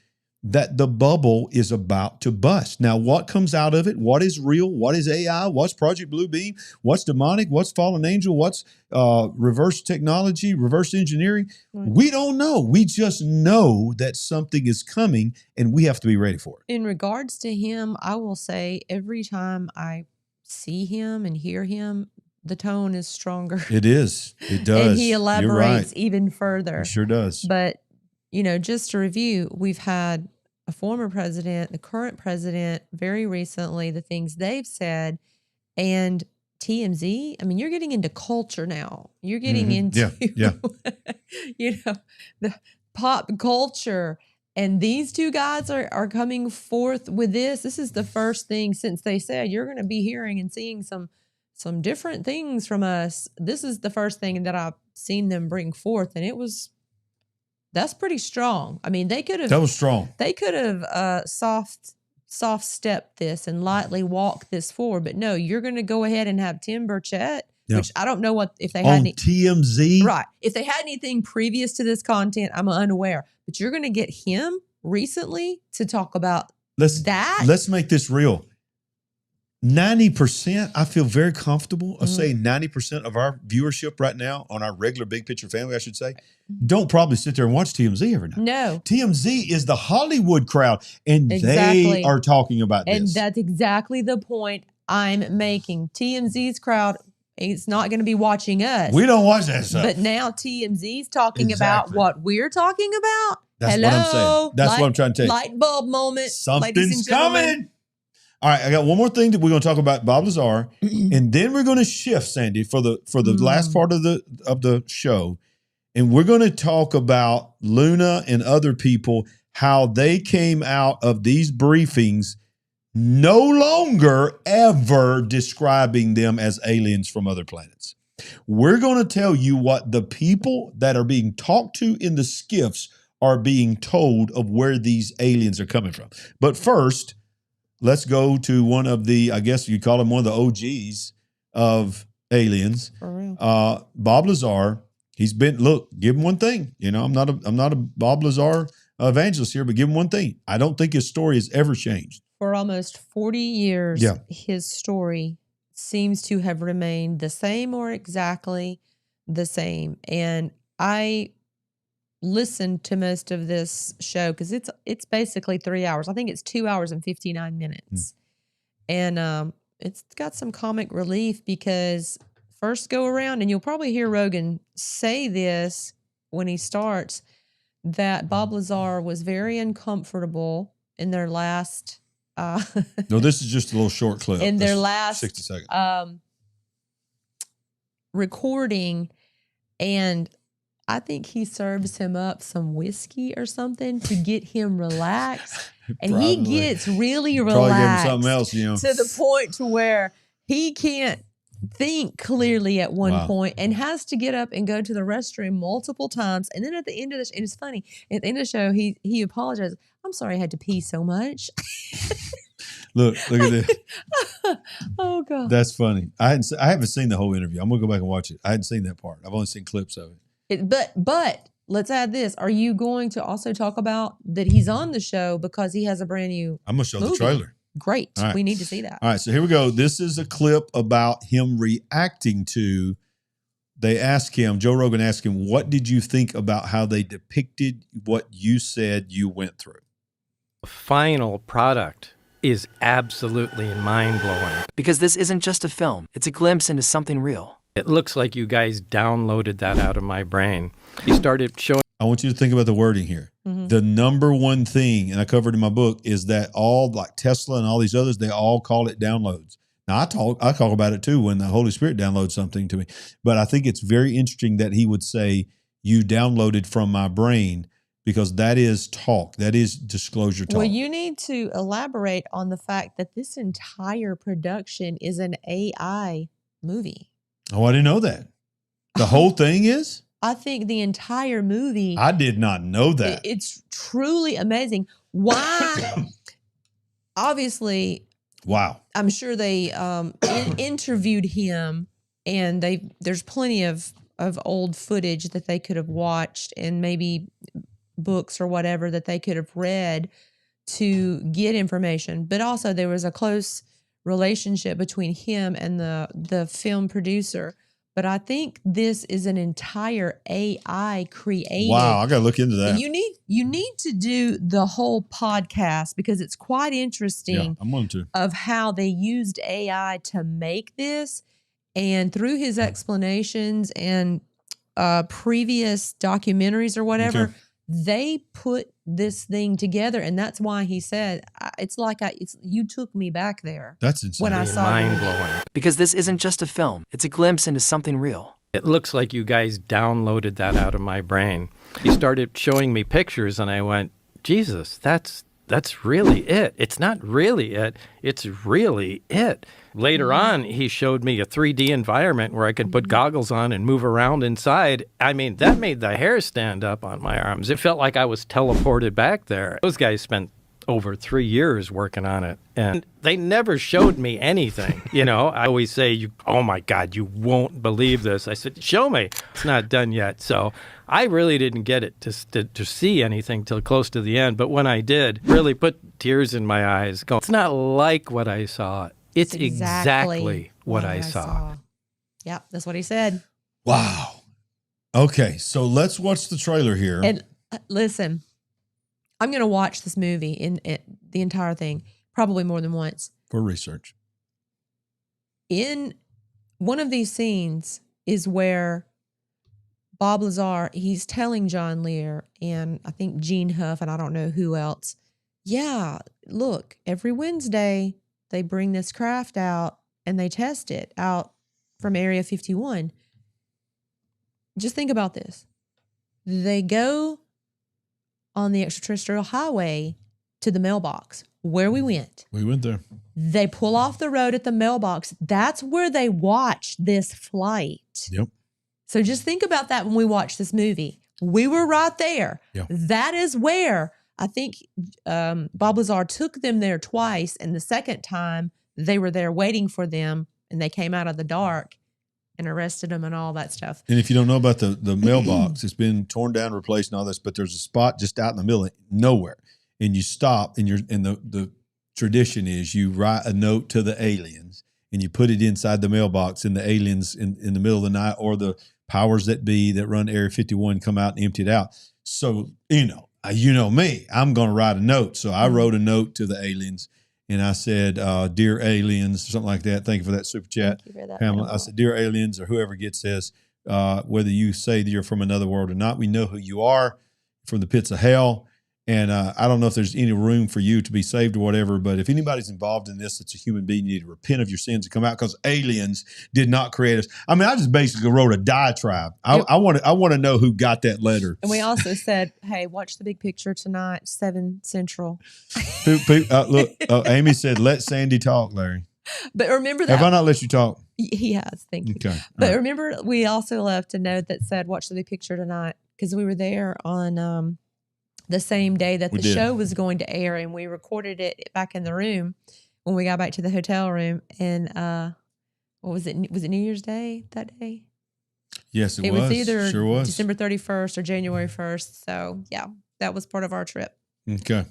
that the bubble is about to bust. Now, what comes out of it? What is real? What is AI? What's Project Bluebeam? What's demonic? What's fallen angel? What's reverse technology, reverse engineering? We don't know. We just know that something is coming and we have to be ready for it. In regards to him, I will say every time I see him and hear him, the tone is stronger. It is. It does. And he elaborates even further. It sure does. But, just to review, we've had a former president, the current president, very recently, the things they've said, and TMZ. I mean, you're getting into culture now. You're getting into, the pop culture. And these two guys are coming forth with this. This is the first thing since they said you're going to be hearing and seeing some different things from us. This is the first thing that I've seen them bring forth. And that's pretty strong. I mean, that was strong. They could have soft stepped this and lightly walked this forward. But no, you're going to go ahead and have Tim Burchett, which I don't know if they had any TMZ. Right. If they had anything previous to this content, I'm unaware. But you're going to get him recently to talk about that. Let's make this real. 90%, I feel very comfortable of saying 90% of our viewership right now on our regular Big Picture family, I should say, don't probably sit there and watch TMZ every night. No. TMZ is the Hollywood crowd, and they are talking about this. And that's exactly the point I'm making. TMZ's crowd is not going to be watching us. We don't watch that stuff. But now TMZ's talking about what we're talking about. That's what I'm saying. That's what I'm trying to tell you. Light bulb moment. Something's coming. All right, I got one more thing that we're going to talk about, Bob Lazar, and then we're going to shift, Sandy, for the last part of the show, and we're going to talk about Luna and other people, how they came out of these briefings no longer ever describing them as aliens from other planets. We're going to tell you what the people that are being talked to in the skiffs are being told of where these aliens are coming from. But first, let's go to one of the, I guess you call him one of the OGs of aliens. For real. Bob Lazar. He's been, look, give him one thing. You know, I'm not a Bob Lazar evangelist here, but give him one thing. I don't think his story has ever changed. For almost 40 years, Yeah. his story seems to have remained the same or exactly the same. And I listened to most of this show because it's basically 3 hours. I think it's 2 hours and 59 minutes. And it's got some comic relief because first go around, and you'll probably hear Rogan say this when he starts, that Bob Lazar was very uncomfortable in their last No, this is just a little short clip. in their That's last 60 seconds. recording, and I think he serves him up some whiskey or something to get him relaxed. And he Probably. gets really Probably give him relaxed something else, you know. to the point to where he can't think clearly at one point and has to get up and go to the restroom multiple times. And then at the end of this, and it's funny, at the end of the show, he apologizes. I'm sorry I had to pee so much. Look at this. Oh God. That's funny. I haven't seen the whole interview. I'm gonna go back and watch it. I hadn't seen that part. I've only seen clips of it. But let's add this. Are you going to also talk about that he's on the show because he has a brand new I'm gonna show movie? the trailer. Great. All right. We need to see that. All right, so here we go. This is a clip about him reacting to. They asked him, Joe Rogan asked him, what did you think about how they depicted what you said you went through? The final product is absolutely mind-blowing. Because this isn't just a film. It's a glimpse into something real. It looks like you guys downloaded that out of my brain. You started showing... I want you to think about the wording here. Mm-hmm. The number one thing, and I covered in my book, is that all like Tesla and all these others, they all call it downloads. Now I talk about it too when the Holy Spirit downloads something to me. But I think it's very interesting that he would say, you downloaded from my brain, because that is talk. That is disclosure talk. Well, you need to elaborate on the fact that this entire production is an AI movie. Oh, I didn't know that. The whole thing is? I think the entire movie. I did not know that. It's truly amazing. Why? Obviously. Wow. I'm sure they interviewed him, and there's plenty of old footage that they could have watched, and maybe books or whatever that they could have read to get information. But also there was a close relationship between him and the film producer. But I think this is an entire AI created. Wow, I got to look into that. You need to do the whole podcast because it's quite interesting. Yeah, I'm going to. Of how they used AI to make this, and through his explanations and previous documentaries or whatever, Okay. they put this thing together, and that's why he said it's like you took me back there. That's insane. When I saw it. Mind-blowing. Because this isn't just a film. It's a glimpse into something real. It looks like you guys downloaded that out of my brain. He started showing me pictures, and I went, Jesus, that's really it. It's not really it. It's really it. Later on, he showed me a 3D environment where I could put goggles on and move around inside. I mean, that made the hair stand up on my arms. It felt like I was teleported back there. Those guys spent over 3 years working on it, and they never showed me anything. You know, I always say, oh my God, you won't believe this. I said, show me. It's not done yet. So I really didn't get it to see anything till close to the end. But when I did, really put tears in my eyes. Going, it's not like what I saw. It's exactly what I saw. Yep, that's what he said. Wow. Okay, so let's watch the trailer here. And listen, I'm going to watch this movie in the entire thing, probably more than once. For research. In one of these scenes is where Bob Lazar, he's telling John Lear and I think Gene Huff and I don't know who else, yeah, look, every Wednesday they bring this craft out and they test it out from Area 51. Just think about this. They go on the extraterrestrial highway to the mailbox where we went. We went there. They pull off the road at the mailbox. That's where they watched this flight. Yep. So just think about that when we watch this movie. We were right there. Yeah. That is where I think Bob Lazar took them there twice. And the second time they were there waiting for them and they came out of the dark and arrested them and all that stuff. And if you don't know about the mailbox, it's been torn down, replaced and all this, but there's a spot just out in the middle of nowhere. And you stop and the tradition is you write a note to the aliens and you put it inside the mailbox, and the aliens in the middle of the night or the powers that be that run Area 51 come out and empty it out. So, you know me, I'm going to write a note. So I wrote a note to the aliens and I said, dear aliens, something like that. Thank you for that super chat, Pamela. I said, dear aliens, or whoever gets this, whether you say that you're from another world or not, we know who you are, from the pits of hell. And I don't know if there's any room for you to be saved or whatever, but if anybody's involved in this, it's a human being. You need to repent of your sins and come out, because aliens did not create us. I mean, I just basically wrote a diatribe. I want to know who got that letter. And we also said, hey, watch The Big Picture tonight, 7 Central. Look, Amy said, let Sandy talk, Larry. But remember that. Have I not let you talk? He has, thank you. Okay. But remember, we also left a note that said, watch The Big Picture tonight, because we were there on the same day that the show was going to air, and we recorded it back in the room when we got back to the hotel room. And what was it? Was it New Year's Day that day? Yes, It was either sure was. December 31st or January 1st. So yeah, that was part of our trip. Okay.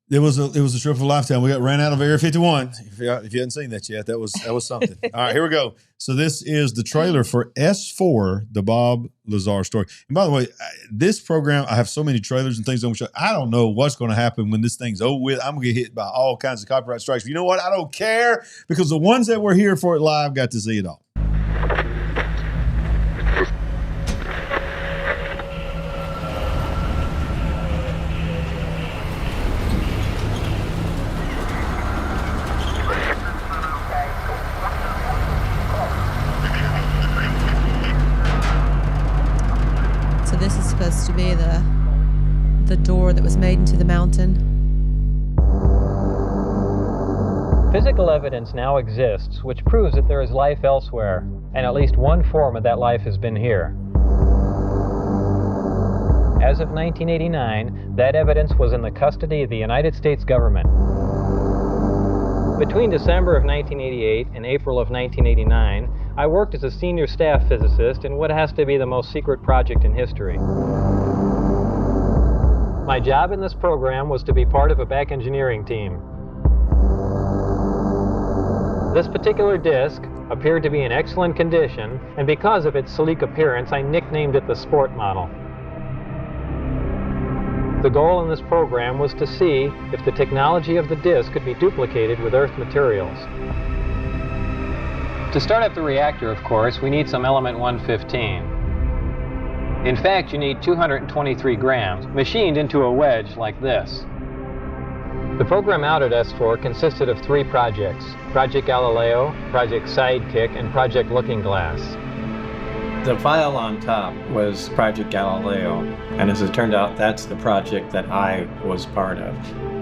It was a trip of a lifetime. We ran out of Area 51. If you hadn't seen that yet, that was something. All right, here we go. So this is the trailer for S4, the Bob Lazar story. And by the way, this program, I have so many trailers and things on which I don't know what's going to happen when this thing's over with. I'm going to get hit by all kinds of copyright strikes. But you know what? I don't care, because the ones that were here for it live got to see it all. To be the door that was made into the mountain. Physical evidence now exists which proves that there is life elsewhere, and at least one form of that life has been here. As of 1989, that evidence was in the custody of the United States government. Between December of 1988 and April of 1989, I worked as a senior staff physicist in what has to be the most secret project in history. My job in this program was to be part of a back engineering team. This particular disc appeared to be in excellent condition, and because of its sleek appearance, I nicknamed it the Sport Model. The goal in this program was to see if the technology of the disc could be duplicated with Earth materials. To start up the reactor, of course, we need some element 115. In fact, you need 223 grams, machined into a wedge like this. The program out at S4 consisted of 3 projects: Project Galileo, Project Sidekick, and Project Looking Glass. The file on top was Project Galileo, and as it turned out, that's the project that I was part of.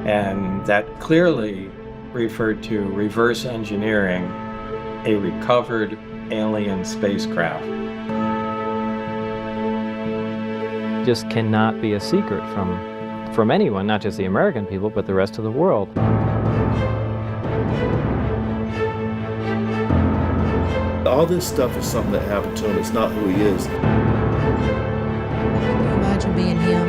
And that clearly referred to reverse engineering a recovered alien spacecraft. Just cannot be a secret from anyone, not just the American people, but the rest of the world. All this stuff is something that happened to him. It's not who he is. Can you imagine being him?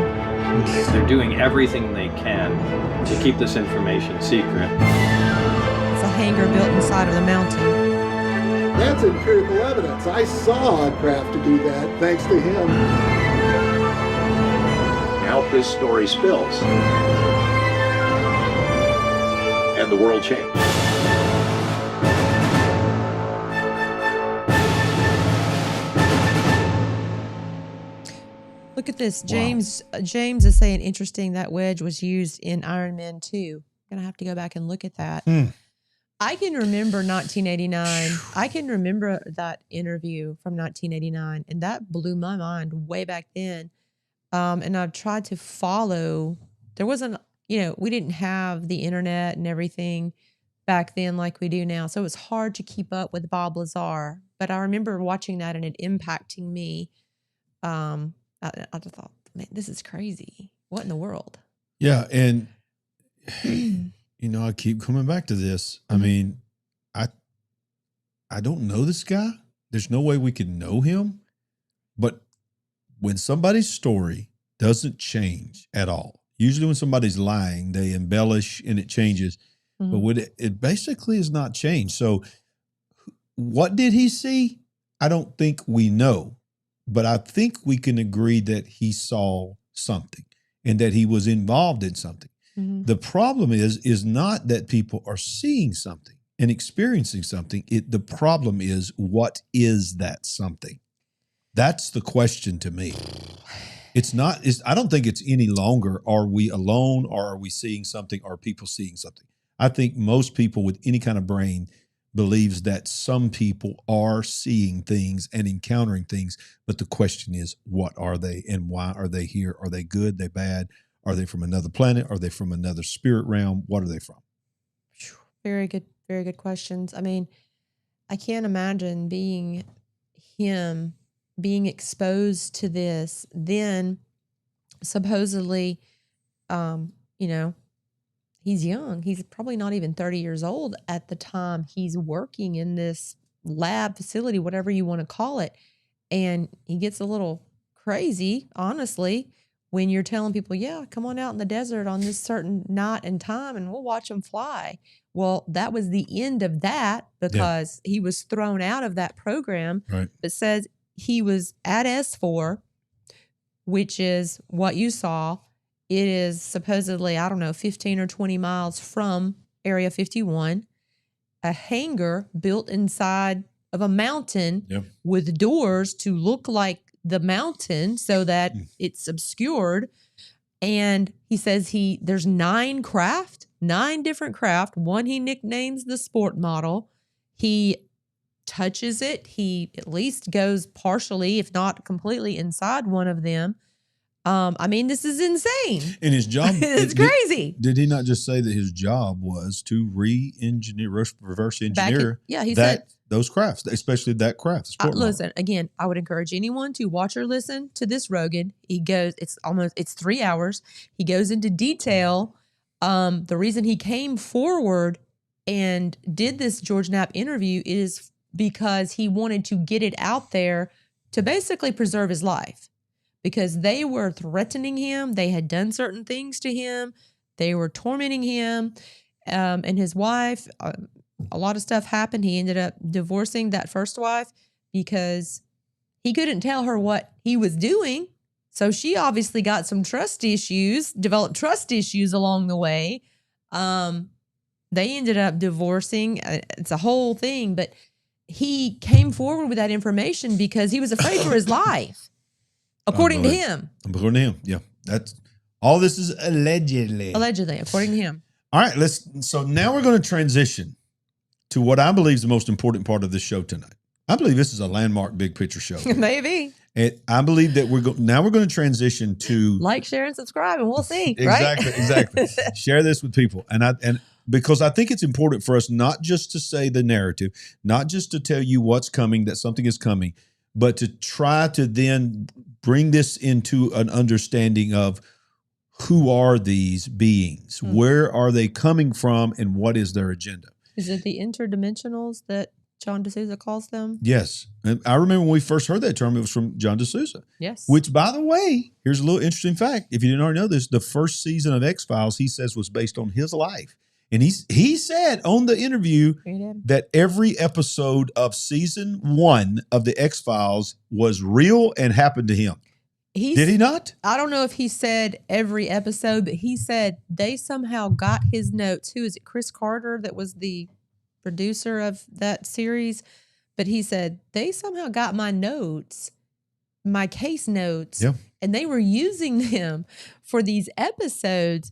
They're doing everything they can to keep this information secret. It's a hangar built inside of the mountain. That's empirical evidence. I saw a craft to do that, thanks to him. How this story spills, and the world changed. Look at this. James is saying, interesting, that wedge was used in Iron Man 2. I'm going to have to go back and look at that. I can remember 1989. I can remember that interview from 1989, and that blew my mind way back then. And I've tried to follow. There wasn't we didn't have the internet and everything back then like we do now. So it was hard to keep up with Bob Lazar. But I remember watching that and it impacting me. I just thought, man, this is crazy. What in the world? Yeah. And, I keep coming back to this. I mean, I don't know this guy. There's no way we could know him. But when somebody's story doesn't change at all, usually when somebody's lying, they embellish and it changes. But when it basically is not changed. So what did he see? I don't think we know. But I think we can agree that he saw something and that he was involved in something. The problem is not that people are seeing something and experiencing something. The problem is, what is that something? That's the question to me. I don't think it's any longer, are we alone or are we seeing something? Or are people seeing something? I think most people with any kind of brain believes that some people are seeing things and encountering things. But the question is, what are they and why are they here? Are they good? Are they bad? Are they from another planet? Are they from another spirit realm? What are they from? Very good questions. I mean, I can't imagine being exposed to this. Then supposedly, he's young. He's probably not even 30 years old at the time he's working in this lab facility, whatever you want to call it. And he gets a little crazy, honestly, when you're telling people, yeah, come on out in the desert on this certain night and time and we'll watch them fly. Well, that was the end of that because he was thrown out of that program. Right. It says he was at S4, which is what you saw. It is supposedly, 15 or 20 miles from Area 51, a hangar built inside of a mountain with doors to look like the mountain so that it's obscured. And he says there's 9 different craft. One he nicknames the sport model. He touches it. He at least goes partially, if not completely, inside one of them. This is insane. And his job, it's crazy. Did he not just say that his job was to reverse engineer he said those crafts, especially that craft? Listen, again, I would encourage anyone to watch or listen to this Rogan. It's 3 hours. He goes into detail. The reason he came forward and did this George Knapp interview is because he wanted to get it out there to basically preserve his life. Because they were threatening him. They had done certain things to him. They were tormenting him and his wife. A lot of stuff happened. He ended up divorcing that first wife because he couldn't tell her what he was doing. So she obviously got some developed trust issues along the way. They ended up divorcing. It's a whole thing. But he came forward with that information because he was afraid for his life. According to him. According to him, yeah. That's all. This is allegedly. Allegedly, according to him. All right, so now we're going to transition to what I believe is the most important part of this show tonight. I believe this is a landmark big picture show. Maybe. And I believe that we're going to transition to like, share, and subscribe, and we'll see. Exactly, right? Exactly. Share this with people, and because I think it's important for us not just to say the narrative, not just to tell you what's coming, that something is coming, but to try to then bring this into an understanding of who are these beings, where are they coming from, and what is their agenda. Is it the interdimensionals that John D'Souza calls them? Yes. And I remember when we first heard that term, it was from John D'Souza. Yes. Which, by the way, here's a little interesting fact. If you didn't already know this, the first season of X-Files, he says, was based on his life. And he said on the interview that every episode of season 1 of the X-Files was real and happened to him. Did he not? I don't know if he said every episode, but he said they somehow got his notes. Who is it? Chris Carter, that was the producer of that series. But he said they somehow got my notes, my case notes, and they were using them for these episodes.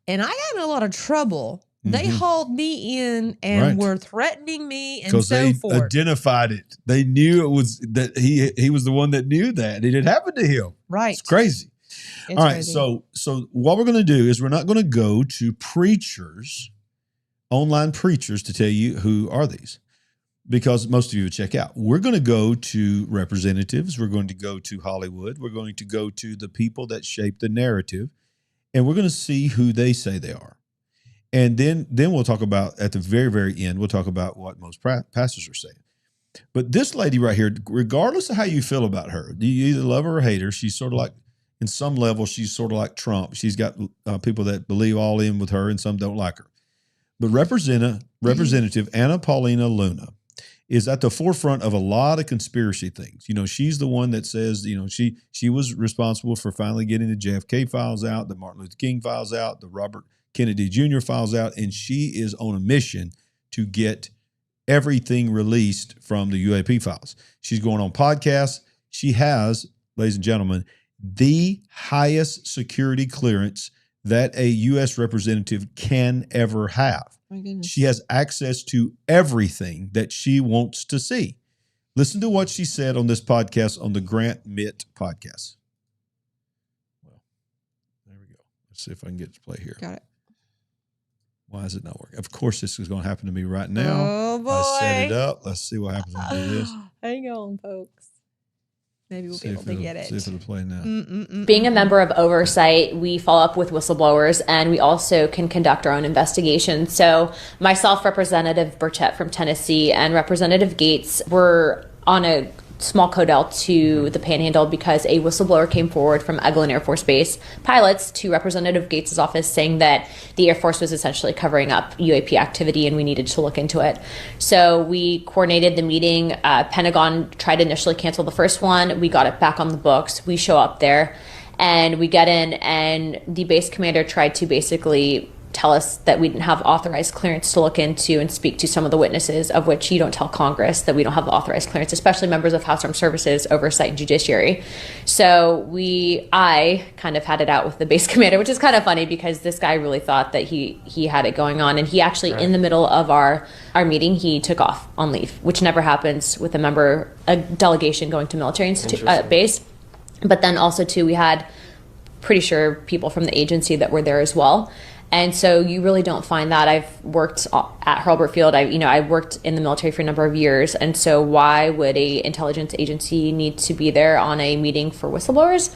And I got in a lot of trouble. They hauled me in and were threatening me and so forth. Because they identified it. They knew it was that he was the one that knew that. It had happened to him. Right. It's crazy. It's All right. crazy. So what we're going to do is we're not going to go to preachers, online preachers, to tell you who are these, because most of you would check out. We're going to go to representatives. We're going to go to Hollywood. We're going to go to the people that shape the narrative, and we're going to see who they say they are. And then we'll talk about, at the very, very end, we'll talk about what most pastors are saying. But this lady right here, regardless of how you feel about her, do you either love her or hate her? She's sort of like, in some level, she's sort of like Trump. She's got people that believe all in with her and some don't like her. But Representative Anna Paulina Luna is at the forefront of a lot of conspiracy things. You know, she's the one that says, you know, she was responsible for finally getting the JFK files out, the Martin Luther King files out, the Robert Kennedy Jr. files out, and she is on a mission to get everything released from the UAP files. She's going on podcasts. She has, ladies and gentlemen, the highest security clearance that a U.S. representative can ever have. My goodness. She has access to everything that she wants to see. Listen to what she said on this podcast, on the Grant Mitt podcast. Well, there we go. Let's see if I can get it to play here. Got it. Why is it not working? Of course, this is going to happen to me right now. Oh, boy. I set it up. Let's see what happens when I do this. Hang on, folks. Maybe we'll be able to get it. See if it'll play now. Being a member of Oversight, we follow up with whistleblowers, and we also can conduct our own investigations. So myself, Representative Burchett from Tennessee, and Representative Gates were on a small codel to the Panhandle because a whistleblower came forward from Eglin Air Force Base pilots to Representative Gates' office saying that the Air Force was essentially covering up UAP activity and we needed to look into it. So we coordinated the meeting. Pentagon tried to initially cancel the first one. We got it back on the books. We show up there and we get in, and the base commander tried to basically tell us that we didn't have authorized clearance to look into and speak to some of the witnesses, of which you don't tell Congress that we don't have the authorized clearance, especially members of House Armed Services, Oversight, and Judiciary. So I kind of had it out with the base commander, which is kind of funny because this guy really thought that he had it going on. And he actually, in the middle of our meeting, he took off on leave, which never happens with a delegation going to military base. But then also, too, we had pretty sure people from the agency that were there as well. And so you really don't find that. I've worked at Hurlburt Field. I worked in the military for a number of years. And so why would a intelligence agency need to be there on a meeting for whistleblowers?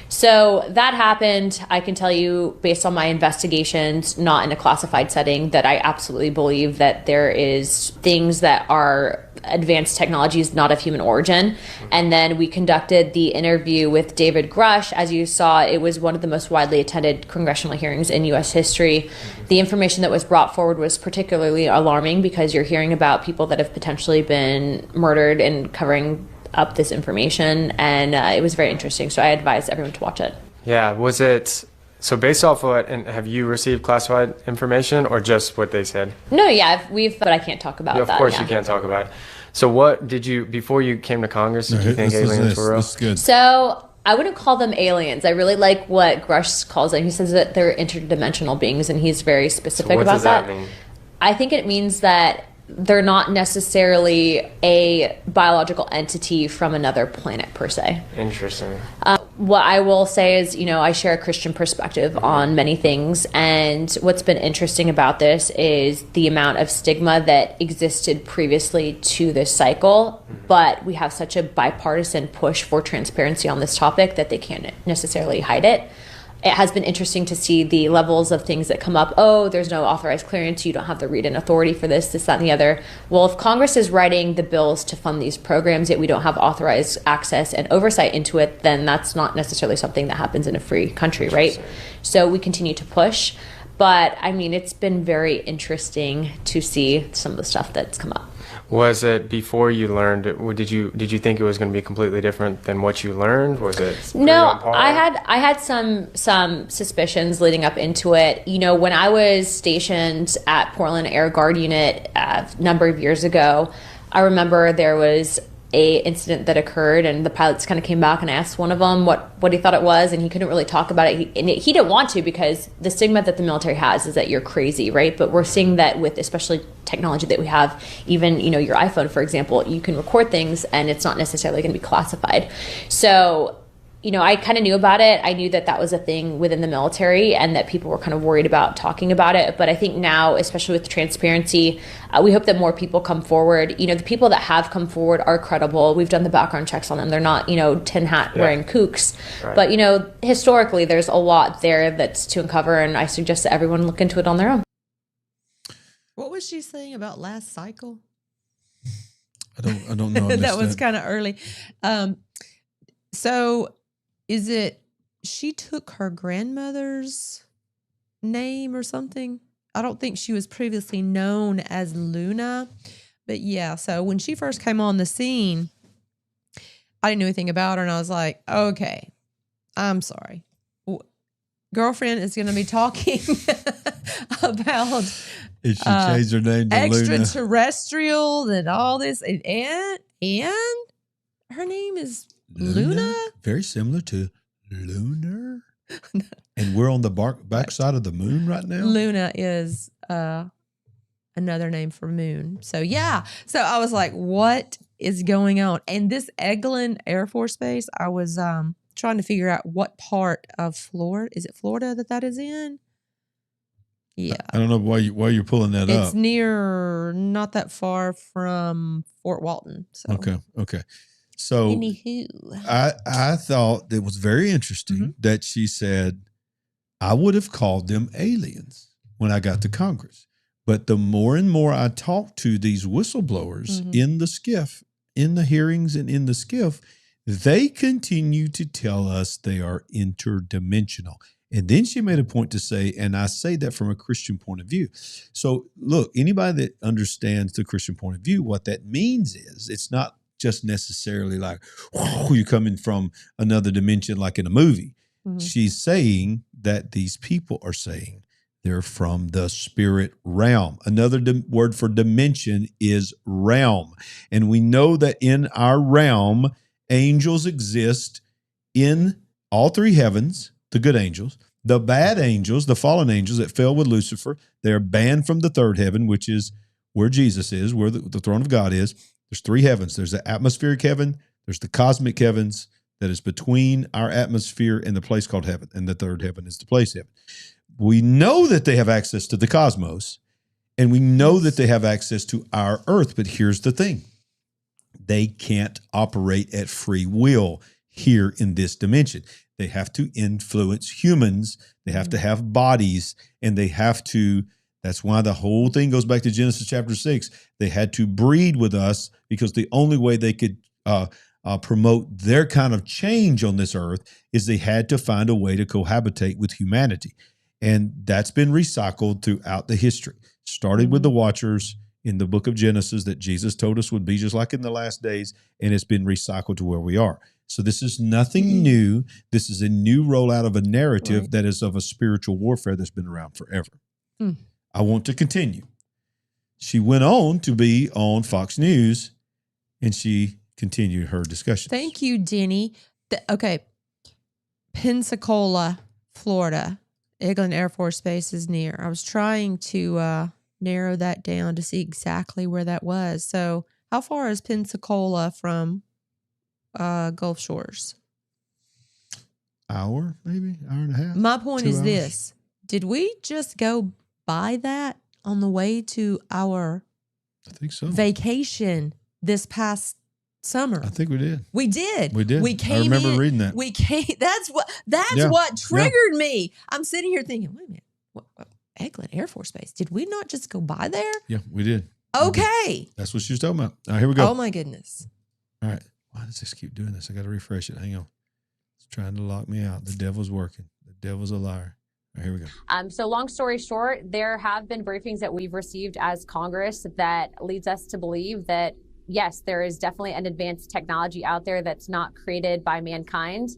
So that happened. I can tell you, based on my investigations, not in a classified setting, that I absolutely believe that there is things that are advanced technologies not of human origin. And then we conducted the interview with David Grush. As you saw, it was one of the most widely attended congressional hearings in U.S. history. The information that was brought forward was particularly alarming because you're hearing about people that have potentially been murdered and covering up this information, and it was very interesting. So I advise everyone to watch it. Yeah, was it so based off of what? And have you received classified information or just what they said? No, yeah, but I can't talk about that. Of course, you can't talk about it. So what did you, before you came to Congress, did you think aliens were real? This is good. So I wouldn't call them aliens. I really like what Grush calls them. He says that they're interdimensional beings, and he's very specific about that. What does that mean? I think it means that they're not necessarily a biological entity from another planet per se. Interesting. What I will say is, I share a Christian perspective on many things. And what's been interesting about this is the amount of stigma that existed previously to this cycle. But we have such a bipartisan push for transparency on this topic that they can't necessarily hide it. It has been interesting to see the levels of things that come up. Oh, there's no authorized clearance. You don't have the read-in authority for this, that, and the other. Well, if Congress is writing the bills to fund these programs, yet we don't have authorized access and oversight into it, then that's not necessarily something that happens in a free country, right? So we continue to push. But, it's been very interesting to see some of the stuff that's come up. Was it before you learned? Did you think it was going to be completely different than what you learned? Was it? No, I had some suspicions leading up into it. When I was stationed at Portland Air Guard Unit a number of years ago, I remember there was a incident that occurred, and the pilots kind of came back, and I asked one of them what he thought it was, and he couldn't really talk about it. He didn't want to, because the stigma that the military has is that you're crazy, right? But we're seeing that with especially technology that we have, even your iPhone, for example, you can record things, and it's not necessarily going to be classified. So I kind of knew about it. I knew that that was a thing within the military and that people were kind of worried about talking about it. But I think now, especially with transparency, we hope that more people come forward. The people that have come forward are credible. We've done the background checks on them. They're not, tin hat wearing kooks. Right. But, historically, there's a lot there that's to uncover. And I suggest that everyone look into it on their own. What was she saying about last cycle? I don't know. That was kind of early. So is it she took her grandmother's name or something? I don't think she was previously known as Luna. But yeah, so when she first came on the scene, I didn't know anything about her. And I was like, okay, I'm sorry. Girlfriend is going to be talking about if she changed her name to extraterrestrial and all this. And her name is Luna? Very similar to Lunar. And we're on the backside of the moon right now. Luna is another name for moon. So yeah. So I was like, what is going on? And this Ragland Air Force Base, I was trying to figure out what part of Florida. Is it Florida that is in? Yeah. I don't know why you're pulling that up. It's near, not that far from Fort Walton. So. Okay. So anywho, I thought it was very interesting that she said, I would have called them aliens when I got to Congress. But the more and more I talked to these whistleblowers in the skiff, in the hearings and in the skiff, they continue to tell us they are interdimensional. And then she made a point to say, and I say that from a Christian point of view. So look, anybody that understands the Christian point of view, what that means is it's not just necessarily like, you're coming from another dimension like in a movie. She's saying that these people are saying they're from the spirit realm. Another word for dimension is realm. And we know that in our realm, angels exist in all three heavens, the good angels, the bad angels, the fallen angels that fell with Lucifer. They're banned from the third heaven, which is where Jesus is, where the throne of God is. There's three heavens. There's the atmospheric heaven. There's the cosmic heavens that is between our atmosphere and the place called heaven. And the third heaven is the place heaven. We know that they have access to the cosmos, and we know that they have access to our earth. But here's the thing. They can't operate at free will here in this dimension. They have to influence humans. They have to have bodies, and they have to. That's why the whole thing goes back to Genesis chapter 6. They had to breed with us because the only way they could promote their kind of change on this earth is they had to find a way to cohabitate with humanity. And that's been recycled throughout the history. Started with the Watchers in the book of Genesis that Jesus told us would be just like in the last days, and it's been recycled to where we are. So this is nothing new. This is a new rollout of a narrative that is of a spiritual warfare that's been around forever. I want to continue. She went on to be on Fox News, and she continued her discussion. Thank you, Denny. Okay. Pensacola, Florida. Ragland Air Force Base is near. I was trying to narrow that down to see exactly where that was. So how far is Pensacola from Gulf Shores? Hour, maybe, hour and a half. My point is this. Did we just go by that on the way to our vacation this past summer? I think we did. We did. We came. I remember reading that. We came. That's what triggered me. I'm sitting here thinking, wait a minute, what Ragland Air Force Base? Did we not just go by there? Yeah, we did. Okay. That's what she was talking about. All right, here we go. Oh my goodness. All right. Why does this keep doing this? I got to refresh it. Hang on. It's trying to lock me out. The devil's working. The devil's a liar. All right, here we go. So long story short, there have been briefings that we've received as Congress that leads us to believe that, yes, there is definitely an advanced technology out there that's not created by mankind.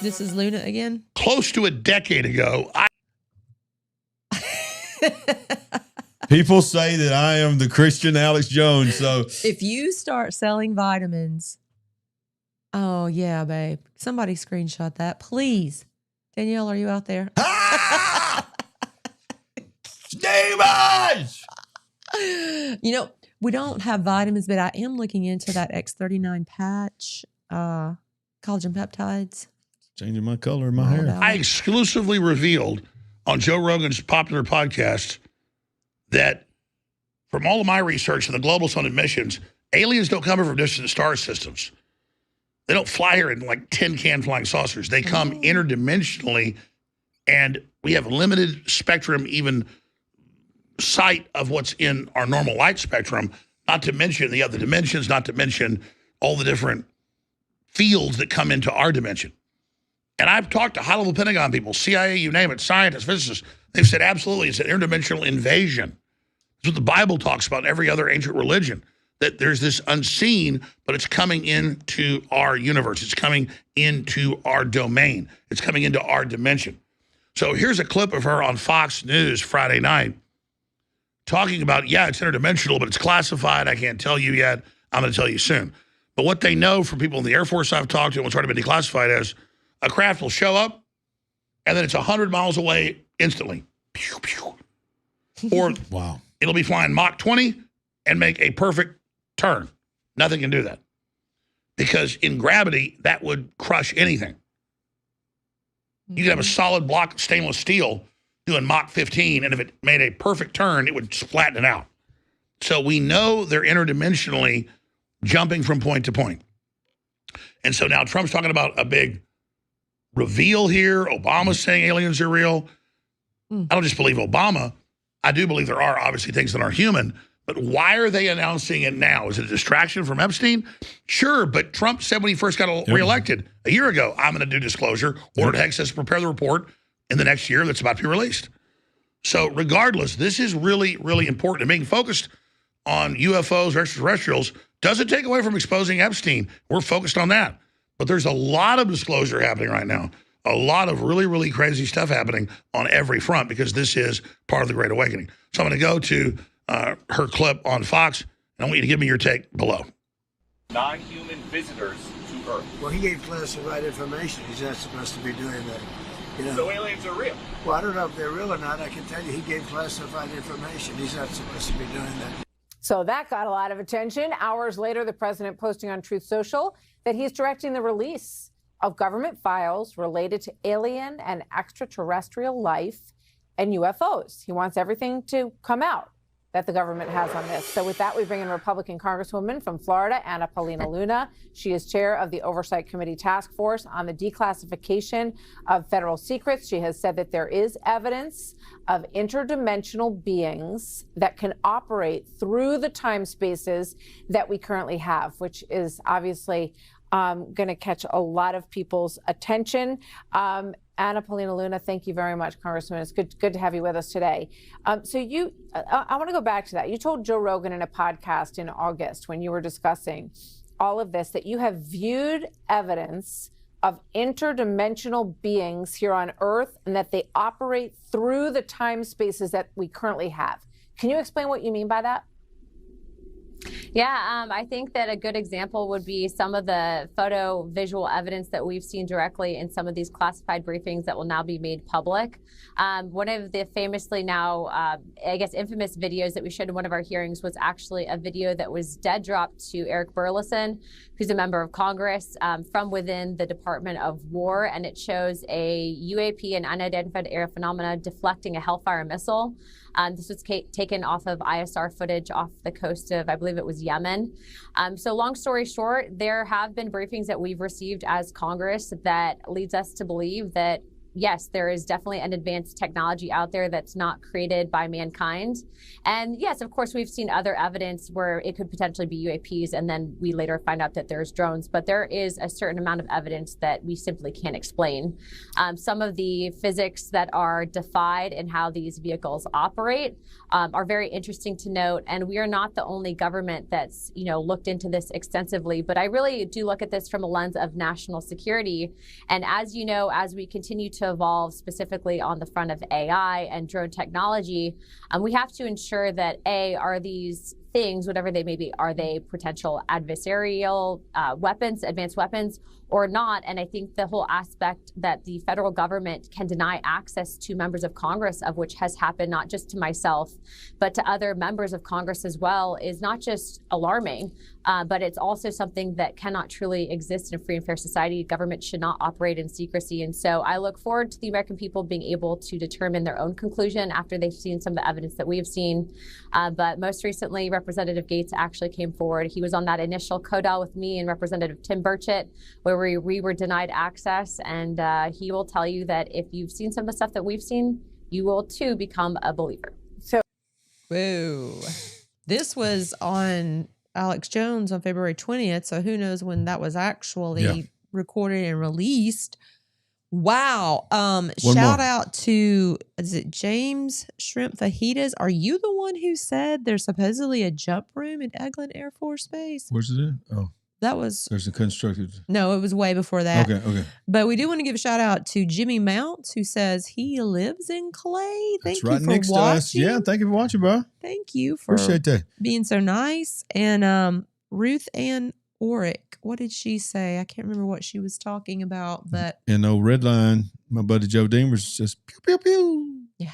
This is Luna again. Close to a decade ago, people say that I am the Christian Alex Jones. So if you start selling vitamins, oh yeah, babe. Somebody screenshot that, please. Danielle, are you out there? Demons! You know, We don't have vitamins, but I am looking into that X39 patch, collagen peptides. Changing my color in my hair. I exclusively revealed on Joe Rogan's popular podcast that from all of my research in the global sun missions, aliens don't come from distant star systems. They don't fly here in like tin can flying saucers. They come interdimensionally, and we have limited spectrum, even sight of what's in our normal light spectrum, not to mention the other dimensions, not to mention all the different fields that come into our dimension. And I've talked to high-level Pentagon people, CIA, you name it, scientists, physicists. They've said absolutely it's an interdimensional invasion. That's what the Bible talks about in every other ancient religion, that there's this unseen, but it's coming into our universe. It's coming into our domain. It's coming into our dimension. So here's a clip of her on Fox News Friday night talking about, yeah, it's interdimensional, but it's classified. I can't tell you yet. I'm going to tell you soon. But what they know from people in the Air Force I've talked to and what's already been declassified is a craft will show up, and then it's 100 miles away instantly. Pew, pew. Or wow, it'll be flying Mach 20 and make a perfect turn. Nothing can do that. Because in gravity, that would crush anything. You could have a solid block of stainless steel doing Mach 15, and if it made a perfect turn, it would flatten it out. So we know they're interdimensionally jumping from point to point. And so now Trump's talking about a big reveal here. Obama's saying aliens are real. I don't just believe Obama. I do believe there are obviously things that aren't human. But why are they announcing it now? Is it a distraction from Epstein? Sure, but Trump said when he first got reelected a year ago, I'm going to do disclosure. Ordered Hex says prepare the report in the next year that's about to be released. So regardless, this is really, really important. And being focused on UFOs or extraterrestrials doesn't take away from exposing Epstein. We're focused on that. But there's a lot of disclosure happening right now. A lot of really, really crazy stuff happening on every front because this is part of the Great Awakening. So I'm going to go to her clip on Fox, and I want you to give me your take below. Non-human visitors to Earth. Well, he gave classified information. He's not supposed to be doing that. You know? So aliens are real. Well, I don't know if they're real or not. I can tell you he gave classified information. He's not supposed to be doing that. So that got a lot of attention. Hours later, the president posting on Truth Social that he's directing the release of government files related to alien and extraterrestrial life and UFOs. He wants everything to come out that the government has on this. So with that, we bring in Republican Congresswoman from Florida, Anna Paulina Luna. She is chair of the Oversight Committee Task Force on the Declassification of Federal Secrets. She has said that there is evidence of interdimensional beings that can operate through the time spaces that we currently have, which is obviously going to catch a lot of people's attention. Anna Paulina Luna, thank you very much, Congresswoman. It's good to have you with us today. So I want to go back to that. You told Joe Rogan in a podcast in August when you were discussing all of this that you have viewed evidence of interdimensional beings here on Earth and that they operate through the time spaces that we currently have. Can you explain what you mean by that? Yeah, I think that a good example would be some of the photo visual evidence that we've seen directly in some of these classified briefings that will now be made public. One of the famously now, I guess, infamous videos that we showed in one of our hearings was actually a video that was dead dropped to Eric Burleson, who's a member of Congress, from within the Department of War, and it shows a UAP, an unidentified aerial phenomena, deflecting a Hellfire missile. This was taken off of ISR footage off the coast of, I believe it was Yemen. So long story short, there have been briefings that we've received as Congress that leads us to believe that, yes, there is definitely an advanced technology out there that's not created by mankind. And yes, of course, we've seen other evidence where it could potentially be UAPs, and then we later find out that there's drones. But there is a certain amount of evidence that we simply can't explain. Some of the physics that are defied in how these vehicles operate are very interesting to note. And we are not the only government that's, looked into this extensively. But I really do look at this from a lens of national security. And as you know, as we continue to evolve specifically on the front of AI and drone technology, we have to ensure that are these things, whatever they may be. Are they potential adversarial weapons, advanced weapons, or not? And I think the whole aspect that the federal government can deny access to members of Congress, of which has happened not just to myself, but to other members of Congress as well, is not just alarming, but it's also something that cannot truly exist in a free and fair society. Government should not operate in secrecy. And so I look forward to the American people being able to determine their own conclusion after they've seen some of the evidence that we have seen. But most recently, Representative Gates actually came forward. He was on that initial CODAL with me and Representative Tim Burchett, where we were denied access. And he will tell you that if you've seen some of the stuff that we've seen, you will too become a believer. So, whoa, this was on Alex Jones on February 20th. So who knows when that was actually recorded and released. Wow. Shout out to, is it James Shrimp Fajitas? Are you the one who said there's supposedly a jump room at Ragland Air Force Base? Where's it at? Oh, that was. There's a constructed. No, it was way before that. Okay. But we do want to give a shout out to Jimmy Mounts, who says he lives in Clay. Thank you right for next watching. to us. Yeah, thank you for watching, bro. Thank you for Appreciate that. being so nice. And Ruth Ann Orick, what did she say? I can't remember what she was talking about, but And no red line, my buddy Joe Deemer's just pew pew pew. Yeah.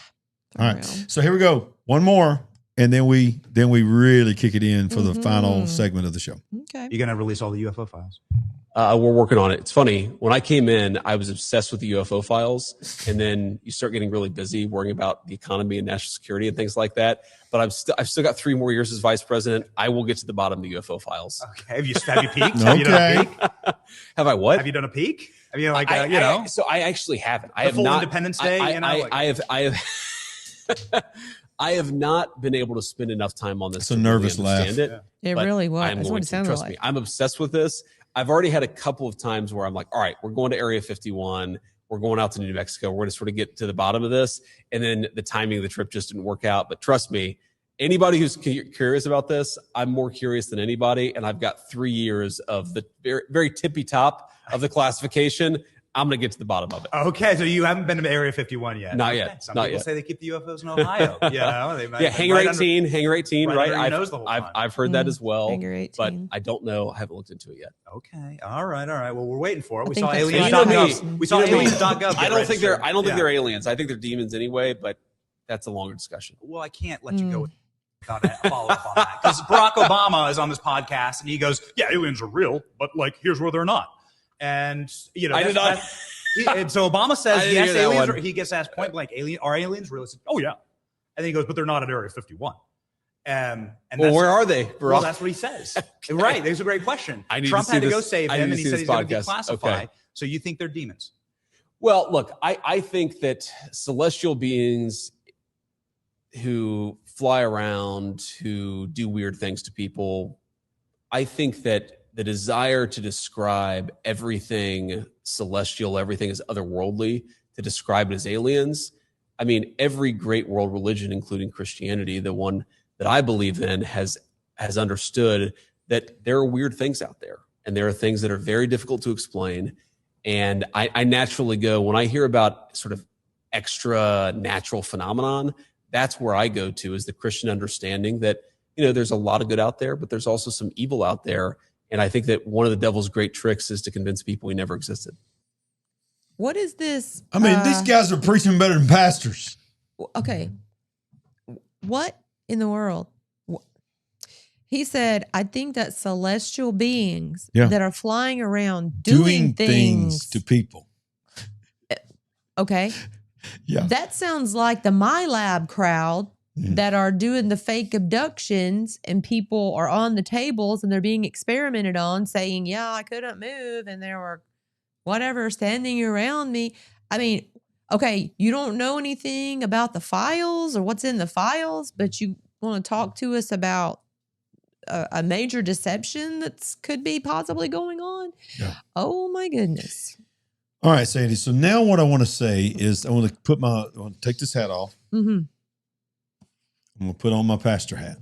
All right. So here we go. One more, and then we really kick it in for the final segment of the show. Okay. You're gonna release all the UFO files? We're working on it. It's funny. When I came in, I was obsessed with the UFO files, and then you start getting really busy worrying about the economy and national security and things like that. But I've still got 3 more years as vice president. I will get to the bottom of the UFO files. Okay. Have you peeked? Have you done a peek? Have I what? Have you done a peek? I mean, like So I actually haven't. I the have full not. Independence Day. I have not been able to spend enough time on this. It's a nervous laugh. it but really was. I'm That's going what it to. sounded Trust like. me, I'm obsessed with this. I've already had a couple of times where I'm like, all right, we're going to Area 51. We're going out to New Mexico. We're going to sort of get to the bottom of this. And then the timing of the trip just didn't work out. But trust me, anybody who's curious about this, I'm more curious than anybody. And I've got 3 years of the very, very tippy top of the classification. I'm going to get to the bottom of it. Okay, so you haven't been to Area 51 yet? Not yet. Some Not people yet. say they keep the UFOs in Ohio. You know, they might, yeah, Hangar 18, right? I've I've heard that as well. Hangar 18. But I don't know. I haven't looked into it yet. Okay, all right. Well, we're waiting for it. We think saw that's aliens.gov. We saw aliens.gov. I don't think they're aliens. I think they're demons anyway. But that's a longer discussion. Well, I can't let you go without a follow up on that, because Barack Obama is on this podcast and he goes, "Yeah, aliens are real, but like, here's where they're not." And I did not. And so Obama says, I didn't yes, hear that aliens. one. He gets asked point blank, are aliens real? He says, oh yeah. And then he goes, but they're not at Area 51. And well, where are they? Well, that's what he says. Right. That's a great question. Trump had to go save him, and he said he's going to declassify. Okay. So you think they're demons? Well, look, I think that celestial beings who fly around, who do weird things to people, I think that the desire to describe everything celestial, everything as otherworldly, to describe it as aliens. I mean, every great world religion, including Christianity, the one that I believe in, has understood that there are weird things out there, and there are things that are very difficult to explain. And I naturally go, when I hear about sort of extra natural phenomenon, that's where I go to, is the Christian understanding that, there's a lot of good out there, but there's also some evil out there. And I think that one of the devil's great tricks is to convince people he never existed. What is this? I mean, these guys are preaching better than pastors. Okay. What in the world? He said, I think that celestial beings that are flying around doing things to people. Okay. Yeah. That sounds like the MyLab crowd that are doing the fake abductions, and people are on the tables and they're being experimented on, saying, yeah, I couldn't move, and there were whatever standing around me. I mean, okay, you don't know anything about the files or what's in the files, but you want to talk to us about a major deception that could be possibly going on? Yeah. Oh my goodness. All right, Sandy. So now what I want to say is I want to take this hat off. Mm-hmm. I'm going to put on my pastor hat.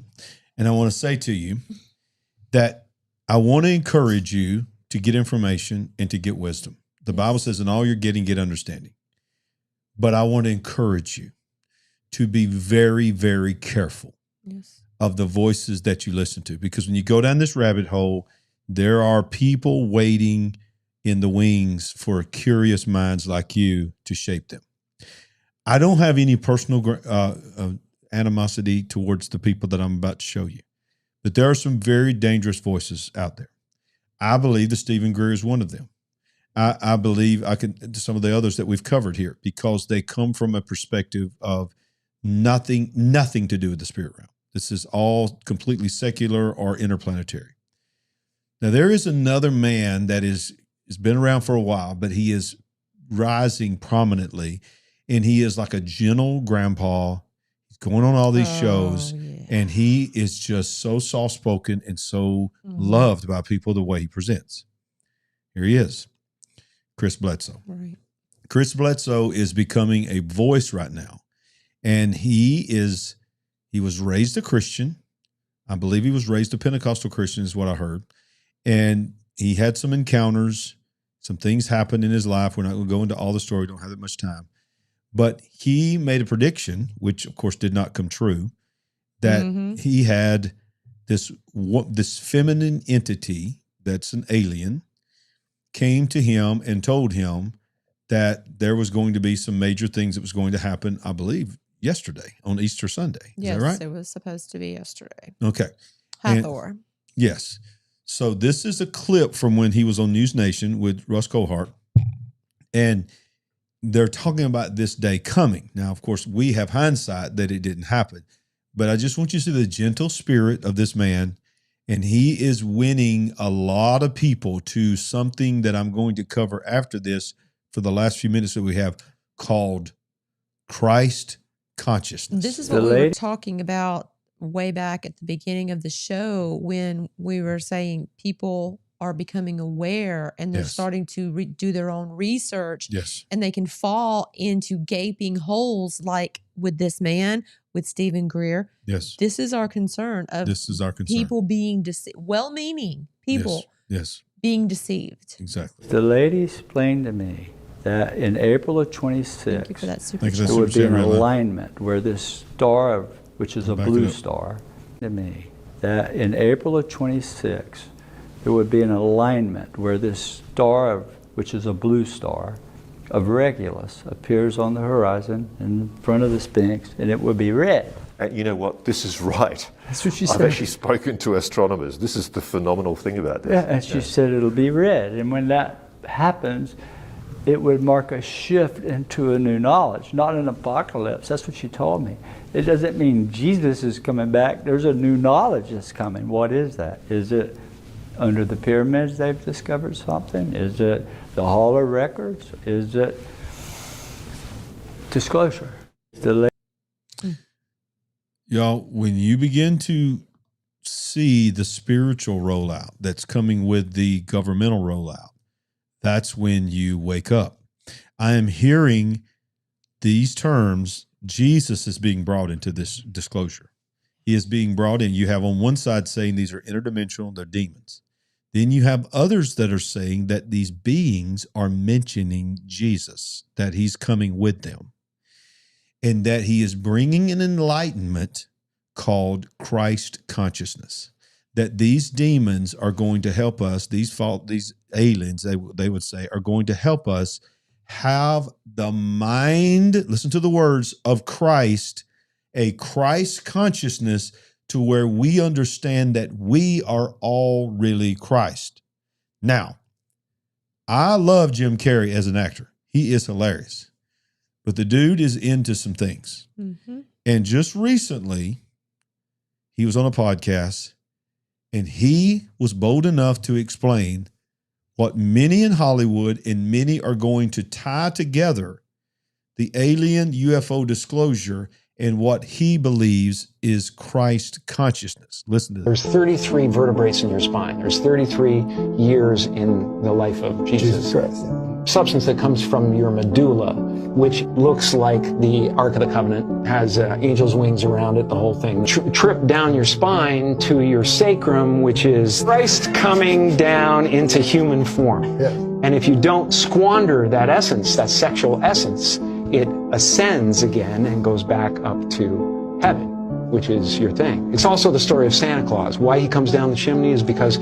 And I want to say to you that I want to encourage you to get information and to get wisdom. The Bible says, in all you're getting, get understanding. But I want to encourage you to be very, very careful of the voices that you listen to. Because when you go down this rabbit hole, there are people waiting in the wings for curious minds like you to shape them. I don't have any personal animosity towards the people that I'm about to show you, but there are some very dangerous voices out there. I believe that Stephen Greer is one of them. I believe some of the others that we've covered here, because they come from a perspective of nothing to do with the spirit realm. This is all completely secular or interplanetary. Now, there is another man that has been around for a while, but he is rising prominently, and he is like a gentle grandpa. He's going on all these shows, and he is just so soft-spoken and so loved by people the way he presents. Here he is, Chris Bledsoe. Right. Chris Bledsoe is becoming a voice right now, and he was raised a Christian. I believe he was raised a Pentecostal Christian is what I heard. And he had some encounters, some things happened in his life. We're not going to go into all the story. We don't have that much time. But he made a prediction, which of course did not come true, that he had this feminine entity that's an alien came to him and told him that there was going to be some major things that was going to happen, I believe, yesterday on Easter Sunday. Is that right? It was supposed to be yesterday. Okay. Hathor. Yes. So this is a clip from when he was on News Nation with Russ Cohart, and they're talking about this day coming. Now, of course, we have hindsight that it didn't happen, but I just want you to see the gentle spirit of this man, and he is winning a lot of people to something that I'm going to cover after this for the last few minutes that we have, called Christ consciousness. This is what we were talking about way back at the beginning of the show, when we were saying people are becoming aware and they're starting to do their own research. Yes. And they can fall into gaping holes like with this man, with Stephen Greer. Yes. This is our concern. People being deceived, well-meaning people being deceived. Exactly. The lady explained to me that in April of 26, Thank you for that there would be an alignment where this star, which is a blue star, to me, that in April of 26, there would be an alignment where this star, which is a blue star, of Regulus appears on the horizon in front of the Sphinx, and it would be red. And you know what? This is right. That's what she said. I've actually spoken to astronomers. This is the phenomenal thing about this. Yeah, and she said it'll be red. And when that happens, it would mark a shift into a new knowledge, not an apocalypse. That's what she told me. It doesn't mean Jesus is coming back. There's a new knowledge that's coming. What is that? Is it under the pyramids they've discovered something? Is it the Hall of Records? Is it disclosure? Y'all, when you begin to see the spiritual rollout that's coming with the governmental rollout, that's when you wake up. I am hearing these terms. Jesus is being brought into this disclosure. He is being brought in. You have on one side saying these are interdimensional, they're demons. Then you have others that are saying that these beings are mentioning Jesus, that he's coming with them, and that he is bringing an enlightenment called Christ consciousness, that these demons are going to help us, these aliens, they would say, are going to help us have the mind, listen to the words, of Christ, a Christ consciousness, to where we understand that we are all really Christ. Now, I love Jim Carrey as an actor. He is hilarious. But the dude is into some things. Mm-hmm. And just recently, he was on a podcast, and he was bold enough to explain what many in Hollywood and many are going to tie together the alien UFO disclosure and what he believes is Christ consciousness. Listen to this. There's 33 vertebrates in your spine. There's 33 years in the life of Jesus Christ. Substance that comes from your medulla, which looks like the Ark of the Covenant, has angel's wings around it, the whole thing. Trip down your spine to your sacrum, which is Christ coming down into human form. Yeah. And if you don't squander that essence, that sexual essence, it ascends again and goes back up to heaven. which is your thing. It's also the story of Santa Claus. Why he comes down the chimney is because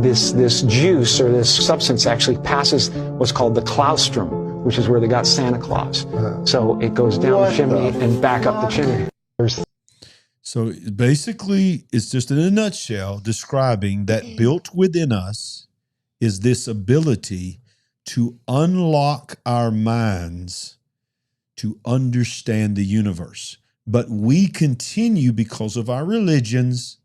this juice or this substance actually passes what's called the claustrum, which is where they got Santa Claus. So it goes down the chimney and back up the chimney. So basically, it's just in a nutshell describing that built within us is this ability to unlock our minds to understand the universe. But we continue, because of our religions,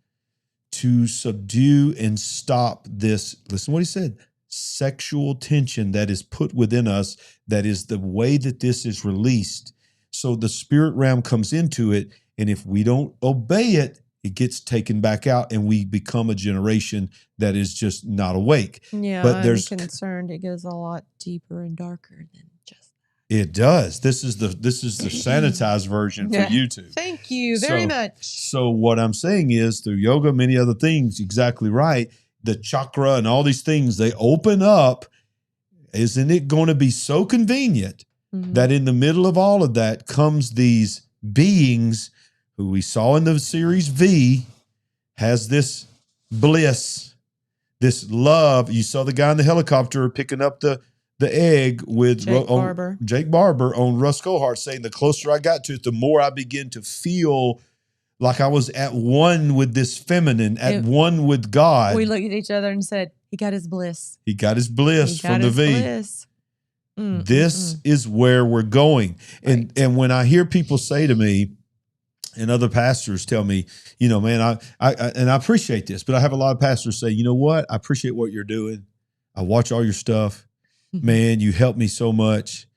to subdue and stop this, listen to what he said, sexual tension that is put within us, that is the way that this is released. So the spirit realm comes into it, and if we don't obey it, it gets taken back out, and we become a generation that is just not awake. Yeah, but I'm concerned it goes a lot deeper and darker than just it does. This is the sanitized version for YouTube. Thank you very much. So what I'm saying is, through yoga, many other things, exactly right, the chakra and all these things, they open up. Isn't it going to be so convenient that in the middle of all of that comes these beings who we saw in the series V, has this bliss, this love. You saw the guy in the helicopter picking up the egg with Jake Barber on Russ Cohart, saying the closer I got to it, the more I begin to feel like I was at one with this feminine, at one with God. We looked at each other and said, he got his bliss. He got his bliss from the V. Bliss. This is where we're going. And when I hear people say to me, and other pastors tell me, you know, man, I appreciate this, but I have a lot of pastors say, you know what? I appreciate what you're doing. I watch all your stuff. Man, you helped me so much.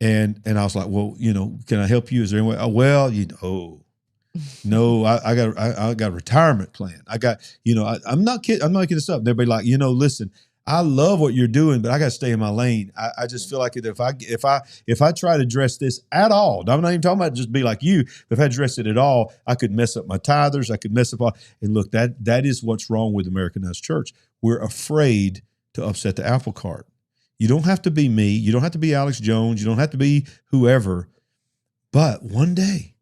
And I was like, well, you know, can I help you? Is there any way? Oh, well, you know, no, I got a retirement plan. I got, you know, I'm not kidding. I'm not making this up. They'll be like, you know, listen, I love what you're doing, but I got to stay in my lane. I just feel like if I try to address this at all, I'm not even talking about just be like you, but if I address it at all, I could mess up my tithers. I could mess up all. And look, that is what's wrong with Americanized church. We're afraid to upset the apple cart. You don't have to be me. You don't have to be Alex Jones. You don't have to be whoever. But one day,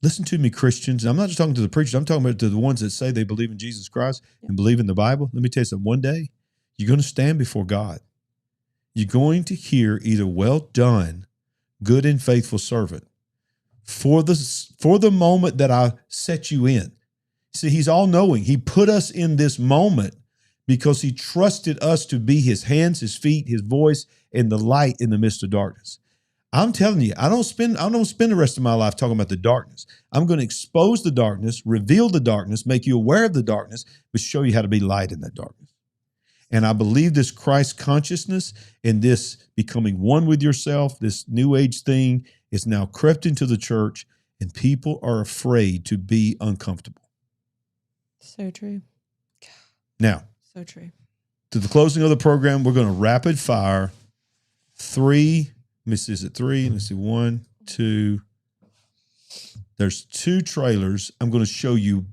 listen to me, Christians. I'm not just talking to the preachers. I'm talking about to the ones that say they believe in Jesus Christ and believe in the Bible. Let me tell you something. One day, you're going to stand before God. You're going to hear either well done, good and faithful servant, for the moment that I set you in. See, he's all knowing. He put us in this moment because he trusted us to be his hands, his feet, his voice, and the light in the midst of darkness. I'm telling you, I don't spend the rest of my life talking about the darkness. I'm going to expose the darkness, reveal the darkness, make you aware of the darkness, but show you how to be light in that darkness. And I believe this Christ consciousness and this becoming one with yourself, this new age thing is now crept into the church, and people are afraid to be uncomfortable. So true. Now, so true. To the closing of the program, we're going to rapid fire 3. Let me see, is it 3? Let's see, 1, 2. There's 2 trailers. I'm going to show you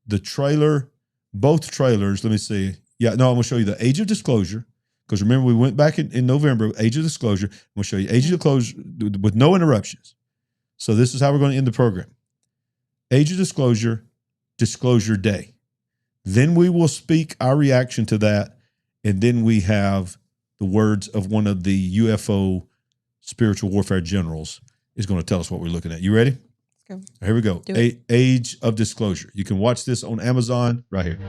the trailer, both trailers. Let me see. Yeah, no, I'm going to show you the Age of Disclosure, because remember, we went back in November, Age of Disclosure. I'm going to show you Age of Disclosure with no interruptions. So this is how we're going to end the program. Age of Disclosure, Disclosure Day. Then we will speak our reaction to that, and then we have the words of one of the UFO spiritual warfare generals is going to tell us what we're looking at. You ready? Let's go. Here we go. Age of Disclosure. You can watch this on Amazon right here.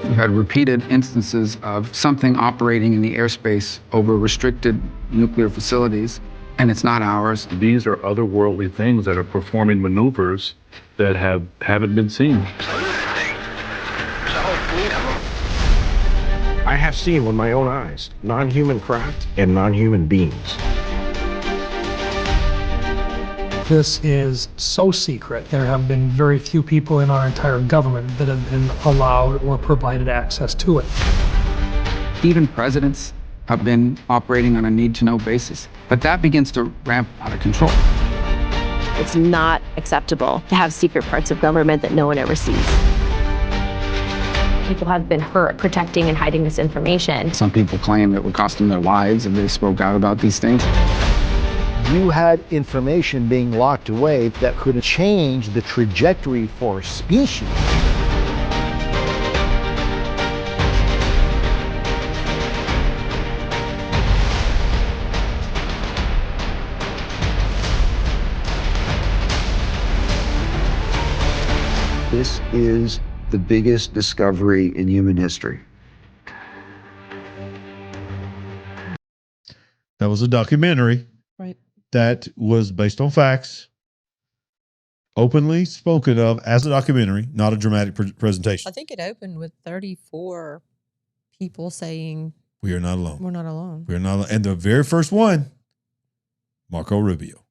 You had repeated instances of something operating in the airspace over restricted nuclear facilities, and it's not ours. These are otherworldly things that are performing maneuvers that haven't been seen. I have seen with my own eyes non-human craft and non-human beings. This is so secret. There have been very few people in our entire government that have been allowed or provided access to it. Even presidents have been operating on a need-to-know basis, but that begins to ramp out of control. It's not acceptable to have secret parts of government that no one ever sees. People have been hurt protecting and hiding this information. Some people claim it would cost them their lives if they spoke out about these things. You had information being locked away that could change the trajectory for a species. This is the biggest discovery in human history. That was a documentary. Right. That was based on facts, openly spoken of as a documentary, not a dramatic presentation. I think it opened with 34 people saying, We are not alone. we're not alone. We are not alone. And the very first one, Marco Rubio.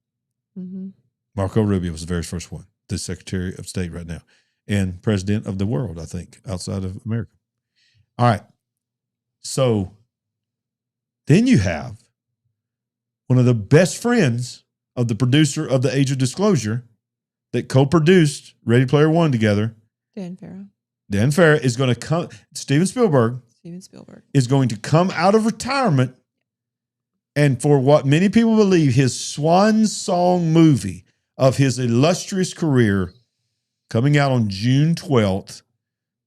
Mm-hmm. Marco Rubio was the very first one, the Secretary of State right now, and President of the world, I think, outside of America. All right. So then you have one of the best friends of the producer of The Age of Disclosure that co-produced Ready Player One together. Dan Farrow. Dan Farrow is going to come. Steven Spielberg is going to come out of retirement, and for what many people believe his swan song movie of his illustrious career, coming out on June 12th,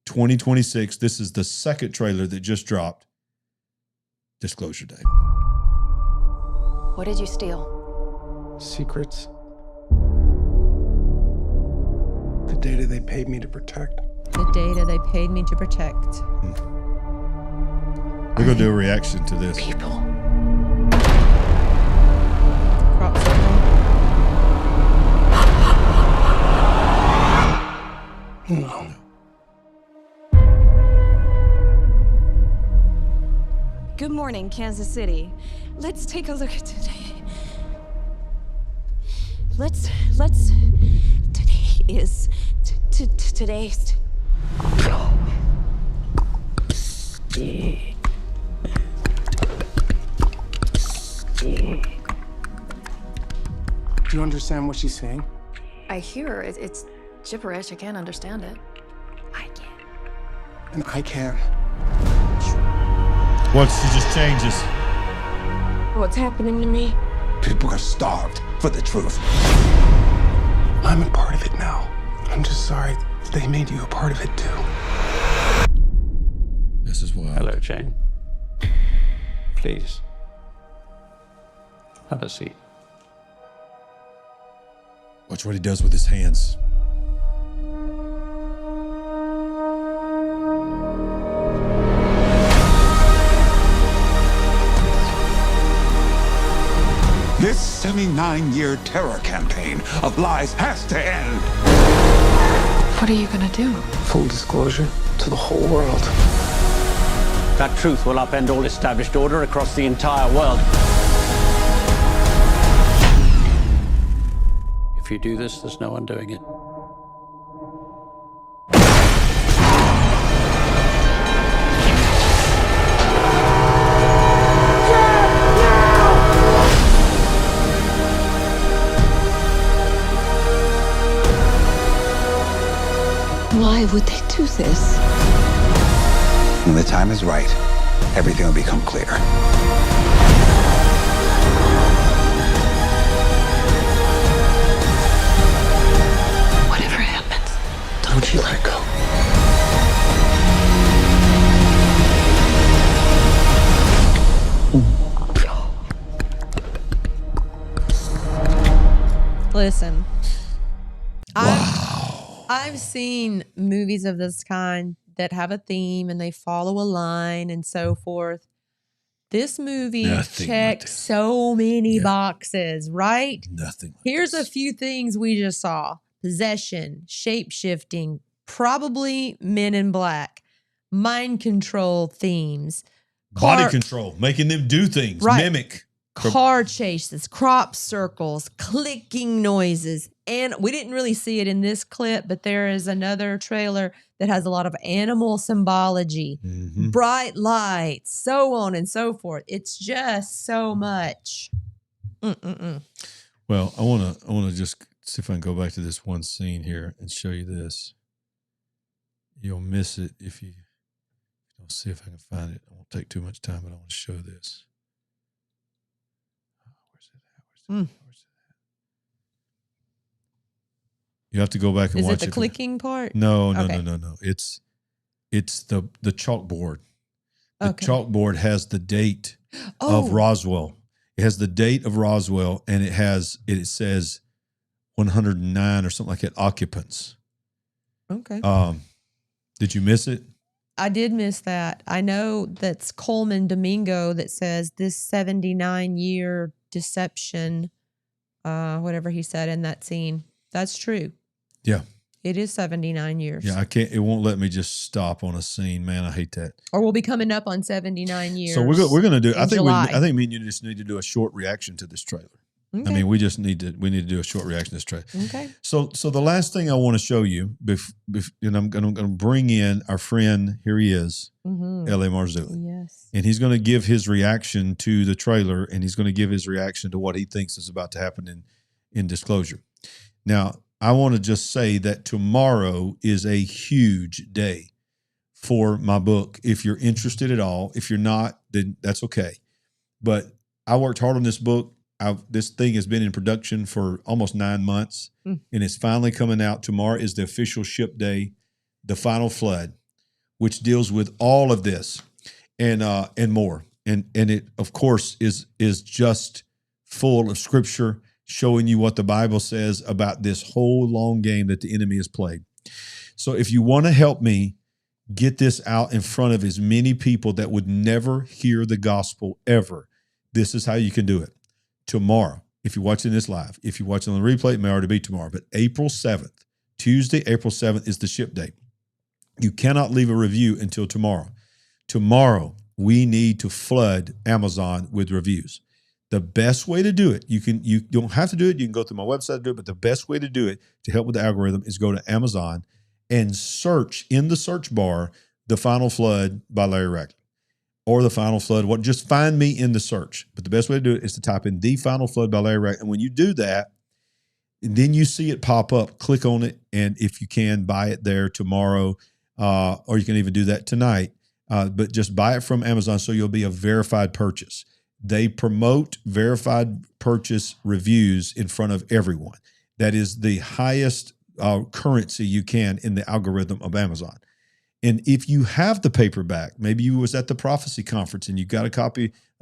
2026. This is the second trailer that just dropped. Disclosure Day. What did you steal? Secrets. The data they paid me to protect. The data they paid me to protect. We're going to do a reaction to this. People. Crop circle. No. Good morning, Kansas City. Let's take a look at today. Today is today's. Do you understand what she's saying? I hear her. It's gibberish. I can't understand it. And I can. What? She just changes. What's happening to me? People are starved for the truth. I'm a part of it now. I'm just sorry that they made you a part of it too. This is wild. Hello, Jane. Please. Have a seat. Watch what he does with his hands. This 79-year terror campaign of lies has to end. What are you gonna do? Full disclosure to the whole world. That truth will upend all established order across the entire world. If you do this, there's no undoing it. Why would they do this? When the time is right, everything will become clear. Whatever happens, don't you let go. Listen. I've seen movies of this kind that have a theme and they follow a line and so forth. This movie checked so many boxes, right? Nothing. Here's a few things we just saw. Possession, shape-shifting, probably Men in Black, mind control themes. Body control, making them do things, mimic. Car chases, crop circles, clicking noises. And we didn't really see it in this clip, but there is another trailer that has a lot of animal symbology, bright lights, so on and so forth. It's just so much. Well, I want to just see if I can go back to this one scene here and show you this. You'll miss it if you don't see if I can find it. I won't take too much time, but I want to show this. Where's it at? Mm. You have to go back and Is watch it the clicking part? No. Okay. It's the chalkboard. The Okay. chalkboard has the date Oh. of Roswell. It has the date of Roswell, and it says 109 or something like that occupants. Okay. Did you miss it? I did miss that. I know that's Coleman Domingo that says this 79-year deception, whatever he said in that scene. That's true. Yeah. It is 79 years. Yeah, it won't let me just stop on a scene, man. I hate that. Or we'll be coming up on 79 years. So we're going to do. I July. think me and you just need to do a short reaction to this trailer. Okay. I mean, we need to do a short reaction to this trailer. Okay. So the last thing I want to show you, and I'm going to bring in our friend. Here he is, L.A. Marzulli. Yes. And he's going to give his reaction to the trailer, and he's going to give his reaction to what he thinks is about to happen in Disclosure. Now, I want to just say that tomorrow is a huge day for my book. If you're interested at all, if you're not, then that's okay. But I worked hard on this book. This thing has been in production for almost 9 months, and it's finally coming out. Tomorrow is the official ship day, The Final Flood, which deals with all of this and more. And it, of course, is just full of scripture, showing you what the Bible says about this whole long game that the enemy has played. So if you want to help me get this out in front of as many people that would never hear the gospel ever, this is how you can do it. Tomorrow, if you're watching this live, if you're watching on the replay, it may already be tomorrow, but April 7th, Tuesday, April 7th is the ship date. You cannot leave a review until tomorrow. Tomorrow, we need to flood Amazon with reviews. The best way to do it, you don't have to do it. You can go through my website to do it, but the best way to do it to help with the algorithm is go to Amazon and search in the search bar, The Final Flood by Larry Ragland or The Final Flood. Just find me in the search. But the best way to do it is to type in The Final Flood by Larry Ragland. And when you do that, then you see it pop up, click on it. And if you can, buy it there tomorrow, or you can even do that tonight. But just buy it from Amazon so you'll be a verified purchase. They promote verified purchase reviews in front of everyone. That is the highest currency you can in the algorithm of Amazon. And if you have the paperback, maybe you was at the prophecy conference and you got a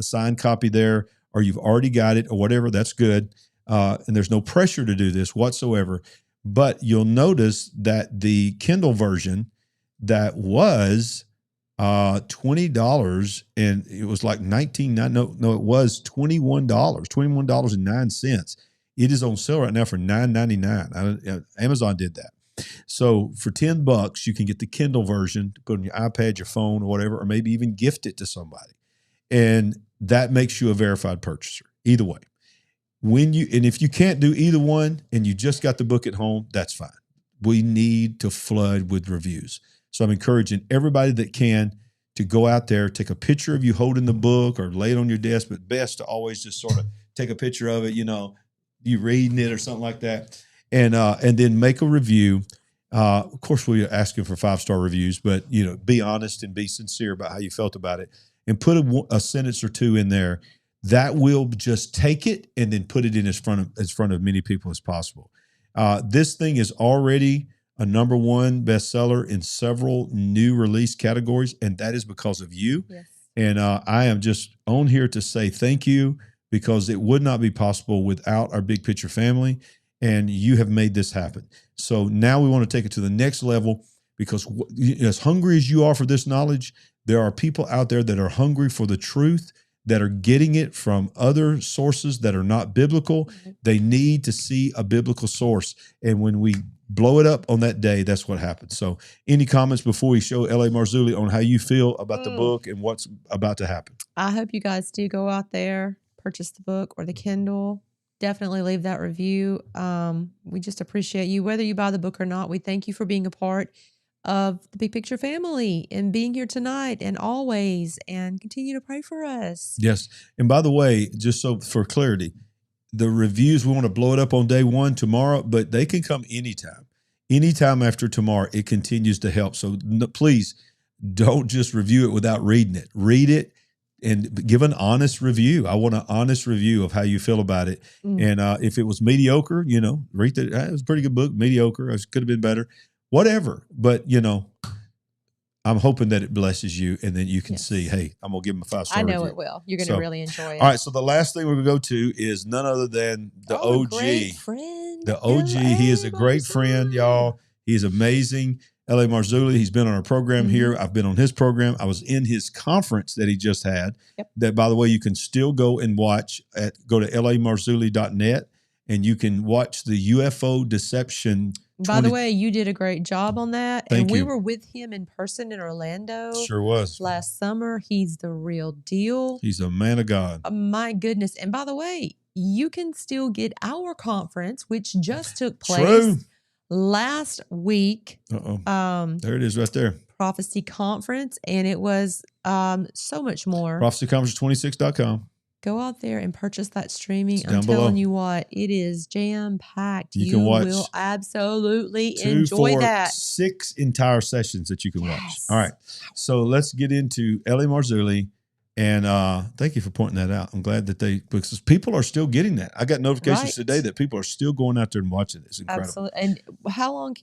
signed copy there, or you've already got it or whatever, that's good. And there's no pressure to do this whatsoever. But you'll notice that the Kindle version that was $20 and it was like it was $21.09. It is on sale right now for $9.99. Amazon did that. So for $10 you can get the Kindle version to put on your iPad, your phone, or whatever, or maybe even gift it to somebody. And that makes you a verified purchaser either way. And if you can't do either one and you just got the book at home, that's fine. We need to flood with reviews. So I'm encouraging everybody that can to go out there, take a picture of you holding the book or lay it on your desk, but best to always just sort of take a picture of it, you reading it or something like that, and then make a review. Of course, we're asking for 5-star reviews, but be honest and be sincere about how you felt about it, and put a sentence or two in there that will just take it and then put it in as front of many people as possible. This thing is already a #1 bestseller in several new release categories, and that is because of you. Yes. And I am just on here to say thank you, because it would not be possible without our Big Picture family, and you have made this happen. So now we want to take it to the next level, because as hungry as you are for this knowledge, there are people out there that are hungry for the truth, that are getting it from other sources that are not biblical. Mm-hmm. They need to see a biblical source. And when we blow it up on that day, that's what happens. So any comments before we show L.A. Marzulli on how you feel about the book and what's about to happen? I hope you guys do go out there, purchase the book or the Kindle. Definitely leave that review. We just appreciate you, whether you buy the book or not. We thank you for being a part of the Big Picture family and being here tonight and always, and continue to pray for us. Yes. And by the way, just so for clarity, the reviews, we want to blow it up on day 1 tomorrow, but they can come anytime. Anytime after tomorrow, it continues to help. So please don't just review it without reading it. Read it and give an honest review. I want an honest review of how you feel about it. And if it was mediocre, read it. It was a pretty good book. Mediocre. It could have been better. Whatever. But, I'm hoping that it blesses you, and then you can see, hey, I'm going to give him a 5-star I know review. it will. You're going to really enjoy it. All right, so the last thing we're going to go to is none other than the OG. Great friend. The OG. He is a great friend, y'all. He's amazing. L.A. Marzulli, he's been on our program here. I've been on his program. I was in his conference that he just had. That, by the way, you can still go and watch. Go to lamarzulli.net, and you can watch the UFO deception. By the way, you did a great job on that. Thank and we you. were with him in person in Orlando. Sure was. Last summer. He's the real deal. He's a man of God. My goodness. And by the way, you can still get our conference, which just took place True. last week. There it is right there. Prophecy Conference. And it was so much more. ProphecyConference26.com. Go out there and purchase that streaming. It's I'm down telling below. you what, it is jam-packed. You can watch will absolutely 2, enjoy 4, that. 6 entire sessions that you can watch. All right. So let's get into L.A. Marzulli. And thank you for pointing that out. I'm glad that because people are still getting that. I got notifications today that people are still going out there and watching it. It's incredible. Absolutely. And how long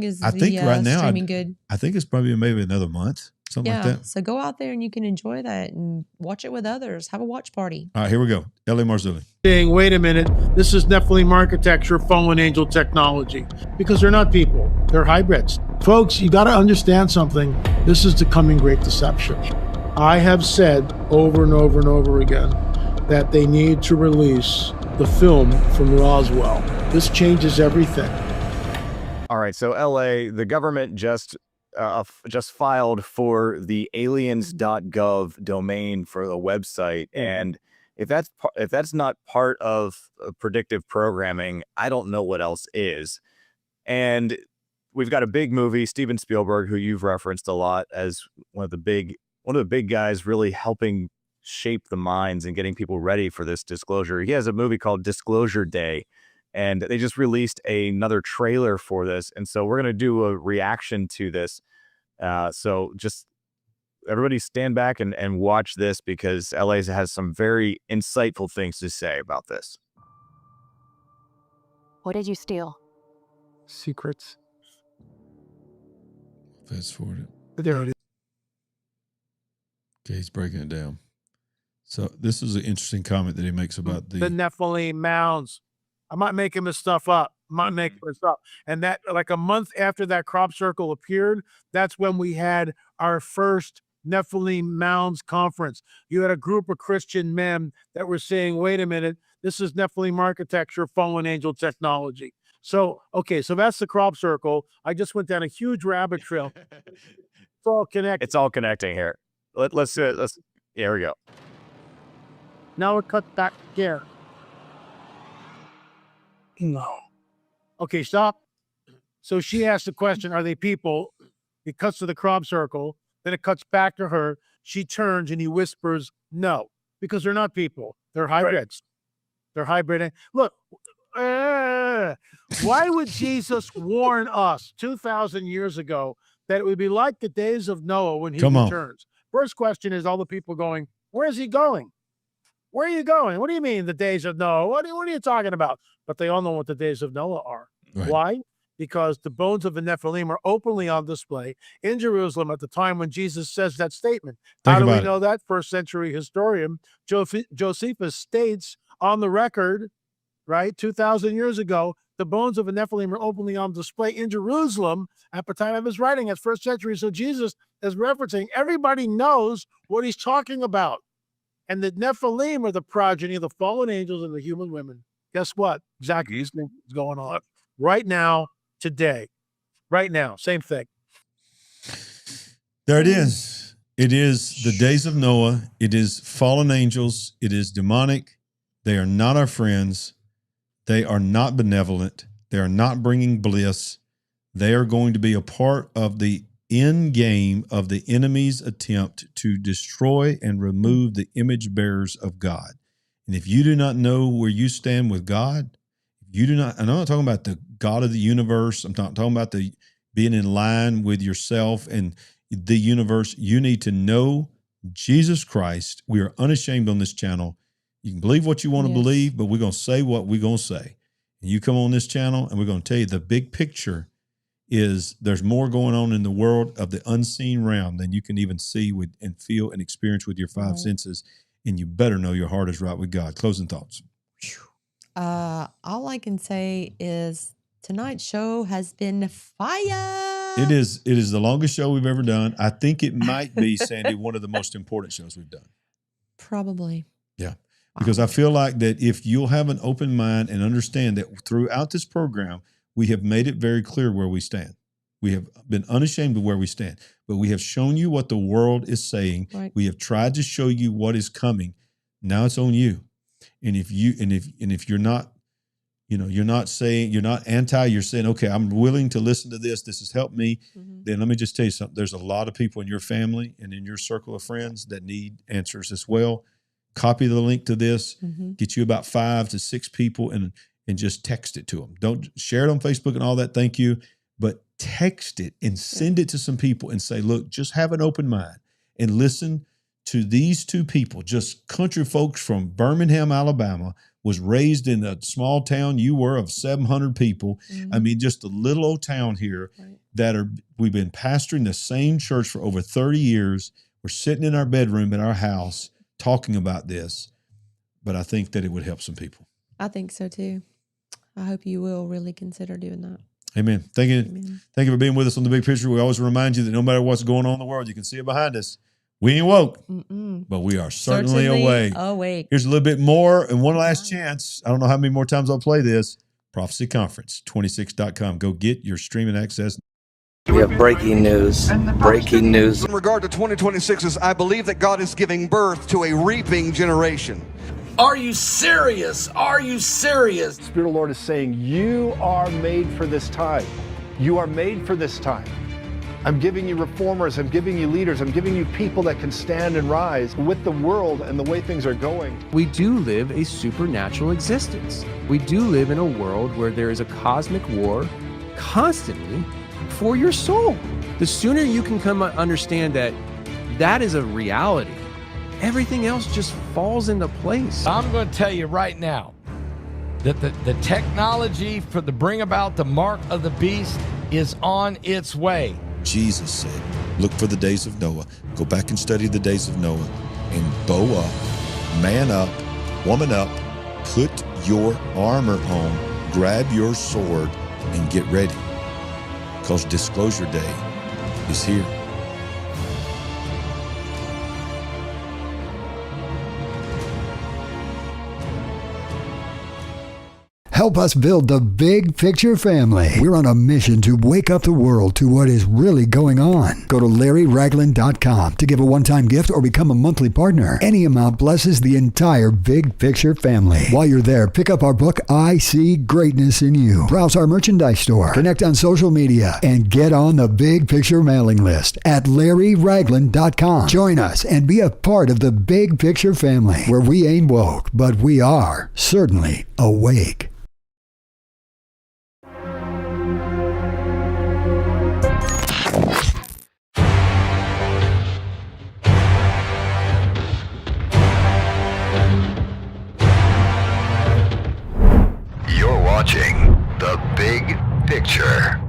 is I the think right now, streaming good? I think it's probably maybe another month, something like that. So go out there and you can enjoy that and watch it with others. Have a watch party. All right, here we go. L.A. Marzulli. Saying, wait a minute, this is Nephilim architecture, fallen angel technology. Because they're not people, they're hybrids. Folks, you got to understand something. This is the coming great deception. I have said over and over and over again that they need to release the film from Roswell. This changes everything. All right, so LA, the government just filed for the aliens.gov domain for the website, and if that's not part of predictive programming, I don't know what else is. And we've got a big movie, Steven Spielberg, who you've referenced a lot as one of the big guys really helping shape the minds and getting people ready for this disclosure. He has a movie called Disclosure Day, and they just released another trailer for this. And so we're going to do a reaction to this. So just everybody stand back and watch this, because LA has some very insightful things to say about this. What did you steal? Secrets. Fast forward it. There it is. Okay, he's breaking it down. So this is an interesting comment that he makes about The Nephilim mounds. I'm not making this stuff up. I'm not making this up. And that, like a month after that crop circle appeared, that's when we had our first Nephilim mounds conference. You had a group of Christian men that were saying, wait a minute, this is Nephilim architecture, fallen angel technology. So, okay, so that's the crop circle. I just went down a huge rabbit trail. It's all connected. It's all connecting here. Let's here we go. Now we're cut back here. No. Okay, stop. So she asked the question, are they people? It cuts to the crop circle. Then it cuts back to her. She turns and he whispers, no, because they're not people. They're hybrids. Right. They're hybrid. Look, why would Jesus warn us 2,000 years ago that it would be like the days of Noah when he returns? First question is all the people going, where is he going? Where are you going? What do you mean the days of Noah? What are you talking about? But they all know what the days of Noah are. Right. Why? Because the bones of the Nephilim are openly on display in Jerusalem at the time when Jesus says that statement. How do we know that? First century historian Josephus states on the record, right, 2,000 years ago, the bones of the Nephilim are openly on display in Jerusalem at the time of his writing. That's first century. So Jesus is referencing, everybody knows what he's talking about. And the Nephilim are the progeny of the fallen angels and the human women. Guess what? Exactly what's going on right now, today, right now. Same thing. There it is. It is the days of Noah. It is fallen angels. It is demonic. They are not our friends. They are not benevolent. They are not bringing bliss. They are going to be a part of the end game of the enemy's attempt to destroy and remove the image bearers of God. And if you do not know where you stand with God, you do not, and I'm not talking about the God of the universe. I'm not talking about the being in line with yourself and the universe. You need to know Jesus Christ. We are unashamed on this channel. You can believe what you want to believe, but we're going to say what we're going to say. And you come on this channel and we're going to tell you the big picture is there's more going on in the world of the unseen realm than you can even see with and feel and experience with your five senses. And you better know your heart is right with God. Closing thoughts. All I can say is tonight's show has been fire. It is the longest show we've ever done. I think it might be, Sandy, one of the most important shows we've done. Probably. Yeah. Because I feel like that if you'll have an open mind and understand that throughout this program, we have made it very clear where we stand. We have been unashamed of where we stand, but we have shown you what the world is saying. Right. We have tried to show you what is coming. Now it's on you. And if you're not, you're not saying, you're not anti, you're saying, okay, I'm willing to listen to this. This has helped me. Then let me just tell you something. There's a lot of people in your family and in your circle of friends that need answers as well. Copy the link to this, get you about 5 to 6 people and just text it to them. Don't share it on Facebook and all that. Thank you. But text it and send it to some people and say, look, just have an open mind and listen to these 2 people, just country folks from Birmingham, Alabama, was raised in a small town you were of 700 people. I mean, just a little old town here we've been pastoring the same church for over 30 years. We're sitting in our bedroom in our house talking about this, but I think that it would help some people. I think so too. I hope you will really consider doing that. Amen. Thank you for being with us on The Big Picture. We always remind you that no matter what's going on in the world, you can see it behind us. We ain't woke, but we are certainly awake. Here's a little bit more and one last chance. I don't know how many more times I'll play this. Prophecy Conference, 26.com. Go get your streaming access. We have breaking news. Breaking news. In regard to 2026, I believe that God is giving birth to a reaping generation. Are you serious? Are you serious? The Spirit of the Lord is saying, you are made for this time. You are made for this time. I'm giving you reformers. I'm giving you leaders. I'm giving you people that can stand and rise with the world and the way things are going. We do live a supernatural existence. We do live in a world where there is a cosmic war constantly for your soul. The sooner you can come to understand that that is a reality, everything else just falls into place. I'm going to tell you right now that the technology for the bring about the mark of the beast is on its way. Jesus said, look for the days of Noah. Go back and study the days of Noah and bow up, man up, woman up, put your armor on, grab your sword, and get ready. Because Disclosure Day is here. Help us build the Big Picture family. We're on a mission to wake up the world to what is really going on. Go to LarryRagland.com to give a one-time gift or become a monthly partner. Any amount blesses the entire Big Picture family. While you're there, pick up our book, I See Greatness in You. Browse our merchandise store, connect on social media, and get on the Big Picture mailing list at LarryRagland.com. Join us and be a part of the Big Picture family, where we ain't woke, but we are certainly awake. You're watching The Big Picture.